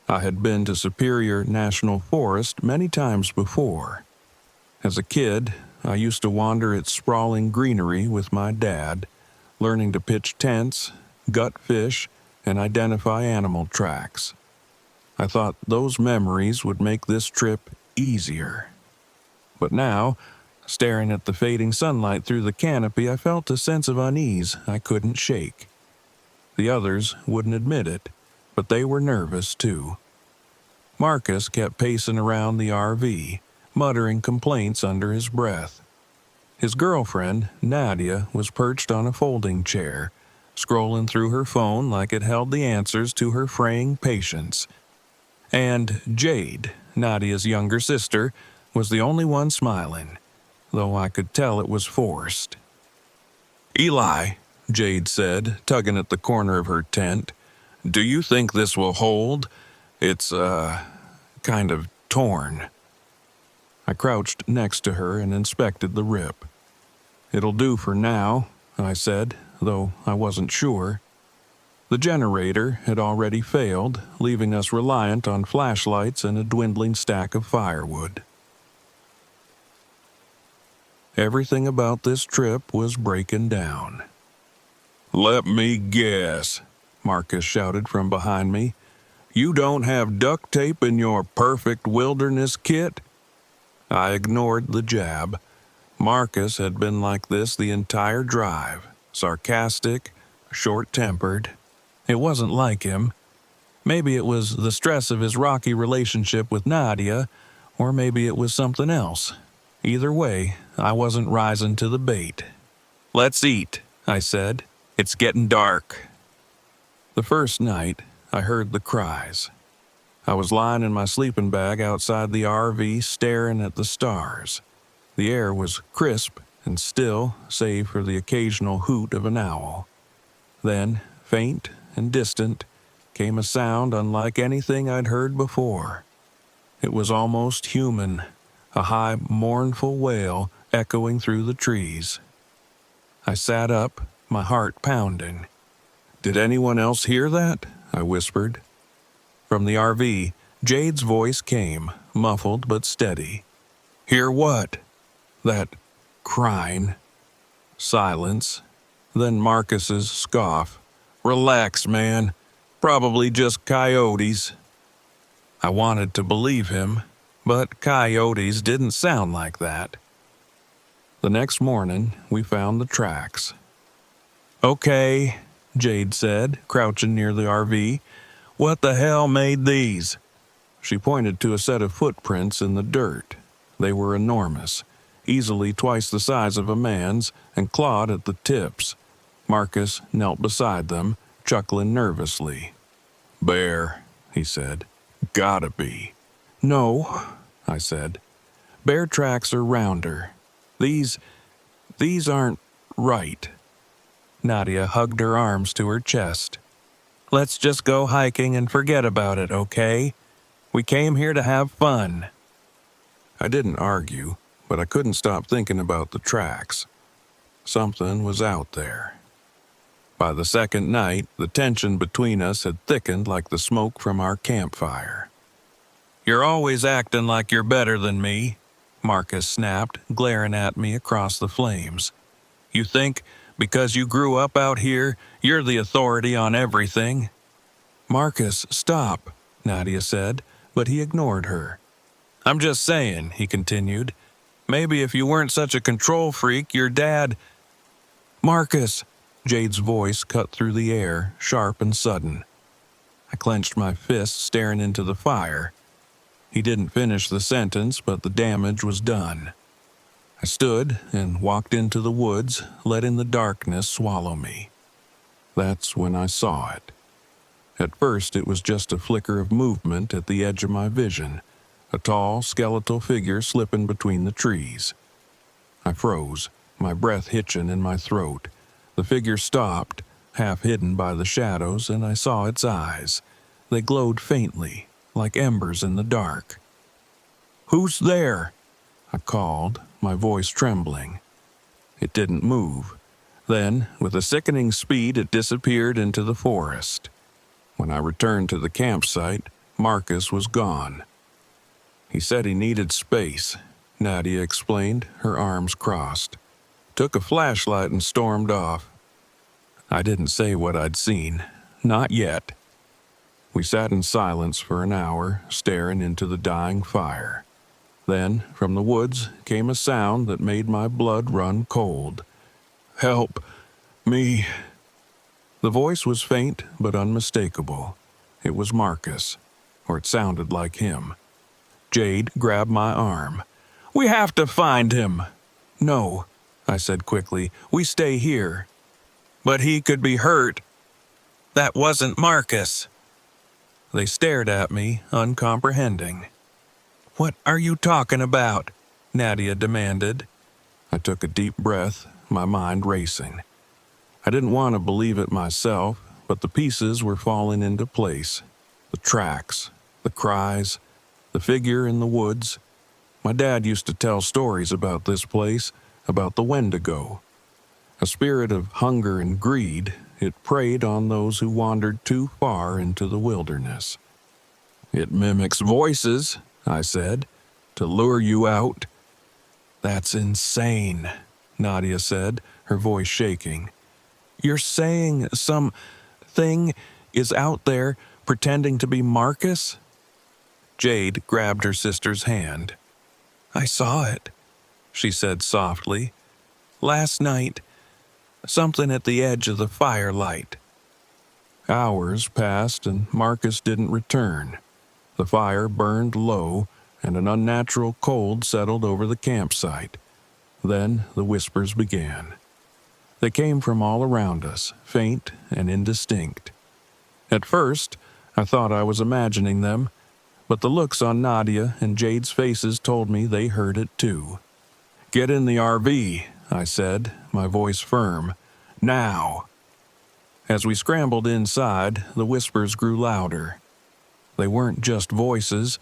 I had been to Superior National Forest many times before. As a kid, I used to wander its sprawling greenery with my dad, learning to pitch tents, gut fish, and identify animal tracks. I thought those memories would make this trip easier. But now, staring at the fading sunlight through the canopy, I felt a sense of unease I couldn't shake. The others wouldn't admit it, but they were nervous too. Marcus kept pacing around the RV, muttering complaints under his breath. His girlfriend, Nadia, was perched on a folding chair, scrolling through her phone like it held the answers to her fraying patience. And Jade, Nadia's younger sister, was the only one smiling, though I could tell it was forced. "Eli," Jade said, tugging at the corner of her tent, "do you think this will hold? It's, kind of torn." I crouched next to her and inspected the rip. "It'll do for now," I said, though I wasn't sure. The generator had already failed, leaving us reliant on flashlights and a dwindling stack of firewood. Everything about this trip was breaking down. "Let me guess," Marcus shouted from behind me. "You don't have duct tape in your perfect wilderness kit?" I ignored the jab. Marcus had been like this the entire drive. sarcastic, short-tempered. It wasn't like him. Maybe it was the stress of his rocky relationship with Nadia, or maybe it was something else. Either way, I wasn't rising to the bait. "Let's eat," I said. "It's getting dark." The first night, I heard the cries. I was lying in my sleeping bag outside the RV staring at the stars. The air was crisp and still, save for the occasional hoot of an owl. Then, faint and distant, came a sound unlike anything I'd heard before. It was almost human, a high, mournful wail echoing through the trees. I sat up, my heart pounding. "Did anyone else hear that?" I whispered. From the RV, Jade's voice came, muffled but steady. "Hear what?" "That crying." Silence. Then Marcus's scoff. "Relax, man. Probably just coyotes." I wanted to believe him, but coyotes didn't sound like that. The next morning, we found the tracks. "Okay," Jade said, crouching near the RV. "What the hell made these?" She pointed to a set of footprints in the dirt. They were enormous, easily twice the size of a man's, and clawed at the tips. Marcus knelt beside them, chuckling nervously. "Bear," he said. "Gotta be." "No," I said. "Bear tracks are rounder. These aren't right." Nadia hugged her arms to her chest. "Let's just go hiking and forget about it, okay? We came here to have fun." I didn't argue, but I couldn't stop thinking about the tracks. Something was out there. By the second night, the tension between us had thickened like the smoke from our campfire. "You're always acting like you're better than me," Marcus snapped, glaring at me across the flames. "You think, because you grew up out here, you're the authority on everything?" "Marcus, stop," Nadia said, but he ignored her. "I'm just saying," he continued. "Maybe if you weren't such a control freak, your dad—" "Marcus!" Jade's voice cut through the air, sharp and sudden. I clenched my fist, staring into the fire. He didn't finish the sentence, but the damage was done. I stood and walked into the woods, letting the darkness swallow me. That's when I saw it. At first, it was just a flicker of movement at the edge of my vision, a tall, skeletal figure slipping between the trees. I froze, my breath hitching in my throat. The figure stopped, half hidden by the shadows, and I saw its eyes. They glowed faintly, like embers in the dark. "Who's there?" I called, my voice trembling. It didn't move. Then, with a sickening speed, it disappeared into the forest. When I returned to the campsite, Marcus was gone. "He said he needed space," Nadia explained, her arms crossed. "Took a flashlight and stormed off." I didn't say what I'd seen. Not yet. We sat in silence for an hour, staring into the dying fire. Then, from the woods, came a sound that made my blood run cold. "Help me." The voice was faint but unmistakable. It was Marcus, or it sounded like him. Jade grabbed my arm. "We have to find him." "No," I said quickly. "We stay here." "But he could be hurt." "That wasn't Marcus." They stared at me, uncomprehending. "What are you talking about?" Nadia demanded. I took a deep breath, my mind racing. I didn't want to believe it myself, but the pieces were falling into place. The tracks, the cries, the figure in the woods. My dad used to tell stories about this place, about the Wendigo. A spirit of hunger and greed, it preyed on those who wandered too far into the wilderness. "It mimics voices," I said, "to lure you out." "That's insane," Nadia said, her voice shaking. "You're saying some thing is out there pretending to be Marcus?" Jade grabbed her sister's hand. "I saw it," she said softly. "Last night, Something at the edge of the firelight. Hours passed and Marcus didn't return. The fire burned low and an unnatural cold settled over the campsite. Then the whispers began. They came from all around us, faint and indistinct. At first, I thought I was imagining them, but the looks on Nadia and Jade's faces told me they heard it too. "Get in the RV," I said, my voice firm. "Now." As we scrambled inside, the whispers grew louder. They weren't just voices,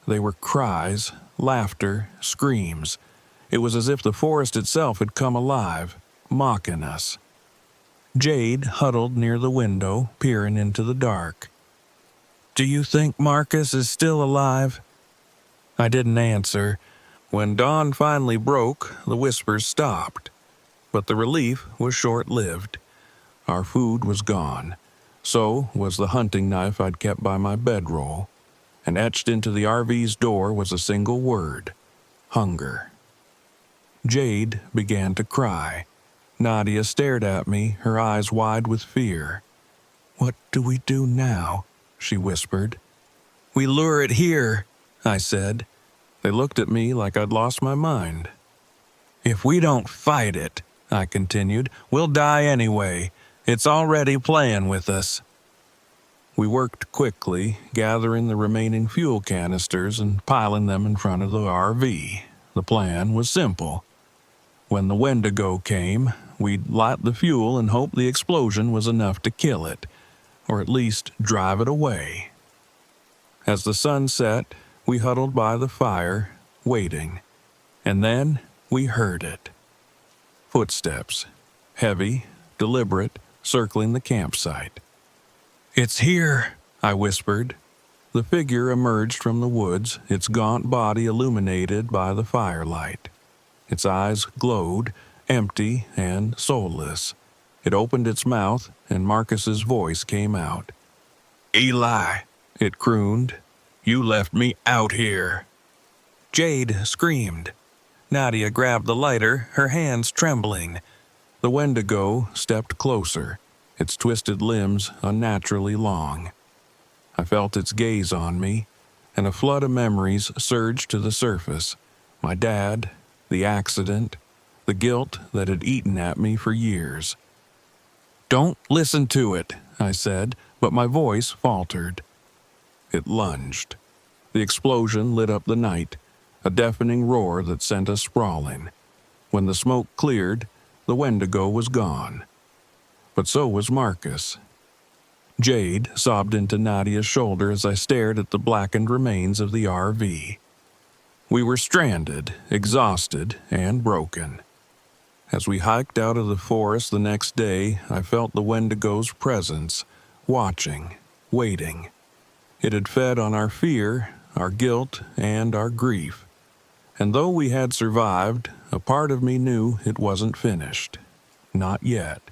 they were cries, laughter, screams. It was as if the forest itself had come alive, mocking us. Jade huddled near the window, peering into the dark. "Do you think Marcus is still alive?" I didn't answer. When dawn finally broke, the whispers stopped. But the relief was short-lived. Our food was gone. So was the hunting knife I'd kept by my bedroll. And etched into the RV's door was a single word: hunger. Jade began to cry. Nadia stared at me, her eyes wide with fear. "What do we do now?" she whispered. "We lure it here," I said. They looked at me like I'd lost my mind. "If we don't fight it," I continued, "we'll die anyway. It's already playing with us." We worked quickly, gathering the remaining fuel canisters and piling them in front of the RV. The plan was simple. When the Wendigo came, we'd light the fuel and hope the explosion was enough to kill it, or at least drive it away. As the sun set, we huddled by the fire, waiting. And then we heard it. Footsteps, heavy, deliberate, circling the campsite. "It's here," I whispered. The figure emerged from the woods, its gaunt body illuminated by the firelight. Its eyes glowed, empty and soulless. It opened its mouth, and Marcus's voice came out. "Eli," it crooned, "you left me out here." Jade screamed. Nadia grabbed the lighter, her hands trembling. The Wendigo stepped closer, its twisted limbs unnaturally long. I felt its gaze on me, and a flood of memories surged to the surface. My dad, the accident, the guilt that had eaten at me for years. "Don't listen to it," I said, but my voice faltered. It lunged. The explosion lit up the night, a deafening roar that sent us sprawling. When the smoke cleared, the Wendigo was gone. But so was Marcus. Jade sobbed into Nadia's shoulder as I stared at the blackened remains of the RV. We were stranded, exhausted, and broken. As we hiked out of the forest the next day, I felt the Wendigo's presence, watching, waiting. It had fed on our fear, our guilt, and our grief. And though we had survived, a part of me knew it wasn't finished. Not yet.